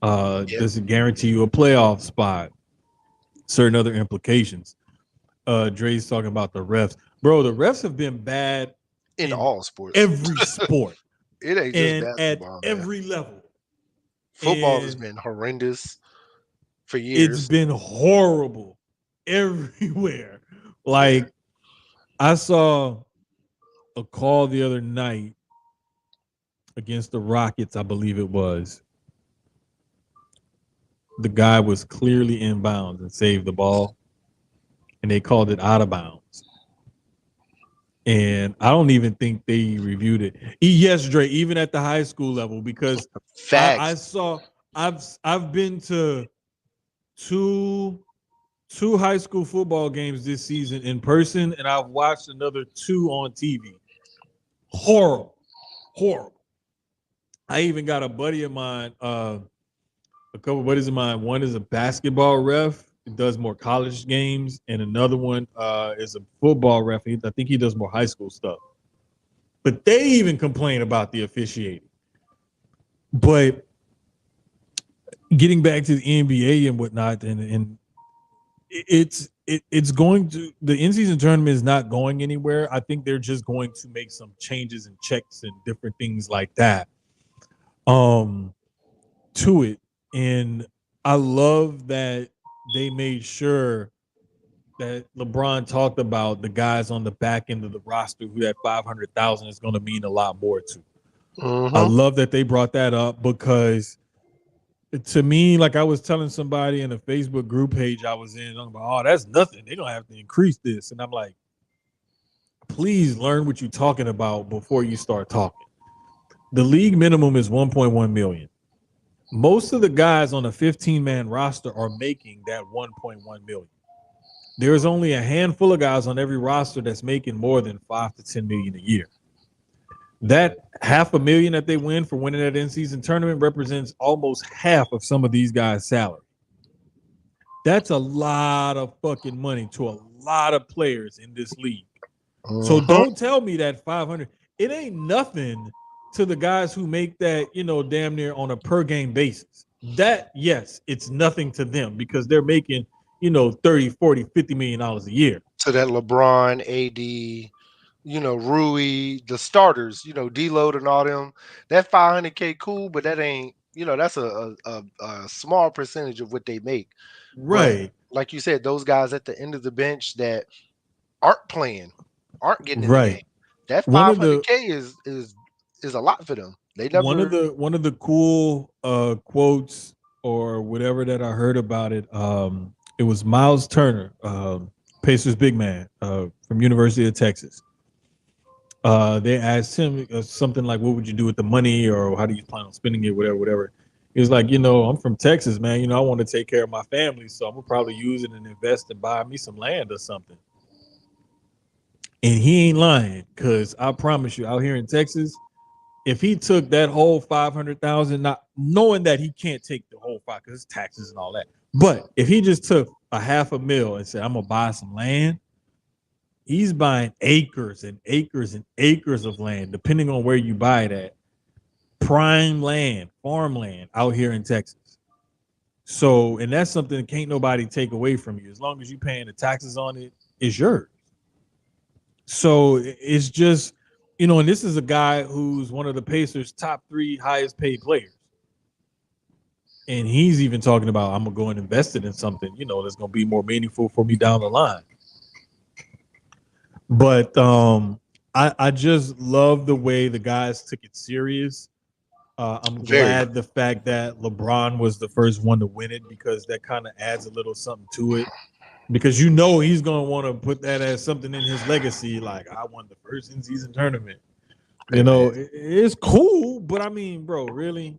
Yeah, Does it guarantee you a playoff spot? Certain other implications. Dre's talking about the refs. Bro, the refs have been bad in in all sports. every sport It ain't just and at basketball, man. every level. Football has And been horrendous for it's years. been horrible everywhere. Like, I saw a call the other night against the Rockets, I believe it was. The guy was clearly in bounds and saved the ball, and they called it out of bounds. And I don't even think they reviewed it. Yes, Dre, even at the high school level, because Facts. I've been to two high school football games this season in person, and I've watched another 2 on TV. Horrible. I even got a buddy of mine, a couple of buddies of mine. One is a basketball ref, he does more college games, and another one is a football ref. I think he does more high school stuff. But they even complain about the officiating. But getting back to the NBA and whatnot, and it's going to, the in-season tournament is not going anywhere. I think they're just going to make some changes and checks and different things like that to it. And I love that they made sure that LeBron talked about the guys on the back end of the roster who had 500,000 is going to mean a lot more to. I love that they brought that up because to me, like I was telling somebody in a Facebook group page I was in, I'm like, oh, that's nothing. They don't have to increase this. And I'm like, please learn what you're talking about before you start talking. The league minimum is 1.1 million. Most of the guys on a 15-man roster are making that 1.1 million. There's only a handful of guys on every roster that's making more than 5 to 10 million a year. That $500,000 that they win for winning that in-season tournament represents almost half of some of these guys' salary. That's a lot of fucking money to a lot of players in this league. So don't tell me that 500, it ain't nothing to the guys who make that, damn near on a per game basis. That, yes, it's nothing to them because they're making, 30, 40, $50 million a year. To that LeBron, AD, Rui, the starters, D-Load and all them, that 500K cool, but that ain't, that's a small percentage of what they make. Right. But like you said, those guys at the end of the bench that aren't playing, aren't getting in the game. That 500K is a lot for them. They never. One of the cool quotes or whatever that I heard about it, it was Miles Turner, Pacers big man from University of Texas. They asked him something like, what would you do with the money, or how do you plan on spending it, whatever. He was like, I'm from Texas, man. I want to take care of my family, so I'm going to probably use it and invest and buy me some land or something. And he ain't lying, because I promise you, out here in Texas, if he took that whole 500,000, not knowing that he can't take the whole 5 because it's taxes and all that, but if he just took a $500,000 and said, I'm going to buy some land, He's buying acres and acres and acres of land, depending on where you buy it at. Prime land, farmland out here in Texas. So, and that's something that can't nobody take away from you. As long as you paying the taxes on it, it's yours. So it's just, and this is a guy who's one of the Pacers' top 3 highest paid players. And he's even talking about, I'm gonna go and invest it in something, that's gonna be more meaningful for me down the line. But I just love the way the guys took it serious. I'm glad the fact that LeBron was the first one to win it, because that kind of adds a little something to it. Because he's going to want to put that as something in his legacy, like, I won the first in-season tournament. It's cool, but I mean, bro, really?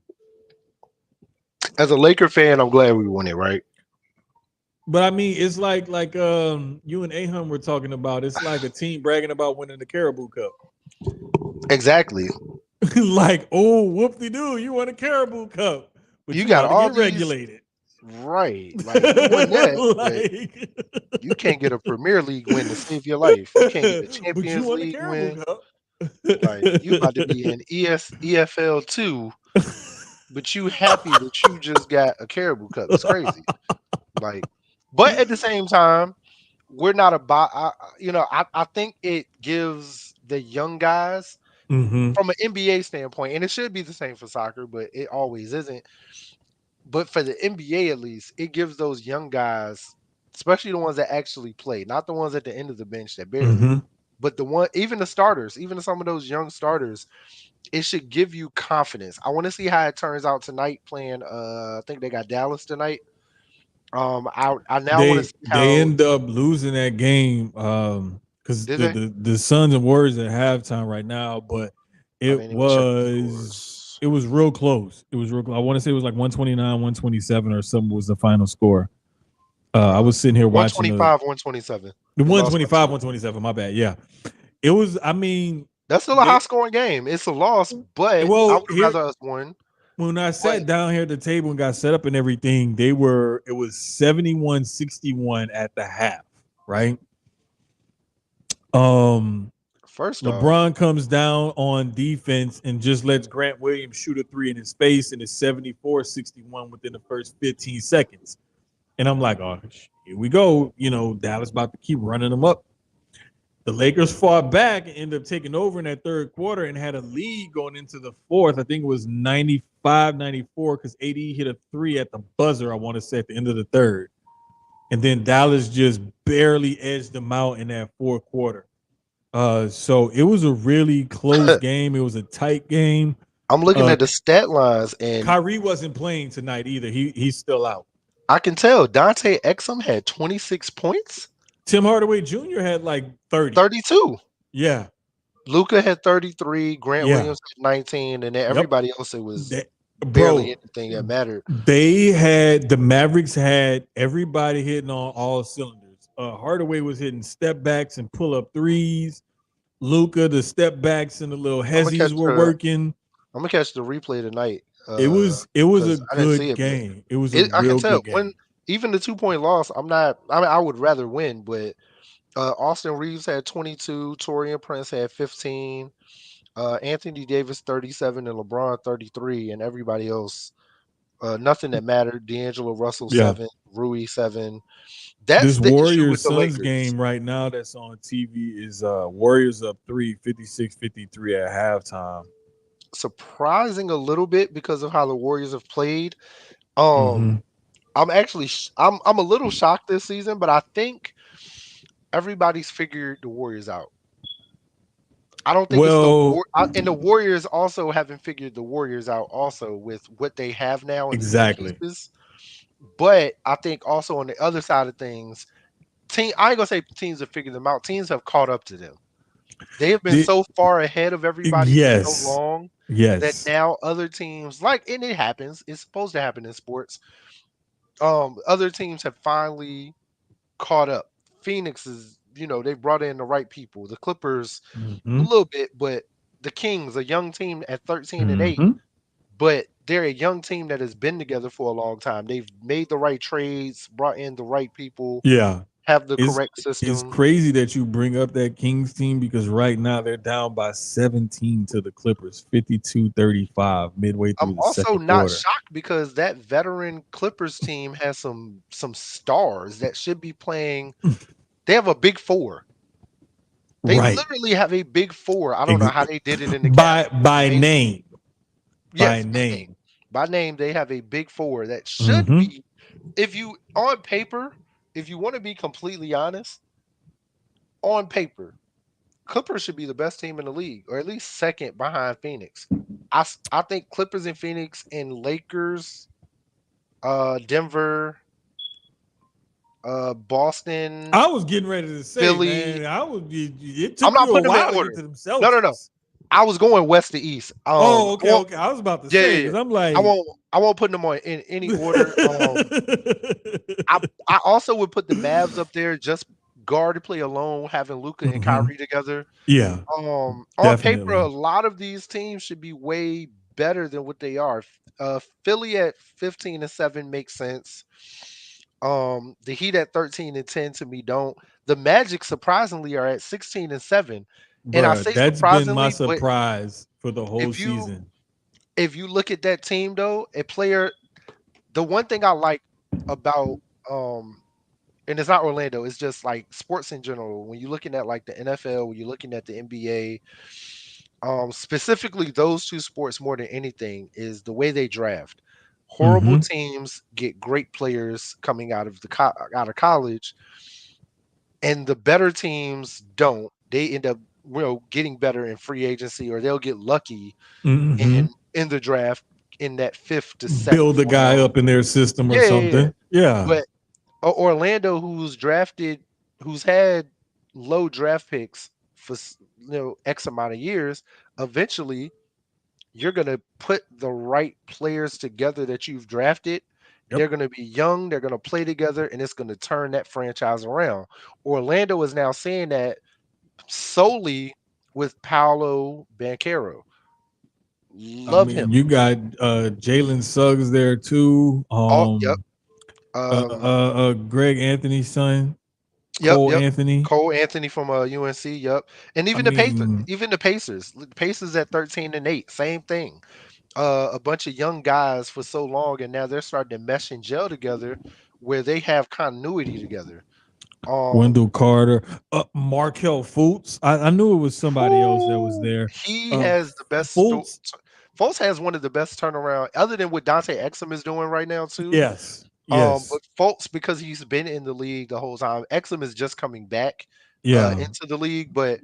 As a Laker fan, I'm glad we won it, right? But I mean, it's like you and Aham were talking about. It's like a team bragging about winning the Caribou Cup. Exactly. Like, oh, whoop-de-doo, you won a Caribou Cup. But you got all get regulated. Right. Like, you won that, you can't get a Premier League win to save your life. You can't get a Champions League win. Like, you about to be in EFL 2, but you happy that you just got a Caribou Cup. It's crazy. Like, but at the same time, we're not about, I think it gives the young guys, from an NBA standpoint, and it should be the same for soccer, but it always isn't. But for the NBA, at least, it gives those young guys, especially the ones that actually play, not the ones at the end of the bench that barely, but even the starters, even some of those young starters, it should give you confidence. I want to see how it turns out tonight playing. I think they got Dallas tonight. I now want to see how they end up losing that game. Because the Suns and Warriors at halftime right now, but it was real close. It was real close. I want to say it was like 129, 127 or something was the final score. I was sitting here watching 125, 127. The 125, 127. My bad. Yeah, it was. I mean, that's still a high scoring game. It's a loss, but I would rather us win. When I sat down here at the table and got set up and everything, it was 71-61 at the half, right? First LeBron comes down on defense and just lets Grant Williams shoot a 3 in his face, and it's 74-61 within the first 15 seconds. And I'm like, oh, here we go. Dallas about to keep running them up. The Lakers fought back and ended up taking over in that third quarter and had a lead going into the fourth. I think it was 95-94 because AD hit a 3 at the buzzer, I want to say, at the end of the third. And then Dallas just barely edged them out in that fourth quarter. So it was a really close game. It was a tight game. I'm looking at the stat lines, and Kyrie wasn't playing tonight either. He's still out. I can tell Dante Exum had 26 points. Tim Hardaway Jr. had like 32. Yeah. Luka had 33. Grant Williams had 19, and then everybody else, it was barely anything that mattered. The Mavericks had everybody hitting on all cylinders. Hardaway was hitting step backs and pull up threes. Luka, the step backs and the little hezzies were working. I'm gonna catch the replay tonight. It was a good game. It was a real good game. When even the 2-point loss, I would rather win, but Austin Reeves had 22, Taurean Prince had 15, Anthony Davis 37, and LeBron 33, and everybody else, nothing that mattered. D'Angelo Russell 7, Rui 7. That's this the Warriors Suns game right now that's on TV is Warriors up 3, 56-53 at halftime. Surprising a little bit because of how the Warriors have played. I'm a little shocked this season, but I think everybody's figured the Warriors out. I don't think and the Warriors also haven't figured the Warriors out also with what they have now. Exactly. But I think also on the other side of things, I ain't gonna say teams have figured them out. Teams have caught up to them. They have been so far ahead of everybody for so long that now other teams, and it happens, it's supposed to happen in sports. Other teams have finally caught up. Phoenix is, they brought in the right people. The Clippers a little bit, but the Kings, a young team at 13-8, but they're a young team that has been together for a long time. They've made the right trades, brought in the right people. Yeah. have the It's correct it's system. crazy that you bring up that Kings team because right now they're down by 17 to the Clippers, 52-35 midway I'm through the also second not quarter. shocked because that veteran Clippers team has some stars that should be playing. They have a big four. They Right. literally have a big four. I don't know Ex- how they did it in the cap. by name. By Yes, by name. name. By name, they have a big four that should Mm-hmm. be, if you on paper, if you want to be completely honest, on paper, Clippers should be the best team in the league, or at least second behind Phoenix. I think Clippers and Phoenix and Lakers, Denver, Boston, I was getting ready to say, Philly. man, it I'm took not you a putting them in while to get order. to them No. Celtics. I was going west to east. Oh, I okay, won't. okay. I was about to Yeah, say yeah, yeah. because I'm I like, won't. I won't put them on in any order. I also would put the Mavs up there, just guard play alone, having Luca and Mhm. Kyrie together. Yeah, On paper, a definitely. lot of these teams should be way better than what they are. Philly at 15-7 makes sense. The Heat at 13-10 to me don't. The Magic surprisingly are at 16-7, and I Bruh, say that's been my surprisingly, but surprise for the whole if you season. if you look at that team though, a player, the one thing I like about um and it's not Orlando, it's just like sports in general. When you're looking at like the NFL, when you're looking at the NBA, specifically those two sports more than anything is the way they draft. Horrible Mm-hmm. teams get great players coming out of out of college, and the better teams don't. They end up, getting better in free agency, or they'll get lucky Mm-hmm. in the draft in that fifth to seventh Build a guy round. up in their system or Yeah, yeah, yeah. something. Yeah. But Orlando, who's had low draft picks for X amount of years, eventually you're gonna put the right players together that you've drafted. Yep. They're gonna be young, they're gonna play together, and it's gonna turn that franchise around. Orlando is now seeing that solely with Paolo Banchero. I Love mean, him. you got Jalen Suggs there too. Oh, yep. Um, Greg Anthony's son, Yep, Cole yep. Anthony. Cole Anthony from UNC, yep. And I even mean, the Pacers. The Pacers at 13-8, same thing. A bunch of young guys for so long, and now they're starting to mesh and gel together where they have continuity together. Wendell Carter, Markel Fultz. I knew it was somebody else that was Who there. he Uh, has the best Fultz, Fultz has one of the best turnaround other than what Dante Exum is doing right now too. yes, yes, But Fultz, because he's been in the league the whole time, Exum is just coming back yeah. into the league. But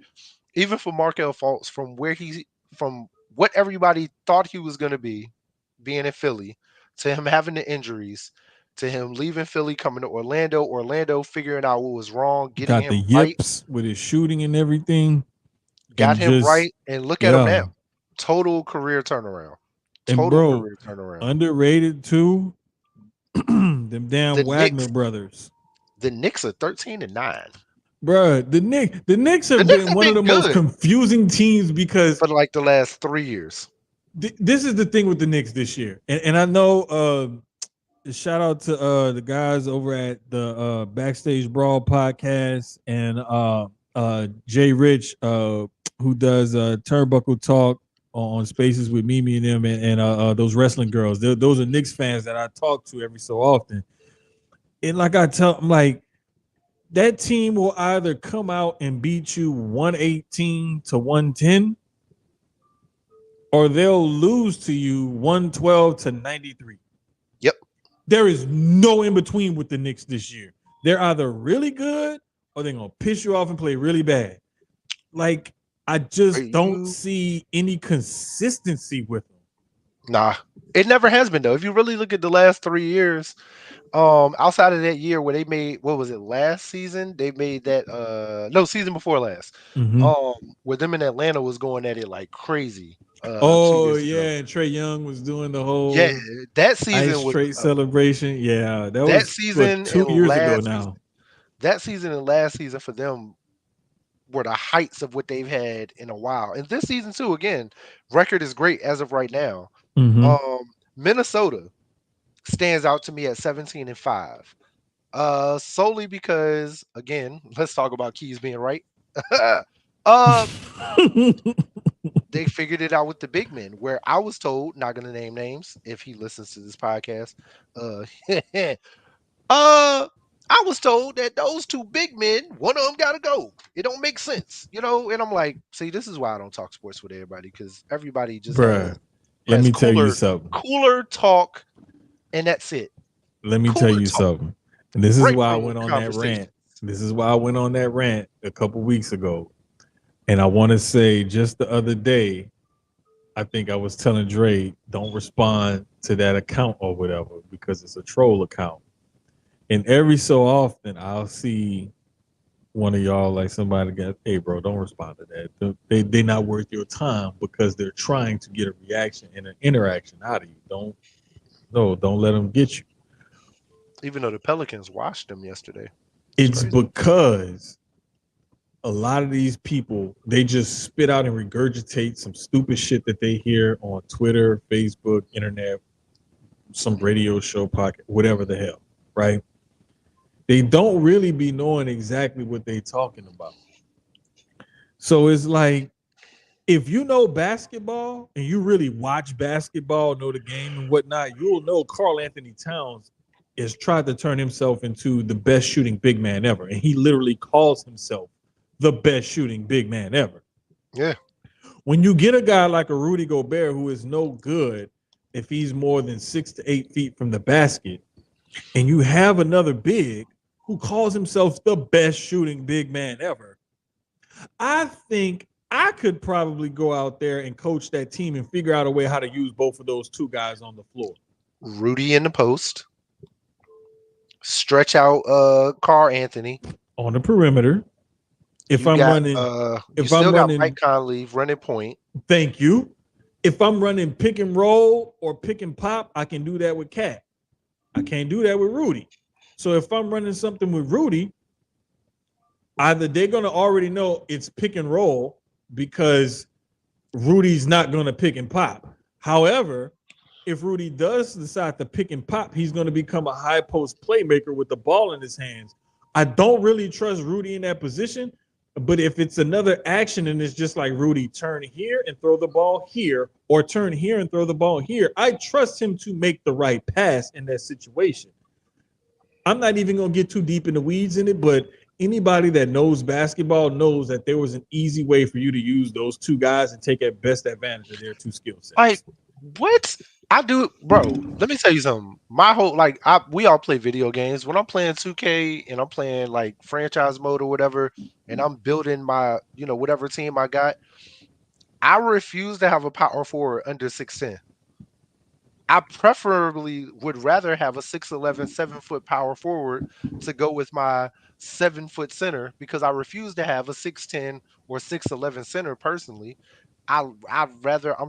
even for Markel Fultz, from what everybody thought he was going to be, being in Philly, to him having the injuries, to him leaving Philly, coming to Orlando figuring out what was wrong, getting Got the him right, yips with his shooting and everything, got and him just right, and look at him now. yeah. Total career turnaround. And Total bro, career turnaround. underrated too. Them damn The Wagner Knicks, brothers. the Knicks are 13-9. Bruh, the Knicks The have Knicks been have one of been the most good confusing teams because for like the last 3 years. this is the thing with the Knicks this year. And I know shout out to the guys over at the Backstage Brawl podcast and Jay Rich who does Turnbuckle Talk on Spaces with Mimi and them and those wrestling girls. Those are Knicks fans that I talk to every so often. And like I tell them, like that team will either come out and beat you 118 to 110, or they'll lose to you 112 to 93. Yep. There is no in between with the Knicks this year. They're either really good or they're gonna piss you off and play really bad. Like I just don't see any consistency with them. Nah, it never has been though. If you really look at the last 3 years, outside of that year where they made, what was it, last season? They made that no, season before last. Where them in Atlanta was going at it like crazy. 2 years ago. Yeah, and Trey Young was doing the Yeah, whole that season ice was trade celebration. Yeah, that that was season 2 years ago now. That season and last season for them were the heights of what they've had in a while. And this season too, again, record is great as of right now. Mm-hmm. Minnesota stands out to me at 17-5. Solely because, again, let's talk about Keyz being right. uh, they figured it out with the big men, where I was told, not gonna name names if he listens to this podcast. Uh, I was told that those two big men, one of them got to go. It don't make sense, And I'm like, see, this is why I don't talk sports with everybody, because everybody just Bruh, let has me tell you something. cooler talk, and that's it. Let me tell you something. And this is why I went on that rant. This is why I went on that rant a couple weeks ago. And I want to say just the other day, I think I was telling Dre, don't respond to that account or whatever, because it's a troll account. And every so often I'll see one of y'all, like somebody got, hey bro, don't respond to that. They're not worth your time, because they're trying to get a reaction and an interaction out of you. Don't let them get you. Even though the Pelicans washed them yesterday. It's because a lot of these people, they just spit out and regurgitate some stupid shit that they hear on Twitter, Facebook, internet, some radio show, podcast, whatever the hell, right? They don't really be knowing exactly what they're talking about. So it's like, if you know basketball and you really watch basketball, know the game and whatnot, you'll know Karl Anthony Towns has tried to turn himself into the best shooting big man ever. And he literally calls himself the best shooting big man ever. Yeah. When you get a guy like a Rudy Gobert, who is no good if he's more than 6 to 8 feet from the basket, and you have another big who calls himself the best shooting big man ever, I think I could probably go out there and coach that team and figure out a way how to use both of those two guys on the floor. Rudy in the post. Stretch out Karl Anthony on the perimeter. If I'm running Mike Conley running point. Thank you. If I'm running pick and roll or pick and pop, I can do that with Cat. I can't do that with Rudy. So if I'm running something with Rudy, either they're going to already know it's pick and roll because Rudy's not going to pick and pop. However, if Rudy does decide to pick and pop, he's going to become a high post playmaker with the ball in his hands. I don't really trust Rudy in that position, but if it's another action and it's just like Rudy, turn here and throw the ball here, or turn here and throw the ball here, I trust him to make the right pass in that situation. I'm not even going to get too deep in the weeds in it, but anybody that knows basketball knows that there was an easy way for you to use those two guys and take at best advantage of their two skill sets. Like, what? I do, bro. Let me tell you something. My whole we all play video games. When I'm playing 2K and I'm playing like franchise mode or whatever, and I'm building my, whatever team I got, I refuse to have a power forward under 6'10". I preferably would rather have a 6'11", 7-foot power forward to go with my 7-foot center, because I refuse to have a 6'10" or 6'11" center personally. I'm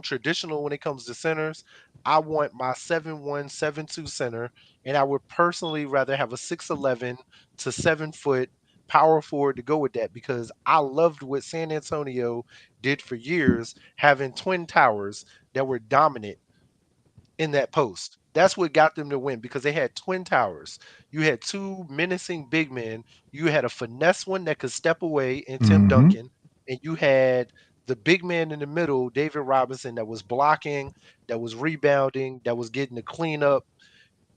traditional when it comes to centers. I want my 7'1", 7'2" center, and I would personally rather have a 6'11" to 7-foot power forward to go with that, because I loved what San Antonio did for years, having twin towers that were dominant in that post. That's what got them to win, because they had twin towers. You had two menacing big men. You had a finesse one that could step away in Tim Duncan, and you had the big man in the middle, David Robinson, that was blocking, that was rebounding, that was getting the cleanup.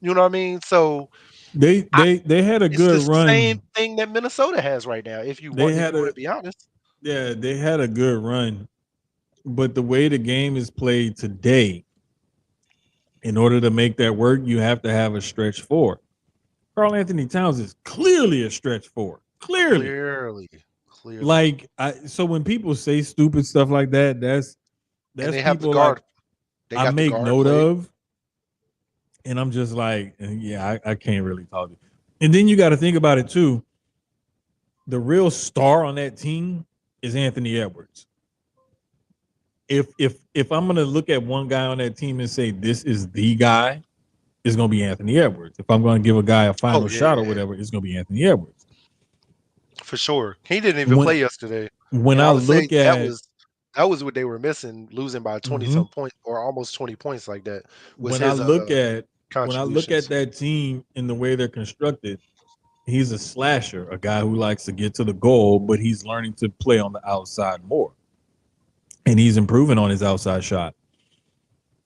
You know what I mean? So they had a good run. Same thing that Minnesota has right now. If you want to be honest, yeah, they had a good run, but the way the game is played today, in order to make that work, you have to have a stretch four. Karl Anthony Towns is clearly a stretch four. Clearly. Like, so when people say stupid stuff like that, that's they have the guard. I make note of, and I'm just like, yeah, I can't really talk to you. And then you got to think about it too. The real star on that team is Anthony Edwards. If I'm gonna look at one guy on that team and say this is the guy, it's gonna be Anthony Edwards. If I'm gonna give a guy a final shot or whatever, it's gonna be Anthony Edwards. For sure. He didn't even play yesterday. When I look at that was what they were missing, losing by 20 some points or almost 20 points like that. When I look at that team and the way they're constructed, He's a slasher, a guy who likes to get to the goal, but he's learning to play on the outside more. And he's improving on his outside shot.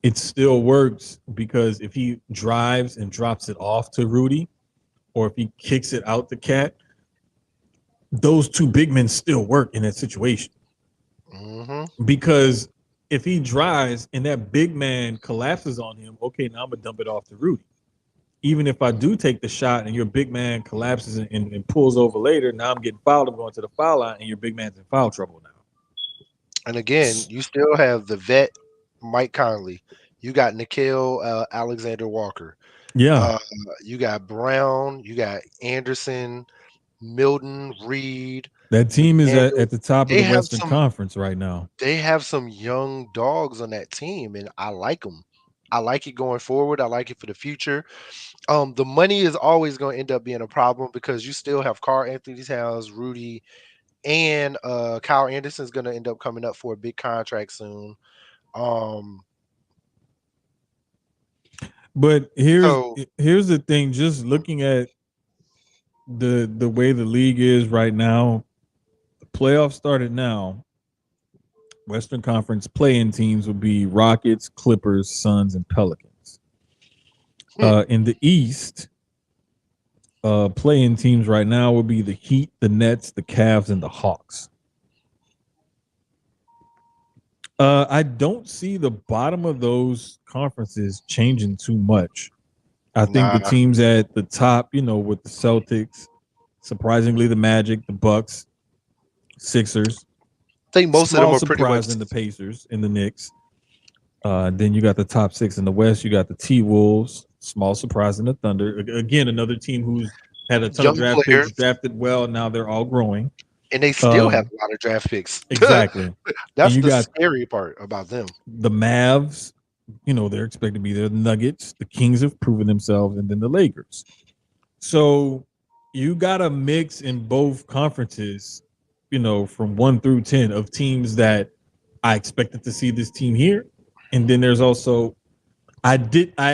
It still works because if he drives and drops it off to Rudy, or if he kicks it out the cat, those two big men still work in that situation. Because if he drives and that big man collapses on him, okay, now I'm gonna dump it off to Rudy. Even if I do take the shot and your big man collapses and pulls over later, now I'm getting fouled. I'm going to the foul line, and your big man's in foul trouble now. And again, you still have the vet Mike Conley. You got Nikhil Alexander Walker. Yeah, You got Brown. You got Anderson, Milton, Reed. that team is And at the top of they the have Western some Conference right now. they have some young dogs on that team, and I like them. I like it going forward. I like it for the future. The money is always going to end up being a problem because you still have Carl Anthony Towns, Rudy, and Kyle Anderson's going to end up coming up for a big contract soon. Um, But so here's the thing: just looking at the way the league is right now, the playoffs started now. Western Conference play-in teams will be Rockets, Clippers, Suns, and Pelicans. In the East, play-in teams right now will be the Heat, the Nets, the Cavs, and the Hawks. I don't see the bottom of those conferences changing too much. I think the teams at the top, with the Celtics, surprisingly the Magic, the Bucks, Sixers. I think most of them are pretty much in the Pacers and the Knicks. Then you got the top six in the West. You got the T-Wolves. Small surprise in the Thunder. Again, another team who's had a ton of draft picks, drafted well. Now they're all growing. And they still have a lot of draft picks. Exactly. That's the scary part about them. The Mavs, they're expected to be there. The Nuggets, the Kings have proven themselves, and then the Lakers. So you got a mix in both conferences, from 1 through 10 of teams that I expected to see this team here. And then there's also I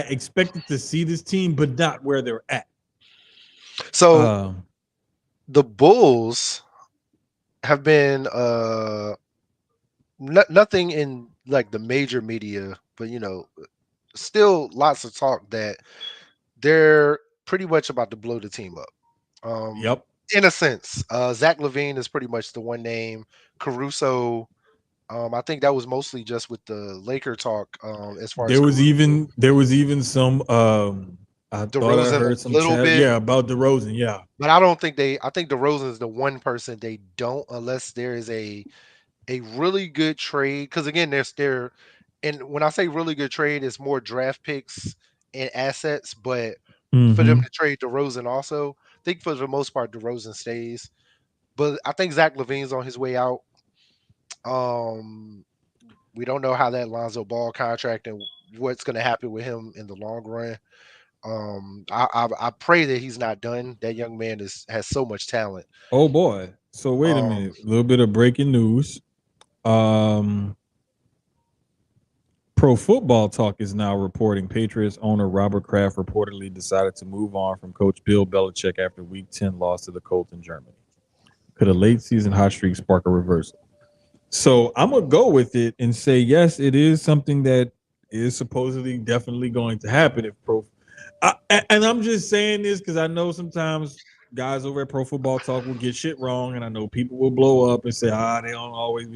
expected to see this team, but not where they're at. So the Bulls have been nothing in like the major media, but still lots of talk that they're pretty much about to blow the team up. Yep. In a sense, Zach LaVine is pretty much the one name. Caruso, I think that was mostly just with the Laker talk. As far there as was Caruso. even some I thought I heard some little chat, bit, about DeRozan, yeah. but I don't think I think DeRozan is the one person they don't, unless there is a really good trade. Because again, and when I say really good trade, it's more draft picks and assets. But for them to trade DeRozan also, I think for the most part DeRozan stays. But I think Zach LaVine's on his way out. We don't know how that Lonzo Ball contract and what's going to happen with him in the long run. I pray that he's not done. That young man has so much talent. Oh boy. So wait a minute. A little bit of breaking news. Pro Football Talk is now reporting Patriots owner Robert Kraft reportedly decided to move on from coach Bill Belichick after Week 10 loss to the Colts in Germany. Could a late season hot streak spark a reversal? So I'm going to go with it and say, yes, it is something that is supposedly definitely going to happen if and I'm just saying this because I know sometimes guys over at Pro Football Talk will get shit wrong, and I know people will blow up and say, they don't always,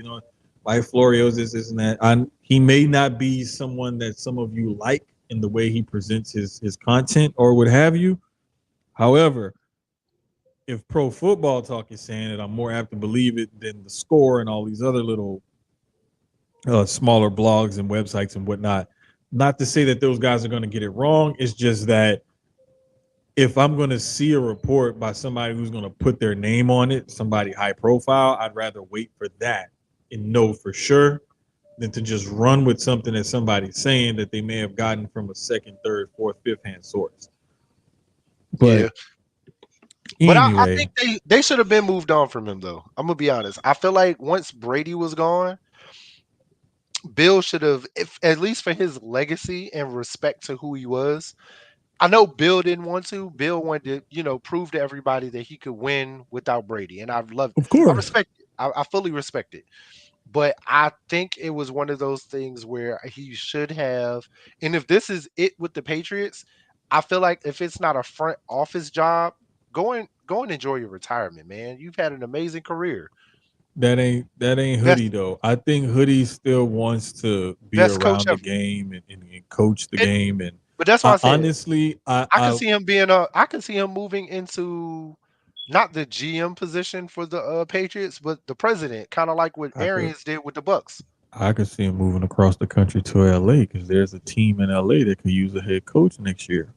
like Florio's this and that. He may not be someone that some of you like in the way he presents his content or what have you. However, if Pro Football Talk is saying it, I'm more apt to believe it than the Score and all these other little smaller blogs and websites and whatnot. Not to say that those guys are going to get it wrong. It's just that if I'm going to see a report by somebody who's going to put their name on it, somebody high profile, I'd rather wait for that and know for sure than to just run with something that somebody's saying that they may have gotten from a second, third, fourth, fifth hand source. But But anyway, I think they should have been moved on from him, though. I'm gonna be honest. I feel like once Brady was gone, Bill should have, at least for his legacy and respect to who he was, I know Bill didn't want to. Bill wanted to, prove to everybody that he could win without Brady, and I've loved. Of I course. respect it. I fully respect it. But I think it was one of those things where he should have. And if this is it with the Patriots, I feel like if it's not a front office job, go and enjoy your retirement, man. You've had an amazing career. That ain't Best Hoodie though. I think Hoodie still wants to be best coach around the ever. game and coach the And, game. And but that's why I I, said honestly, I can see him being a. I can see him moving into not the GM position for the Patriots, but the president, kind of like what I could Arians did with the Bucks. I could see him moving across the country to LA because there's a team in LA that could use a head coach next year.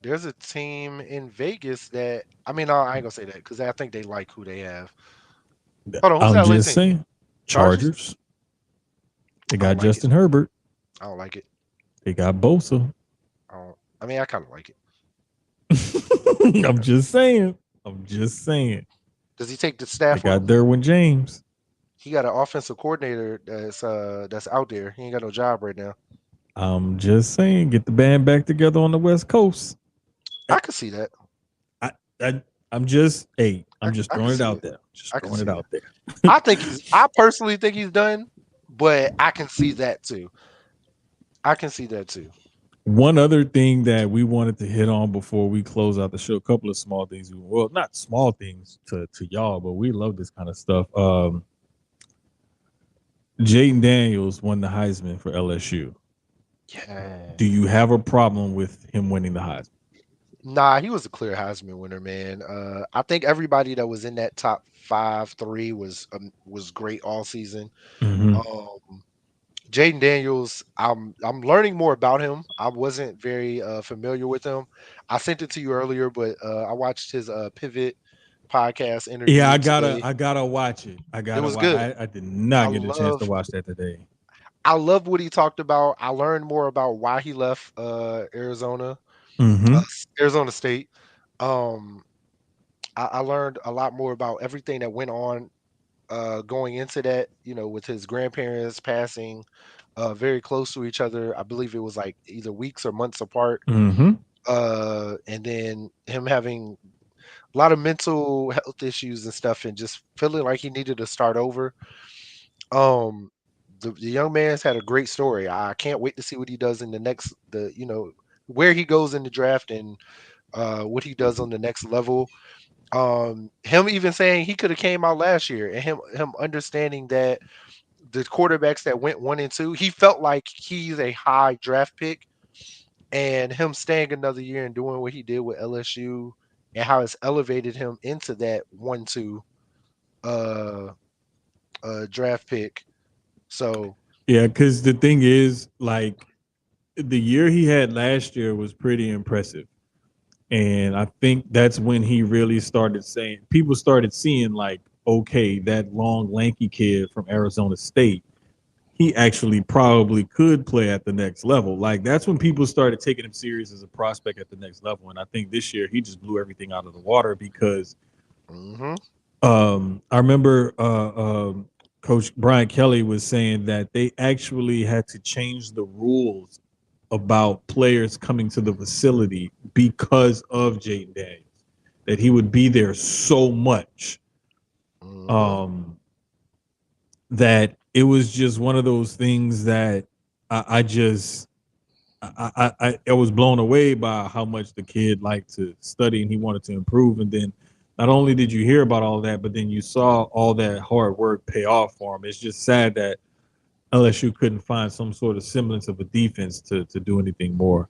There's a team in Vegas that I mean, I ain't gonna say that because I think they like who they have. Hold on, who's I'm that LA just team? saying, Chargers? Chargers. They I don't got like it. Justin Herbert. I don't like it. They got Bosa. I mean, I kind of like it. I'm just saying. I'm just saying. Does he take the They staff with got him? Derwin James. He got an offensive coordinator that's out there. He ain't got no job right now. I'm just saying. Get the band back together on the West Coast. I could see that. I, I I'm just I'm just I can throwing it see out it. there. Just I can throwing it see out there. I personally think he's done, but I can see that too. I can see that too. One other thing that we wanted to hit on before we close out the show, a couple of small things. Well, not small things to y'all, but we love this kind of stuff. Jaden Daniels won the Heisman for LSU. Yeah. Do you have a problem with him winning the Heisman? Nah, he was a clear Heisman winner, man. I think everybody that was in that top 5, 3 was great all season. Mm-hmm. Jaden Daniels, I'm learning more about him. I wasn't very familiar with him. I sent it to you earlier, but I watched his Pivot podcast Yeah, interview today. I gotta watch it. I It gotta was watch. good. I did I not get a chance to love watch that today. I love what he talked about. I learned more about why he left Arizona, Mm-hmm. uh, Arizona State. Um, I learned a lot more about everything that went on going into that. With his grandparents passing very close to each other. I believe it was like either weeks or months apart. Mm-hmm. And then him having a lot of mental health issues and stuff, and just feeling like he needed to start over. Um, the young man's had a great story. I can't wait to see what he does in the next where he goes in the draft and what he does on the next level. Him even saying he could have came out last year, and him understanding that the quarterbacks that went 1 and 2, he felt like he's a high draft pick, and him staying another year and doing what he did with LSU and how it's elevated him into that 1-2 uh draft pick. So Yeah, because the thing is, like, the year he had last year was pretty impressive. And I think that's when he really started saying, people started seeing, like, okay, that long, lanky kid from Arizona State, he actually probably could play at the next level. Like, that's when people started taking him serious as a prospect at the next level. And I think this year he just blew everything out of the water because mhm. I remember Coach Brian Kelly was saying that they actually had to change the rules about players coming to the facility because of Jaden Daniels, that he would be there so much that it was just one of those things that I was blown away by how much the kid liked to study and he wanted to improve. And then not only did you hear about all that, but then you saw all that hard work pay off for him. It's just sad that LSU couldn't find some sort of semblance of a defense to do anything more.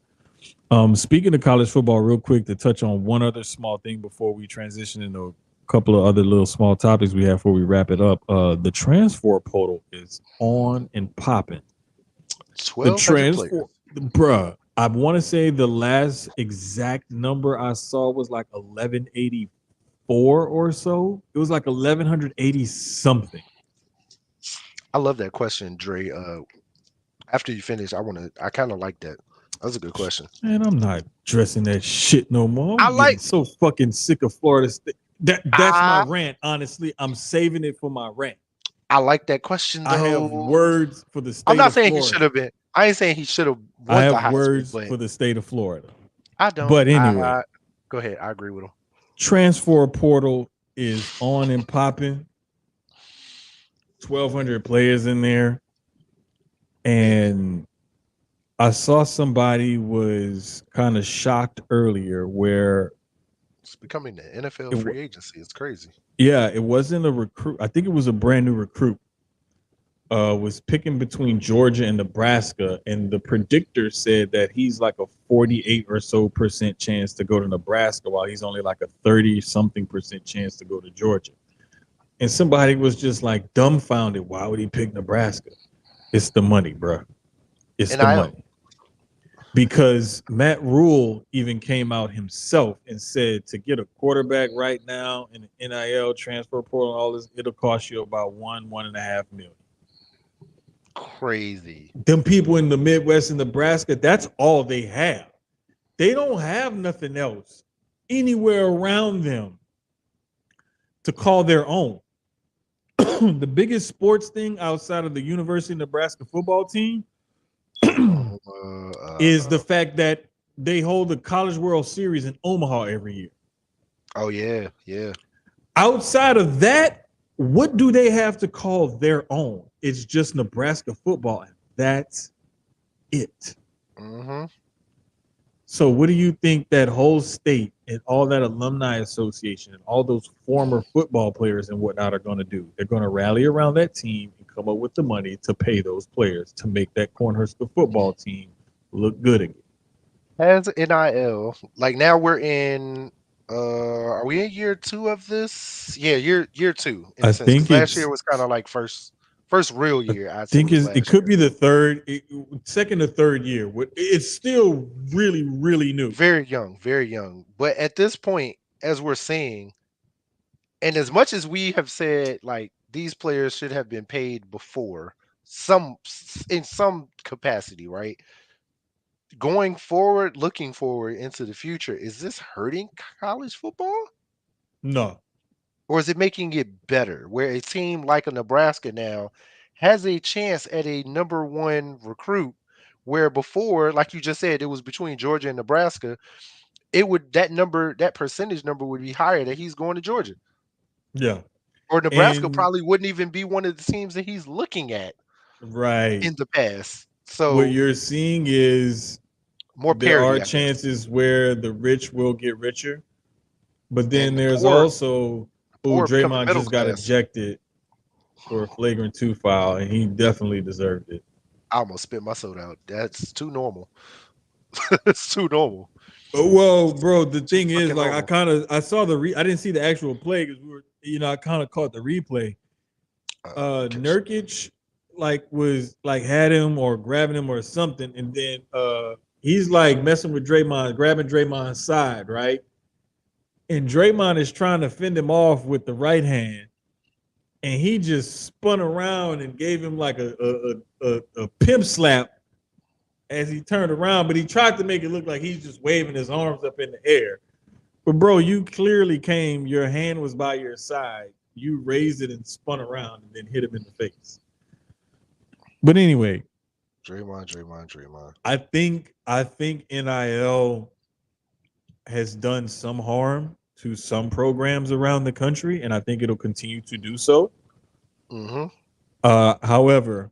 Speaking of college football, real quick, to touch on one other small thing before we transition into a couple of other little small topics we have before we wrap it up. The transfer portal is on and popping. The 1,200 transfer, players. bruh, I want to say the last exact number I saw was like 1184 or so. It was like 1180 something. I love that question, Dre. After you finish, I kind of like that. That's a good question. Man, I'm not dressing that shit no more. I I'm like getting so fucking sick of Florida State. That's my I rant. Honestly, I'm saving it for my rant. I like that question I have though. words for the I'm state not of saying he should Florida. have been. I ain't saying he should have I won the have Heisman, words but for the state of Florida. I don't. But anyway, Go ahead. I agree with him. transfer portal is on and popping. 1,200 players in there, and I saw somebody was kind of shocked earlier where It's becoming the NFL free agency. It's crazy. yeah, it wasn't a recruit. I think it was a brand new recruit. Was picking between Georgia and Nebraska, and the predictor said that he's like a 48 or so % chance to go to Nebraska, while he's only like a 30 something % chance to go to Georgia. And somebody was just like dumbfounded. Why would he pick Nebraska? It's the money, bro. It's the money. Because Matt Rule even came out himself and said to get a quarterback right now in the NIL transfer portal and all this, it'll cost you about $1.5 million. Crazy. Them people in the Midwest and Nebraska, that's all they have. They don't have nothing else anywhere around them to call their own. The biggest sports thing outside of the University of Nebraska football team is the fact that they hold the College World Series in Omaha every year. Oh, yeah, yeah. Outside of that, what do they have to call their own? It's just Nebraska football, and that's it. Mm-hmm. So what do you think that whole state and all that alumni association and all those former football players and whatnot are going to do? They're going to rally around that team and come up with the money to pay those players to make that Cornhusker football team look good again. As NIL, like now we're in are we in year 2 of this? Yeah, year 2. I think last year was kind of like first real year. I think it could be the second or third year. It's still really, really new. Very young, very young. But at this point, as we're seeing, and as much as we have said, like these players should have been paid before, in some capacity, right? Going forward, looking forward into the future, is this hurting college football? No. Or is it making it better? Where a team like a Nebraska now has a chance at a number 1 recruit, where before, like you just said, it was between Georgia and Nebraska. That percentage number would be higher that he's going to Georgia. Yeah. Or Nebraska probably wouldn't even be one of the teams that he's looking at. Right. In the past. So what you're seeing is more parity. There are chances where the rich will get richer, but then there's also Draymond just got ejected for a flagrant 2 foul, and he definitely deserved it. I almost spit my soda out. That's too normal. It's too normal. Well, bro, the thing is, like, I saw I didn't see the actual play because I kind of caught the replay. Nurkic had him or grabbing him or something, and then he's like messing with Draymond, grabbing Draymond's side, right? And Draymond is trying to fend him off with the right hand, and he just spun around and gave him like a pimp slap as he turned around, but he tried to make it look like he's just waving his arms up in the air. But bro, you clearly your hand was by your side. You raised it and spun around and then hit him in the face. But anyway, Draymond. I think NIL has done some harm to some programs around the country, and I think it'll continue to do so. Mm-hmm. However,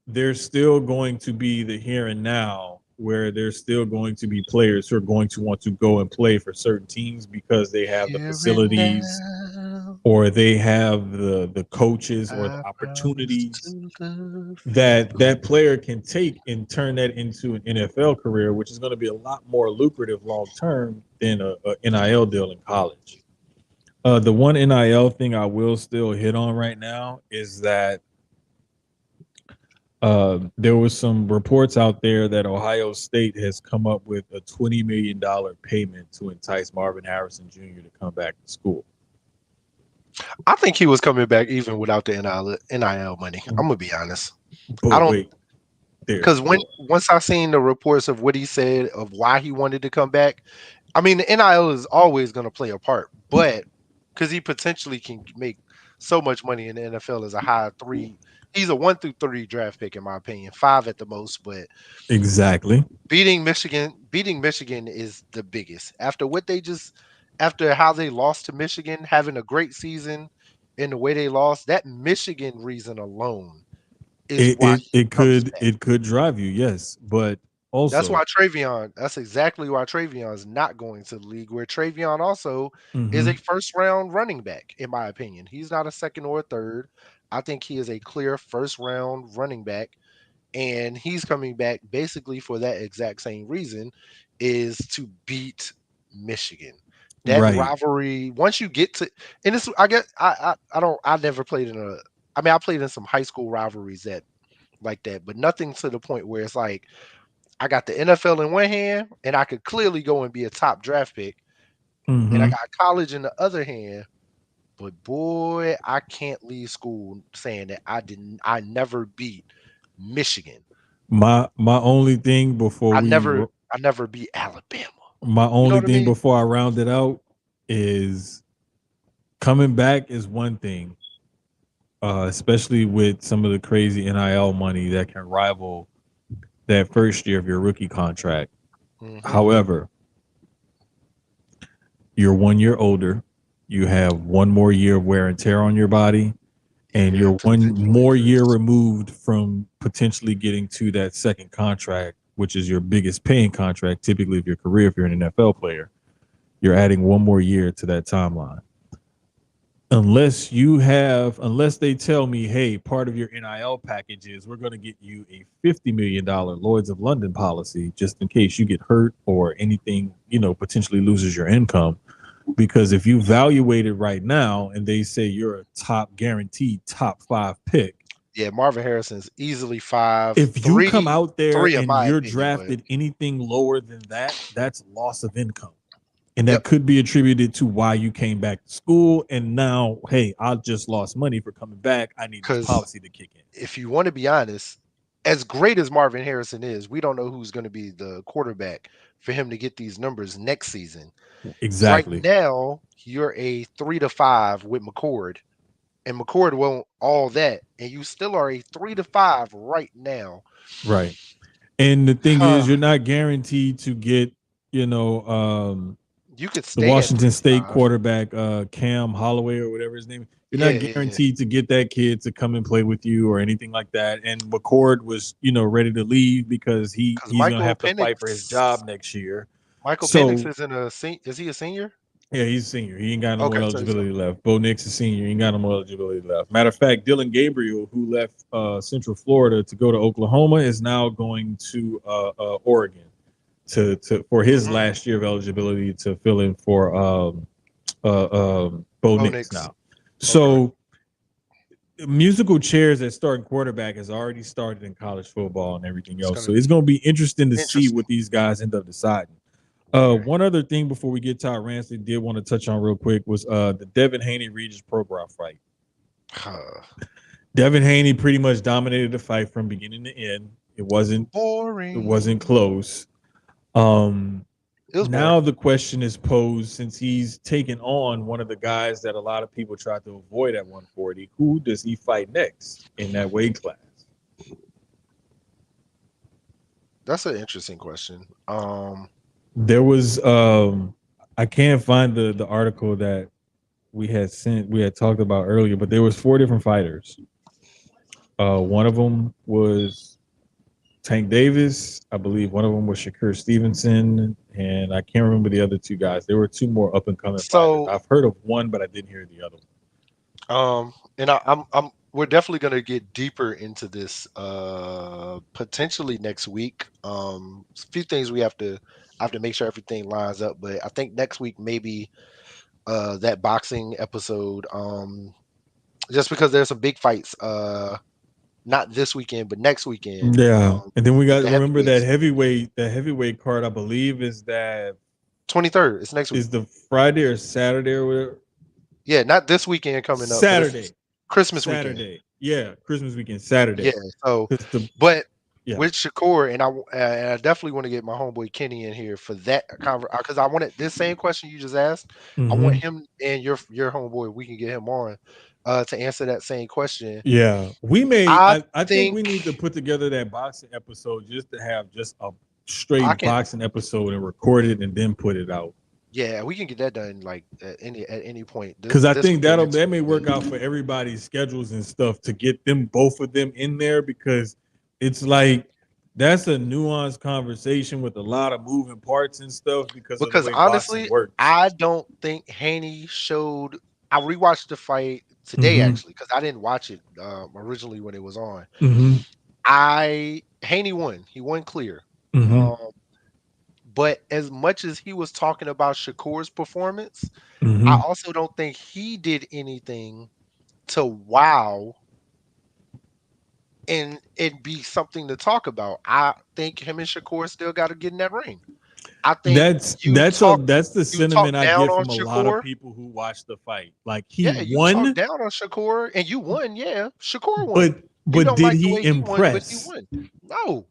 there's still going to be the here and now where there's still going to be players who are going to want to go and play for certain teams because they have the facilities or they have the coaches or the opportunities that player can take and turn that into an NFL career, which is going to be a lot more lucrative long term than a NIL deal in college. The one NIL thing I will still hit on right now is that there was some reports out there that Ohio State has come up with a $20 million payment to entice Marvin Harrison Jr. to come back to school. I think he was coming back even without the NIL money. I'm gonna be honest. But because once I seen the reports of what he said of why he wanted to come back, I mean the NIL is always gonna play a part, but because he potentially can make so much money in the NFL as a high three. He's a 1 through 3 draft pick in my opinion, 5 at the most. But Exactly. beating Michigan is the biggest. After how they lost to Michigan, having a great season in the way they lost, that Michigan reason alone is It why it, he it comes could back. it could drive you, yes, but That's also, why Travion. That's exactly why Travion is not going to the league. Where Travion also is a mhm, first round running back, in my opinion. He's not a second or a third. I think he is a clear first round running back, and he's coming back basically for that exact same reason, is to beat Michigan. That right. rivalry. Once you get to, and it's I guess I don't I never played in a. I mean, I played in some high school rivalries that like that, but nothing to the point where it's like I got the NFL in one hand, and I could clearly go and be a top draft pick, and I Mhm. got college in the other hand. But boy, I can't leave school saying that I never beat Michigan. My only thing before I we never I never beat Alabama. my You know only what I thing mean? before I round it out is coming back is one thing, especially with some of the crazy NIL money that can rival that first year of your rookie contract. Hmm. However, you're 1 year older, you have one more year of wear and tear on your body, and Yeah, you're one potential more year injuries. removed from potentially getting to that second contract, which is your biggest paying contract typically of your career if you're an NFL player. You're adding one more year to that timeline. Unless they tell me, hey, part of your NIL package is we're going to get you a $50 million Lloyd's of London policy just in case you get hurt or anything, potentially loses your income. Because if you evaluate it right now and they say you're a top guaranteed top 5 pick, Yeah, Marvin Harrison's easily five, if you come three, out there three in and my you're opinion. But drafted anything lower than that, that's loss of income. And yep, that could be attributed to why you came back to school. And now, hey, I just lost money for coming back. I need this because policy to kick in. if you want to be honest, as great as Marvin Harrison is, we don't know who's going to be the quarterback for him to get these numbers next season. Right Exactly. now, you're a 3 to 5 with McCord, and McCord won't all that, and you still are a 3 to 5 right now. Right. And the thing is, you're not guaranteed to get, You could the stay at three Washington to State five. quarterback, Cam Holloway or whatever his name is. You're Yeah, not yeah, yeah. guaranteed to get that kid to come and play with you or anything like that. And McCord was, ready to leave because Because he's gonna have to fight for his job next year. Michael Penix So isn't a is he a senior? yeah, he's a senior. He ain't got no more Okay, so he's eligibility left. Bo Nix is senior. He ain't got no more eligibility left. Matter of fact, Dylan Gabriel, who left Central Florida to go to Oklahoma, is now going to Oregon to for his mm-hmm. last year of eligibility to fill in for Bo Bo Nix Nix. now. Okay. So musical chairs at starting quarterback has already started in college football and everything It's else. gonna So it's be going to be interesting to see interesting. what these guys end up deciding. One other thing before we get to our rants that did want to touch on real quick was the Devin Haney Regis Prograf fight. Devin Haney pretty much dominated the fight from beginning to end. It wasn't Boring. close. It was boring. Now the question is posed since he's taken on one of the guys that a lot of people try to avoid at 140. Who does he fight next in that weight class? That's an interesting question. There was I can't find the article that we had talked about earlier, but there was 4 different fighters. One of them was Tank Davis, I believe. One of them was Shakur Stevenson, and I can't remember the other 2 guys. There were 2 more up and coming fighters. So I've heard of one, but I didn't hear the other one. and I'm we're definitely gonna get deeper into this potentially next week. A few things I have to make sure everything lines up, but I think next week maybe that boxing episode. Just because there's some big fights, not this weekend, but next weekend. Yeah, and then we With got the remember that heavyweights. heavyweight card. I believe is that 23rd. It's next week. is the Friday or Saturday or whatever. Yeah, not this weekend coming up, but it's Saturday. Christmas weekend. Saturday. Yeah, Christmas weekend, Yeah. Saturday. So, Because the but Yeah. with Shakur, and I definitely want to get my homeboy Kenny in here for that because I wanted this same question you just asked. I want Hmm. him and your homeboy. We can get him on to answer that same question. Yeah. We may. I I think think we need to put together that boxing episode just to have just a I straight can. boxing episode and record it and then put it out. Yeah, we can get that done like at any point Because I this think week or next that week. may work out for everybody's schedules and stuff to get them both of them in there because it's like that's a nuanced conversation with a lot of moving parts and stuff because of the Because way boxing honestly, works. I don't think Haney showed. I rewatched the fight today Hmm. actually because I didn't watch it originally when it was on. Hmm. I Haney won. He won clear. Hmm. Um, but as much as he was talking about Shakur's performance, I Hmm. also don't think he did anything to wow and it be something to talk about. I think him and Shakur still got to get in that ring. I think That's the you talk sentiment I down get on from a lot of Shakur. people who watch the fight. Like he Yeah, you talk won, down on Shakur and you won. Yeah, Shakur won. but You but don't did like the he way he won, but he impress? won. No,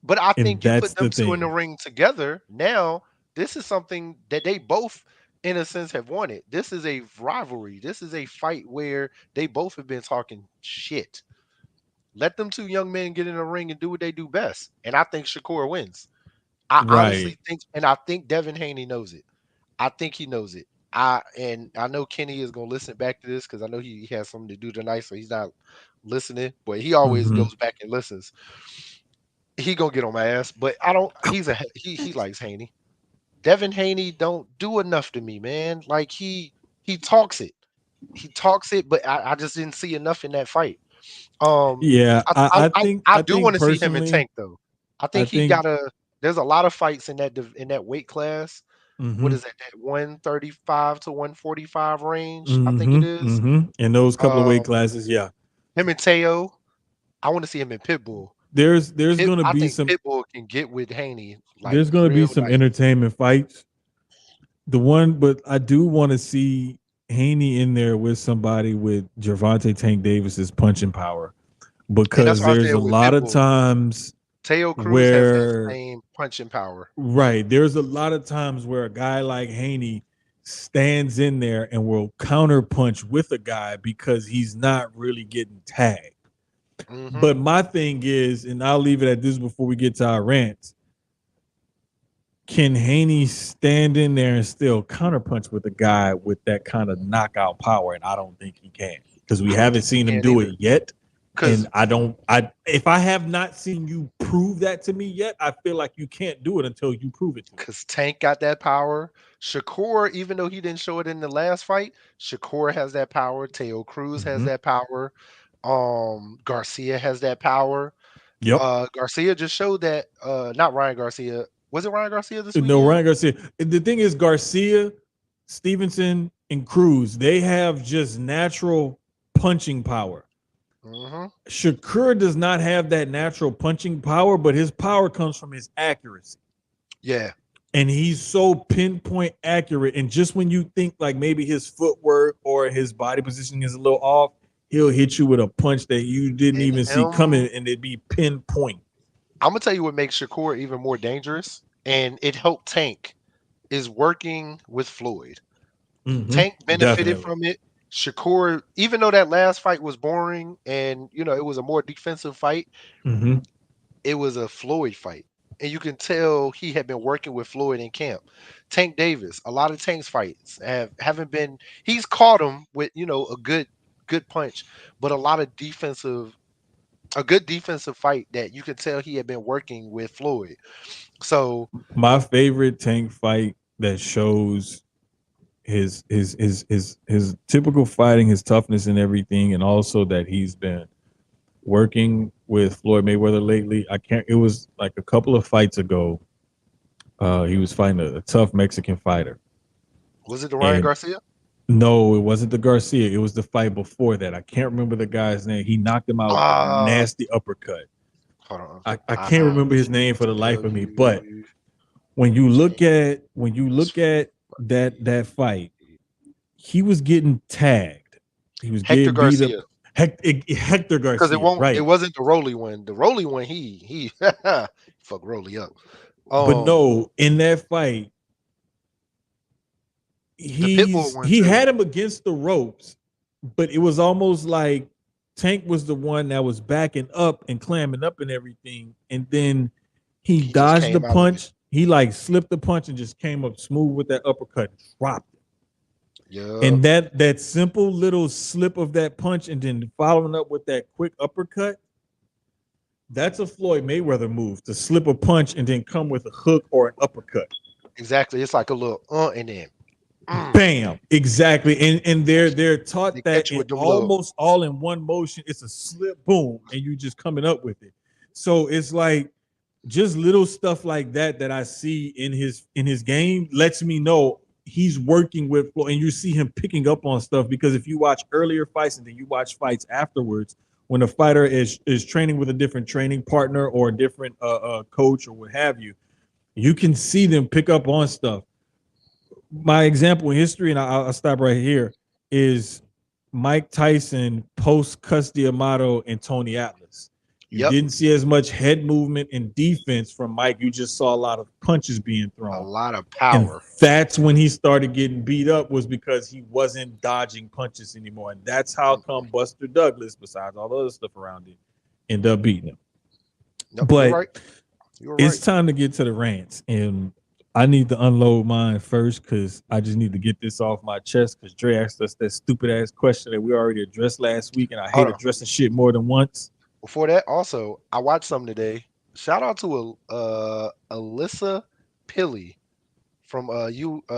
but I And think you that's put the them two in the thing. ring together. Now, this is something that they both, in a sense, have wanted. This is a rivalry. This is a fight where they both have been talking shit. Let them two young men get in the ring and do what they do best. And I think Shakur wins. I Right. honestly think, and I think Devin Haney knows it. I think he knows it. I know Kenny is gonna listen back to this because I know he has something to do tonight, so he's not listening. But he always Hmm. goes back and listens. He gonna get on my ass, but I don't. He likes Haney. Devin Haney don't do enough to me, man. Like he talks it. He talks it, but I just didn't see enough in that fight. Um, Yeah, I I do think want to see him in personally, Tank though. I I think he think gotta. There's a lot of fights in in that weight class. What hmm is that 135 to 145 range? I think it is. in those couple of weight Um, classes, yeah. him and Teo. I want to see him in Pitbull. There's gonna I be think some Pitbull can get with Haney like there's gonna be real some nice. entertainment fights. The one, but I do want to see Haney in there with somebody with Gervonta Tank Davis's punching power And that's because what I there's said a with lot of Pitbull. times Teo Cruz has that where same punching power. right there's a lot of times where a guy like Haney stands in there and will counter punch with a guy because he's not really getting tagged. Hmm. But my thing is, and I'll leave it at this before we get to our rants. Can Haney stand in there and still counterpunch with a guy with that kind of knockout power? And I don't think he can because we I don't haven't think he seen him can do either. it yet. Because And I don't, I if I have not seen you prove that to me yet, I feel like you can't do it until you prove it to me. Tank got that power. Shakur, even though he didn't show it in the last fight, Shakur has that power. Teo Cruz has Mhm. that power. Garcia has that power. Yep. Garcia just showed that. Not Ryan Garcia. Was it Ryan Garcia this No, weekend? Ryan Garcia. The thing is, Garcia, Stevenson, and Cruz, they have just natural punching power. Hmm. Shakur does not have that natural punching power, but his power comes from his accuracy. Yeah. And he's so pinpoint accurate. And just when you think like maybe his footwork or his body positioning is a little off, he'll hit you with a punch that you didn't And even see him, coming, and it'd be pinpoint. I'm gonna tell you what makes Shakur even more dangerous, and it helped Tank is working with Floyd. Tank benefited Definitely. from it. Shakur, even though that last fight was boring and it was a more defensive fight, Hmm. it was a Floyd fight. And you can tell he had been working with Floyd in camp. Tank Davis, a lot of Tank's fights haven't been he's caught him with, a good punch, but a good defensive fight that you could tell he had been working with Floyd. So My favorite Tank fight that shows his typical fighting, his toughness and everything, and also that he's been working with Floyd Mayweather lately. I can't. It was like a couple of fights ago. He was fighting a tough Mexican fighter, was it the Ryan and Garcia? no, it wasn't the Garcia. It was the fight before that. I can't remember the guy's name. He knocked him out with a Uh nasty uppercut. hold on. I I can't will remember his name for the life tell of me. But you when you look at that fight, he was getting tagged. He was Hector getting beat up. Garcia. Hector because Garcia, it right? wasn't the Rolly one. The Rolly one, he fuck Rolly up. But no, in that fight, The Pitbull one he too. had him against the ropes, but it was almost like Tank was the one that was backing up and clamming up and everything, and then he dodged the punch. He like slipped the punch and just came up smooth with that uppercut, dropped it. Yeah. And that simple little slip of that punch and then following up with that quick uppercut, that's a Floyd Mayweather move, to slip a punch and then come with a hook or an uppercut. Exactly. It's like a little and then bam. Exactly. And they're taught that in almost all in one motion. It's a slip, boom, and you just coming up with it. So it's like just little stuff like that I see in his game lets me know he's working with Floyd, and you see him picking up on stuff, because if you watch earlier fights and then you watch fights afterwards, when a fighter is training with a different training partner or a different coach or what have you, you can see them pick up on stuff. My example in history, and I'll stop right here, is Mike Tyson post Cus D'Amato and Tony Atlas. You didn't see as much head movement and defense from Mike. You just saw a lot of punches being thrown. A lot of power. And that's when he started getting beat up, was because he wasn't dodging punches anymore. And that's how come Buster Douglas, besides all the other stuff around him, ended up beating him. Nope, but it's time to get to the rants. And I need to unload mine first, because I just need to get this off my chest, because Dre asked us that stupid ass question that we already addressed last week, and I hate addressing shit more than once. Before that, also, I watched something today. Shout out to Alyssa Pilley from Utah.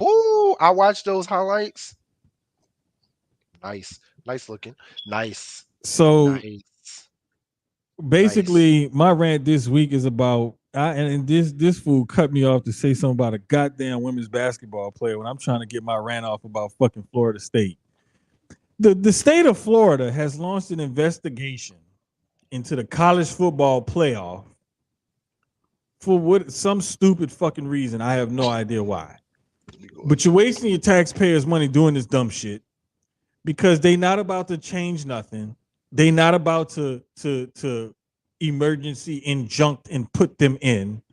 Ooh, I watched those highlights. Nice looking. Nice. So basically, my rant this week is about and this fool cut me off to say something about a goddamn women's basketball player when I'm trying to get my rant off about fucking Florida State. The state of Florida has launched an investigation into the college football playoff for some stupid fucking reason. I have no idea why. But you're wasting your taxpayers' money doing this dumb shit, because they not about to change nothing. They not about to emergency injunct and put them in.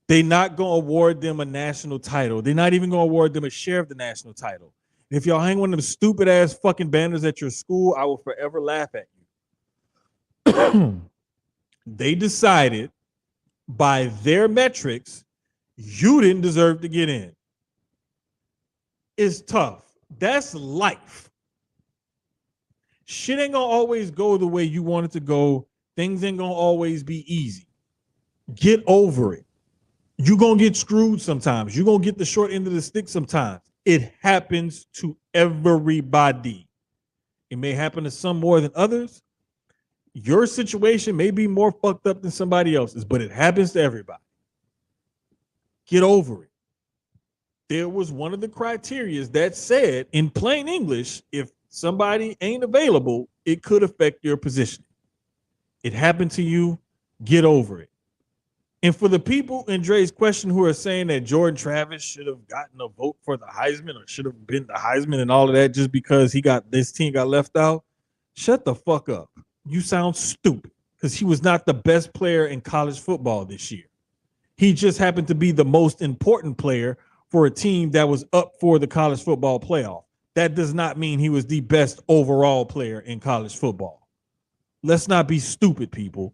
They not going to award them a national title. They're not even going to award them a share of the national title. If y'all hang one of them stupid ass fucking banners at your school, I will forever laugh at you. They decided by their metrics, you didn't deserve to get in. It's tough. That's life. Shit ain't gonna always go the way you want it to go. Things ain't gonna always be easy. Get over it. You're gonna get screwed sometimes. You're gonna get the short end of the stick sometimes. It happens to everybody. It may happen to some more than others. Your situation may be more fucked up than somebody else's, but it happens to everybody. Get over it. There was one of the criteria that said, in plain English, if somebody ain't available, it could affect your position. It happened to you. Get over it. And for the people in Dre's question who are saying that Jordan Travis should have gotten a vote for the Heisman or should have been the Heisman and all of that just because this team got left out, shut the fuck up. You sound stupid, because he was not the best player in college football this year. He just happened to be the most important player for a team that was up for the college football playoff. That does not mean he was the best overall player in college football. Let's not be stupid, people.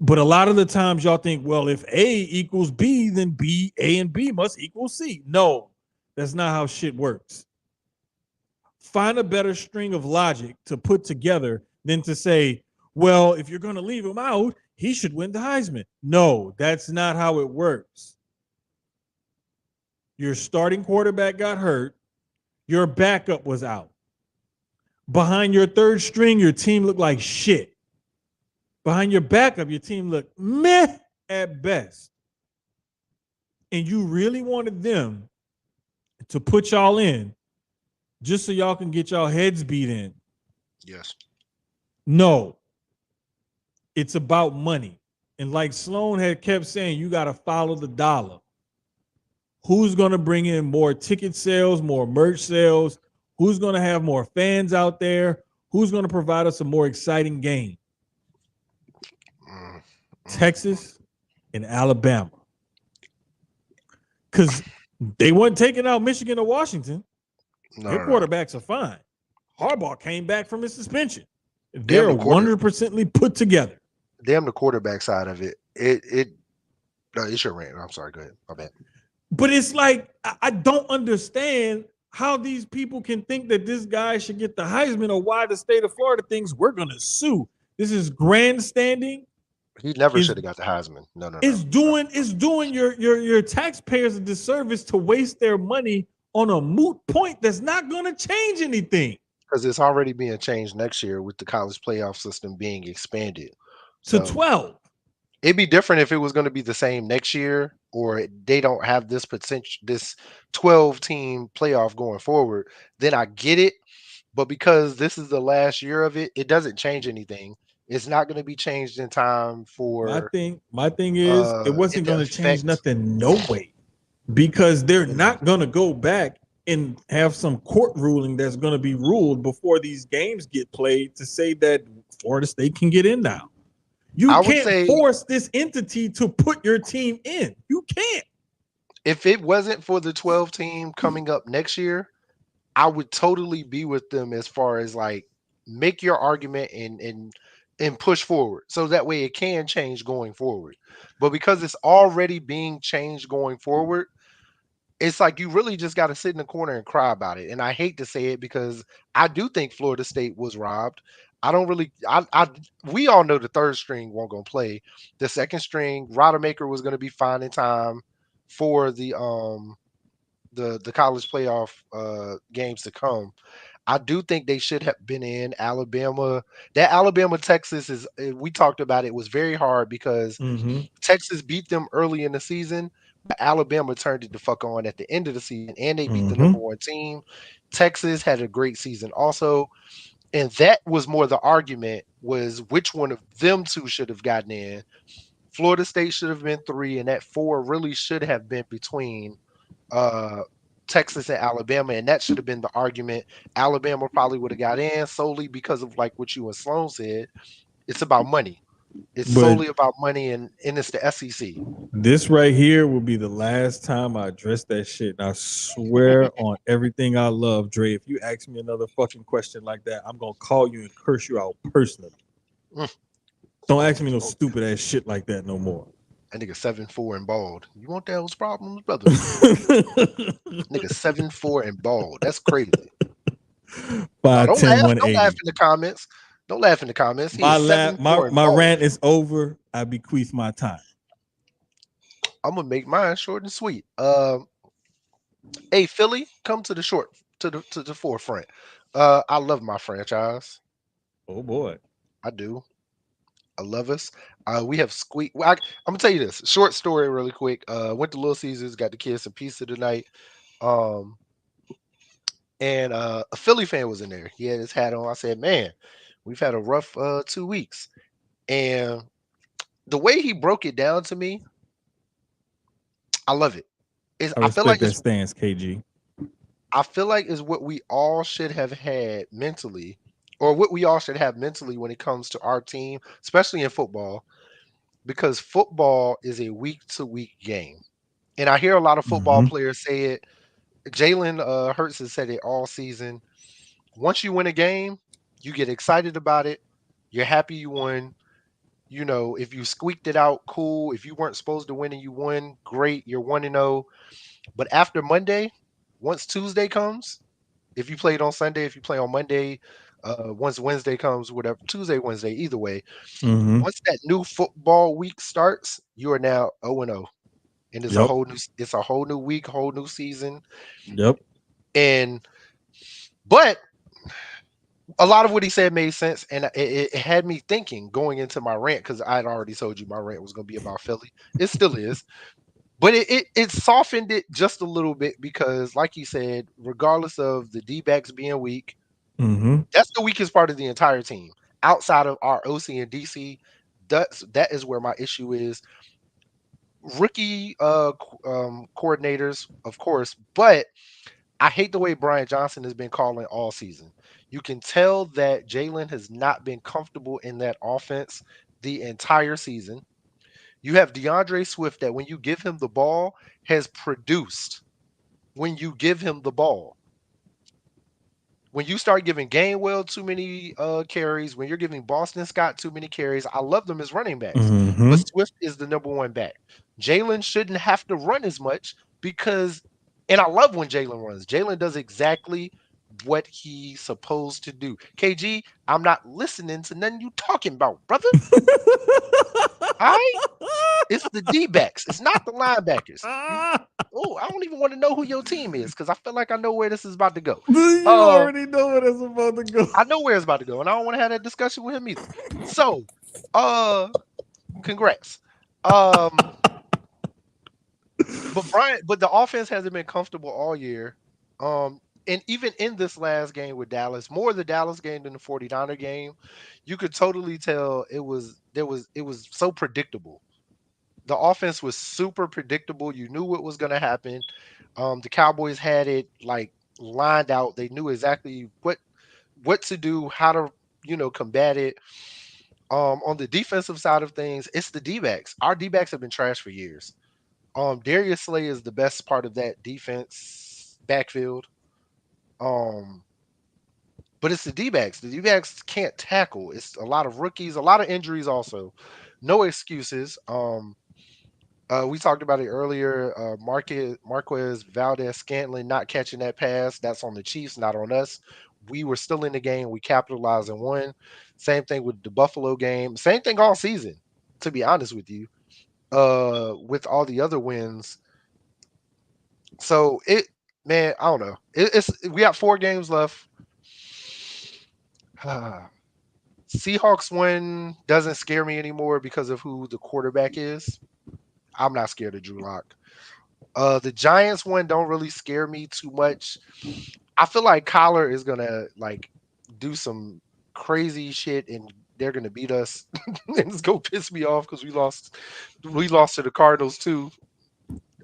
But a lot of the times y'all think, well, if A equals B, then A and B must equal C. No, that's not how shit works. Find a better string of logic to put together than to say, well, if you're going to leave him out, he should win the Heisman. No, that's not how it works. Your starting quarterback got hurt. Your backup was out. Behind your third string, your team looked like shit. Behind your backup, your team looked meh at best. And you really wanted them to put y'all in just so y'all can get y'all heads beat in. Yes. No. It's about money. And like Sloan had kept saying, you got to follow the dollar. Who's going to bring in more ticket sales, more merch sales? Who's going to have more fans out there? Who's going to provide us a more exciting game? Texas and Alabama. Because they weren't taking out Michigan or Washington. Their quarterbacks are fine. Harbaugh came back from his suspension. They're 100% put together. Damn the quarterback side of it. No, it's your rant. I'm sorry. Go ahead. My bad. But it's like, I don't understand how these people can think that this guy should get the Heisman, or why the state of Florida thinks we're going to sue. This is grandstanding. He never should have got the Heisman. No. It's doing your taxpayers a disservice to waste their money on a moot point that's not going to change anything. Because it's already being changed next year with the college playoff system being expanded to 12. It'd be different if it was going to be the same next year, or they don't have this potential, this 12-team playoff going forward. Then I get it. But because this is the last year of it, it doesn't change anything. It's not going to be changed in time for. My thing is, it wasn't going to change nothing, no way, because they're not going to go back and have some court ruling that's going to be ruled before these games get played to say that Florida State can get in now. You can't force this entity to put your team in. You can't. If it wasn't for the 12 team coming up next year, I would totally be with them as far as like make your argument and push forward, so that way it can change going forward. But because it's already being changed going forward, it's like you really just got to sit in the corner and cry about it. And I hate to say it because I do think Florida State was robbed. I don't really. We all know the third string won't gonna play. The second string, Rodemaker, was going to be fine in time for the college playoff games to come. I do think they should have been in Alabama. That Alabama Texas is. We talked about it was very hard because Texas beat them early in the season. But Alabama turned it the fuck on at the end of the season, and they beat the number one team. Texas had a great season also. And that was more the argument, was which one of them two should have gotten in. Florida State should have been 3, and that 4 really should have been between Texas and Alabama, and that should have been the argument. Alabama probably would have got in solely because of like what you and Sloan said. It's about money. It's solely about money, and it's the SEC. This right here will be the last time I address that shit. And I swear on everything I love, Dre, if you ask me another fucking question like that, I'm going to call you and curse you out personally. Don't ask me no stupid ass shit like that no more. That nigga 7'4" and bald. You want those problems, brother? Nigga 7'4" and bald. That's crazy. 5'10", 180. Don't laugh in the comments. Don't laugh in the comments. My rant is over. I bequeath my time. I'm gonna make mine short and sweet. Hey Philly, come to the forefront. I love my franchise. Oh boy, I do. I love us. We have squeak. Well, I'm gonna tell you this short story really quick. Went to Little Caesars, got the kids some pizza tonight. And a Philly fan was in there. He had his hat on. I said, man, we've had a rough 2 weeks. And the way he broke it down to me, I love it. I feel like that stance, KG. I feel like is what we all should have had mentally, or what we all should have mentally when it comes to our team, especially in football, because football is a week-to-week game. And I hear a lot of football players say it. Jalen Hurts has said it all season. Once you win a game, you get excited about it. You're happy you won. You know, if you squeaked it out, cool. If you weren't supposed to win and you won, great. You're 1-0. But after Monday, once Tuesday comes, if you played on Sunday, if you play on Monday, once Wednesday comes, whatever, Tuesday, Wednesday, either way, once that new football week starts, you are now 0-0. And it's a whole new week, whole new season. Yep. But a lot of what he said made sense, and it had me thinking going into my rant, because I had already told you my rant was going to be about Philly. It still is. But it softened it just a little bit because, like you said, regardless of the D-backs being weak, that's the weakest part of the entire team. Outside of our OC and DC, that is where my issue is. Rookie coordinators, of course, but I hate the way Brian Johnson has been calling all season. You can tell that Jalen has not been comfortable in that offense the entire season. You have DeAndre Swift that when you give him the ball has produced when you give him the ball. When you start giving Gainwell too many carries, when you're giving Boston Scott too many carries, I love them as running backs, Mm-hmm. but Swift is the number one back. Jalen shouldn't have to run as much because, and I love when Jalen runs. Jalen does exactly what he's supposed to do. KG, I'm not listening to nothing you talking about, brother. All right? It's the D-backs. It's not the linebackers. I don't even want to know who your team is because I feel like I know where this is about to go. You already know where it's about to go. I know where it's about to go, and I don't want to have that discussion with him either. So, congrats. But the offense hasn't been comfortable all year. And even in this last game with Dallas, more the Dallas game than the 49er game, you could totally tell it was so predictable. The offense was super predictable. You knew what was going to happen. The Cowboys had it like lined out. They knew exactly what to do, how to combat it. On the defensive side of things, it's the D-backs. Our D-backs have been trash for years. Darius Slay is the best part of that defense backfield. But it's the D-backs. The D-backs can't tackle. It's a lot of rookies, a lot of injuries also. No excuses. We talked about it earlier. Marquez Valdez-Scantling not catching that pass. That's on the Chiefs, not on us. We were still in the game. We capitalized and won. Same thing with the Buffalo game. Same thing all season, to be honest with you, with all the other wins. So I don't know. We got 4 games left. Seahawks win doesn't scare me anymore because of who the quarterback is. I'm not scared of Drew Lock. The Giants one don't really scare me too much. I feel like Kyler is gonna do some crazy shit and they're gonna beat us. And it's gonna piss me off because we lost to the Cardinals too.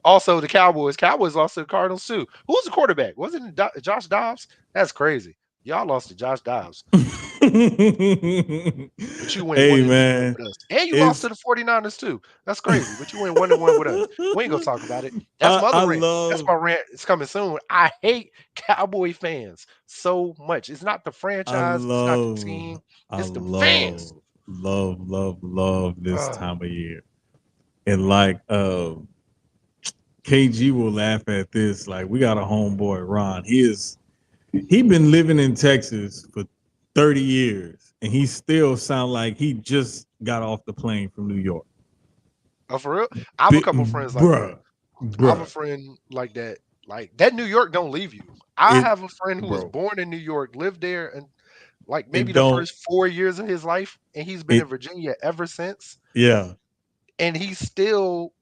Also, the Cowboys lost to the Cardinals too. Who's the quarterback? Wasn't it Josh Dobbs? That's crazy. Y'all lost to Josh Dobbs. But you went 1-1 with us. And you lost to the 49ers too. That's crazy. But you went 1-1 with us. We ain't gonna talk about it. That's my other rant. That's my rant. It's coming soon. I hate Cowboy fans so much. It's not the franchise, it's not the team, it's the fans. Love this time of year. And KG will laugh at this. Like, we got a homeboy, Ron. He been living in Texas for 30 years, and he still sound like he just got off the plane from New York. Oh, for real? I have a couple friends like that. I have a friend like that. Like, that New York don't leave you. I have a friend who was born in New York, lived there, and maybe the first 4 years of his life, and he's been in Virginia ever since. Yeah. And he's still,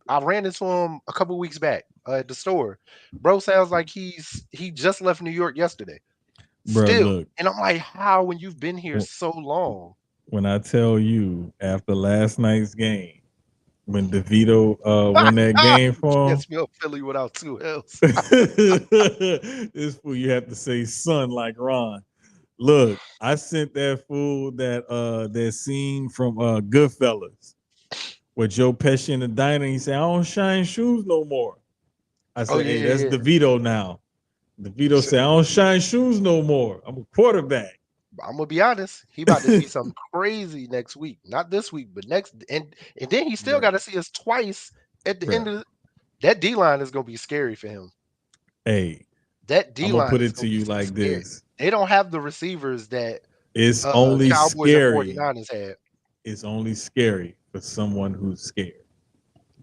I ran into him a couple weeks back at the store. Bro sounds like he just left New York yesterday. Bro, still. Look, and I'm like, how when you've been here so long? When I tell you after last night's game, when DeVito won that game for him, gets me up Philly without 2 L's. This fool, you have to say son like Ron. Look, I sent that fool that scene from Goodfellas with Joe Pesci in the diner. He said, "I don't shine shoes no more." I said, "Hey, that's DeVito now." DeVito said, "I don't shine shoes no more. I'm a quarterback." I'm gonna be honest. He about to see something crazy next week. Not this week, but next. And then he still got to see us twice at the end of that. D-line is gonna be scary for him. Hey, that D-line. I'm gonna put it to you like this: they don't have the receivers that it's only Cowboys scary. And 49ers had. It's only scary for someone who's scared.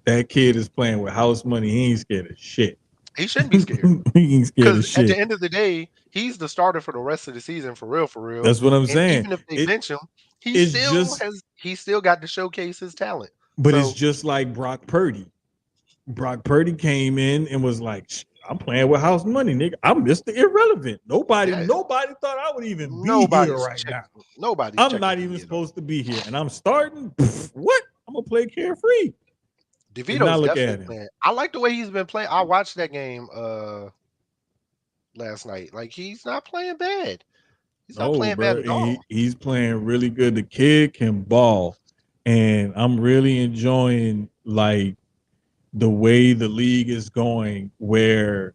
That kid is playing with house money. He ain't scared of shit. He shouldn't be scared. He ain't scared of shit. At the end of the day, he's the starter for the rest of the season, for real, for real. That's what I'm saying. Even if they bench him, he still got to showcase his talent. But it's just like Brock Purdy. Brock Purdy came in and was like, "I'm playing with house money, nigga. I'm Mr. Irrelevant. Nobody thought I would even be here right now. I'm not even supposed to be here, and I'm starting. What? I'm gonna play carefree." DeVito's definitely playing. I like the way he's been playing. I watched that game last night. Like he's not playing bad. He's not No, playing bad bro, at all. he's playing really good. The kid can ball, and I'm really enjoying like the way the league is going, where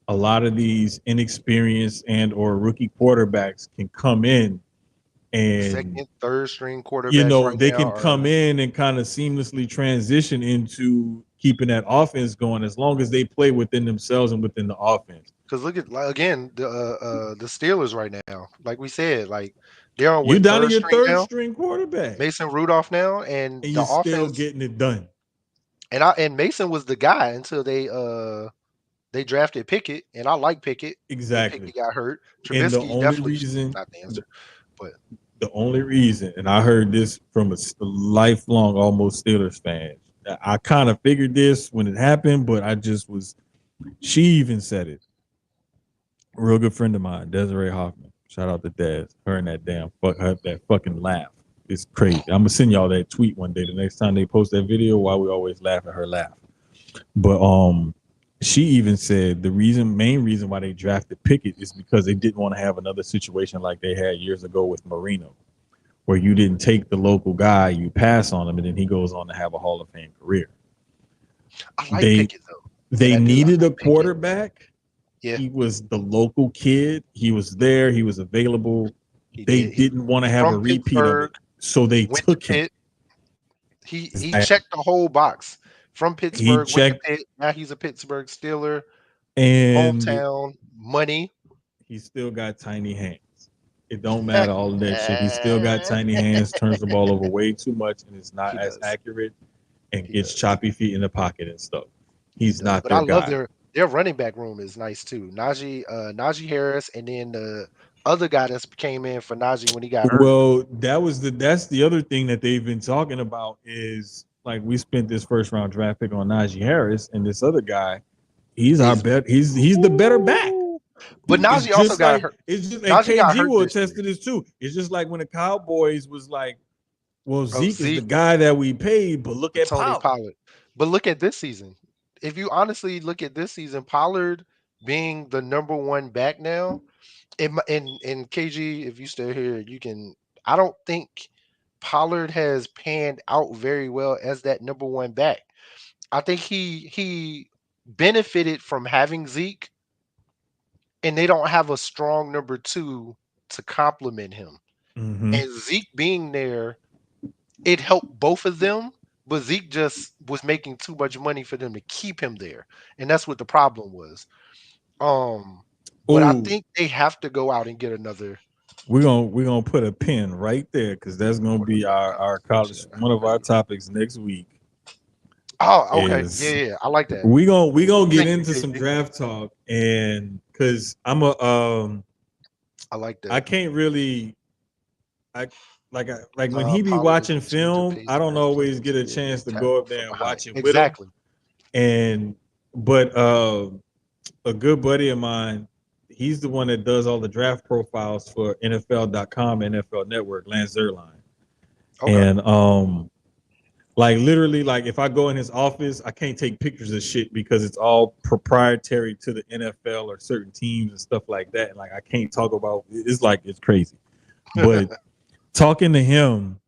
a lot of these inexperienced and or rookie quarterbacks can come in and Second, third string quarterbacks right they now can come are in and kind of seamlessly transition into keeping that offense going as long as they play within themselves and within the offense. because look at like again the Steelers right now. Like we said, like they're on You're what down to third your string third now? string quarterback, Mason Rudolph now, and and the you're still offense getting it done. and Mason was the guy until they drafted Pickett, and I like Pickett. Then Exactly. Pickett got hurt. And the Trubisky only definitely reason, not the answer, but the only reason, and I heard this from a lifelong almost Steelers fan. I kind of figured this when it happened, but I just was. She even said it. A real good friend of mine, Desiree Hoffman. Shout out to Des. Her and that damn that fucking laugh. It's crazy. I'm gonna send y'all that tweet one day. The next time they post that video, why we always laugh at her laugh. But she even said the main reason why they drafted Pickett is because they didn't want to have another situation like they had years ago with Marino, where you didn't take the local guy, you pass on him, and then he goes on to have a Hall of Fame career. I like They Pickett though. they I do. I needed a like Pickett. quarterback. Yeah, He was the local kid. He was there. He was available. he They did. He didn't want to have a from repeat of Pittsburgh, it, so they went to took him. Pitt. He Exactly. checked the whole box. From He Pittsburgh, went to checked, Pitt. Now he's a Pittsburgh Steeler. and Hometown money. he still got tiny hands. It don't matter all of that shit. He still got tiny hands, turns the ball over way too much, and is not He as does. accurate, and He gets does. choppy feet in the pocket and stuff. He He's does. not But I their love guy. their running back room is nice too. Najee Harris, and then the other guy that came in for Najee when he got hurt. Well, that's the other thing that they've been talking about is like we spent this first round draft pick on Najee Harris, and this other guy, he's our Is bet. He's the better back. Ooh. But It's Najee also just got like hurt. it's just, and Najee got KG hurt will this attest to year. this too. It's just like when the Cowboys was like, well, Oh, Zeke is the Zeke, guy that we paid, but look at Tony Pollard. Pollard. But look at this season. If you honestly look at this season, Pollard being the number one back now, in KG, if you still here, you can. I don't think Pollard has panned out very well as that number one back. I think he benefited from having Zeke, and they don't have a strong number two to complement him. Mm-hmm. And Zeke being there, it helped both of them, but Zeke just was making too much money for them to keep him there. And that's what the problem was. But I Oh, think they have to go out and get another we're gonna put a pin right there because that's gonna be our college one of our topics next week. Oh, okay. Is Yeah. I like that. we gonna get Thank you, into some KG. draft talk, and because I like I that. can't really like when he be Pollard is watching the center film, pace I don't behind always players. get a Yeah, chance to go tackle up from there and behind. watch it with him. Exactly. And but a good buddy of mine, he's the one that does all the draft profiles for NFL.com and NFL Network, Lance Zerline. Okay. And like literally, like if I go in his office, I can't take pictures of shit because it's all proprietary to the NFL or certain teams and stuff like that. And like I can't talk about it's like it's crazy. But talking to him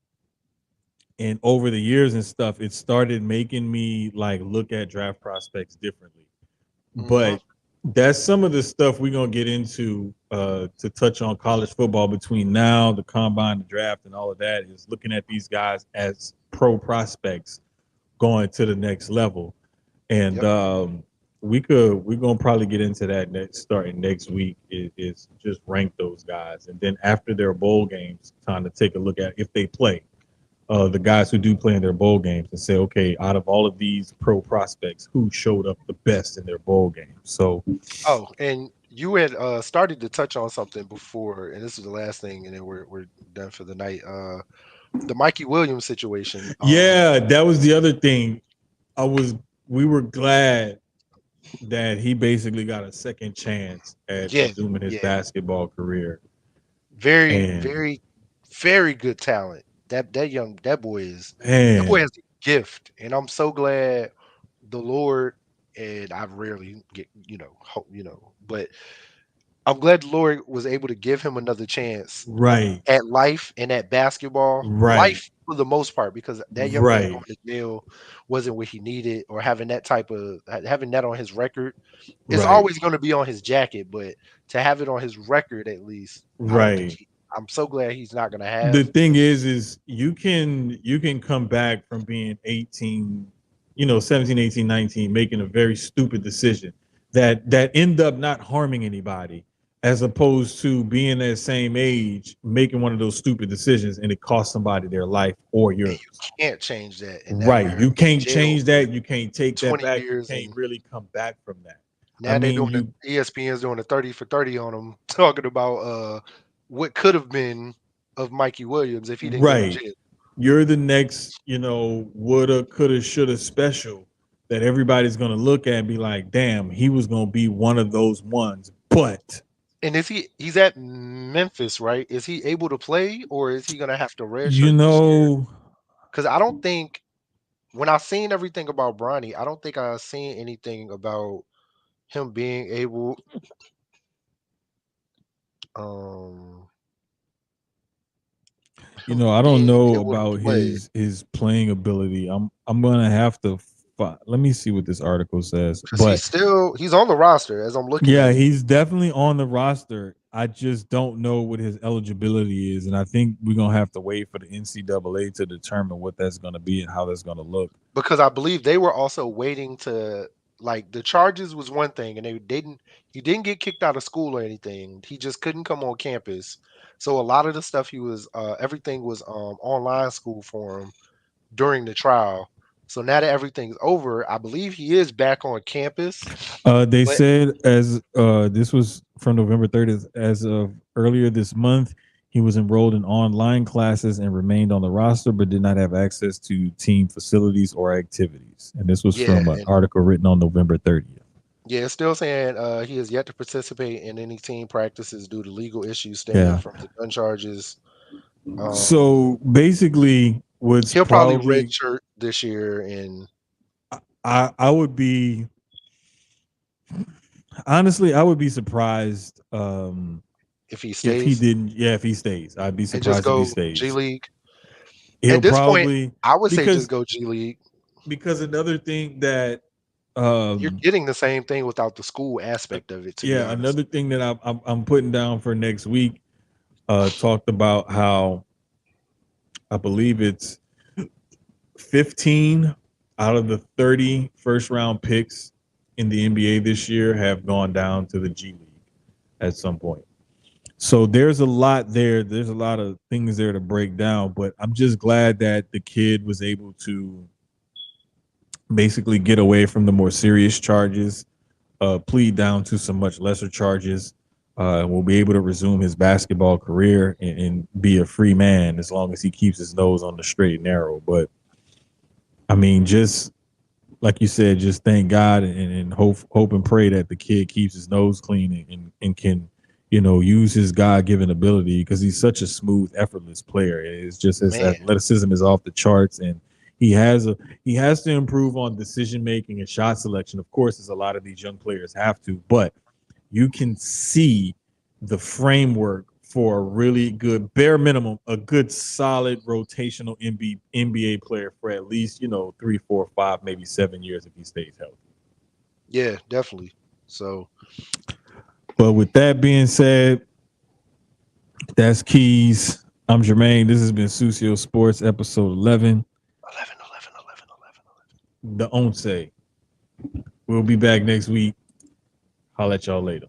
and over the years and stuff, it started making me like look at draft prospects differently. But that's some of the stuff we're gonna get into to touch on college football between now, the combine, the draft, and all of that is looking at these guys as pro prospects going to the next level. And Yep. we're gonna probably get into that starting next week is just rank those guys. And then after their bowl games, time to take a look at if they play. The guys who do play in their bowl games and say, okay, out of all of these pro prospects, who showed up the best in their bowl games? So, Oh, and you had started to touch on something before, and this is the last thing, and then we're done for the night. The Mikey Williams situation. yeah, that was the other thing. We were glad that he basically got a second chance at Yeah, resuming his yeah. basketball career. Very, And very, very good talent. That boy man, has a gift, and I'm so glad the Lord. And I rarely get, but I'm glad Lord was able to give him another chance Right. at life and at basketball. Right. Life for the most part, because that young man going Right. to jail wasn't what he needed, or having that type of having that on his record. It's Right. always going to be on his jacket, but to have it on his record at least, I don't think Right. I'm so glad he's not going to The have. thing is you can come back from being 18, 17, 18, 19, making a very stupid decision that end up not harming anybody, as opposed to being that same age making one of those stupid decisions and it costs somebody their life or And you yours. can't change that in that Right. manner. You can't Jail change for that. You can't take that 20 back. You years, can't and really come back from that. I now they're mean, doing the you ESPN's doing a 30 for 30 on him, talking about what could have been of Mikey Williams if he didn't go to right. jail. You're the next, woulda, coulda, shoulda special that everybody's gonna look at and be like, damn, he was gonna be one of those ones. But And he's at Memphis, right? Is he able to play, or is he gonna have to you redshirt this year? know, Because I don't think when I seen everything about Bronny, I don't think I seen anything about him being able um I don't being know able to about play. his playing ability. I'm gonna have to let me see what this article says. Because But he's on the roster as I'm looking yeah, at it. he's definitely on the roster. I just don't know what his eligibility is, and I think we're gonna have to wait for the NCAA to determine what that's gonna be and how that's gonna look. Because I believe they were also waiting to, like, the charges was one thing, and he didn't get kicked out of school or anything. He just couldn't come on campus. So a lot of the stuff he was everything was online school for him during the trial. So now that everything's over, I believe he is back on campus. They But said as this was from November 30th, as of earlier this month, he was enrolled in online classes and remained on the roster, but did not have access to team facilities or activities. And this was yeah, from an and article written on November 30th. yeah, it's still saying he has yet to participate in any team practices due to legal issues stemming Yeah. from the gun charges. Um, So basically, what's he'll probably probably redshirt this year, and I would be honestly, I would be surprised if he if he stays didn't. Yeah, if he stays, I'd be and just surprised if he go G stays. League. He'll At this point, probably I would say just because go G League. another thing that You're um getting the same thing without the school aspect of it, to be yeah, honest. another thing that I'm putting down for next week talked about how I believe it's 15 out of the 30 first round picks in the NBA this year have gone down to the G League at some point. So there's a lot there. There's a lot of things there to break down, but I'm just glad that the kid was able to basically get away from the more serious charges, plead down to some much lesser charges, and will be able to resume his basketball career and be a free man as long as he keeps his nose on the straight and narrow. But I mean, just like you said, just thank God and hope and pray that the kid keeps his nose clean and can, use his God given ability because he's such a smooth, effortless player. It's just his Man, athleticism is off the charts, and he has to improve on decision making and shot selection. Of course, as a lot of these young players have to, but you can see the framework for a really good, bare minimum, a good solid rotational NBA player for at least 3, 4, 5, maybe 7 years if he stays healthy. yeah, definitely. So But with that being said, that's Keyz. I'm Jermaine. This has been Sucio Sportz, episode 11. 11, 11, 11, 11, 11. The Once. We'll be back next week. I'll let y'all later.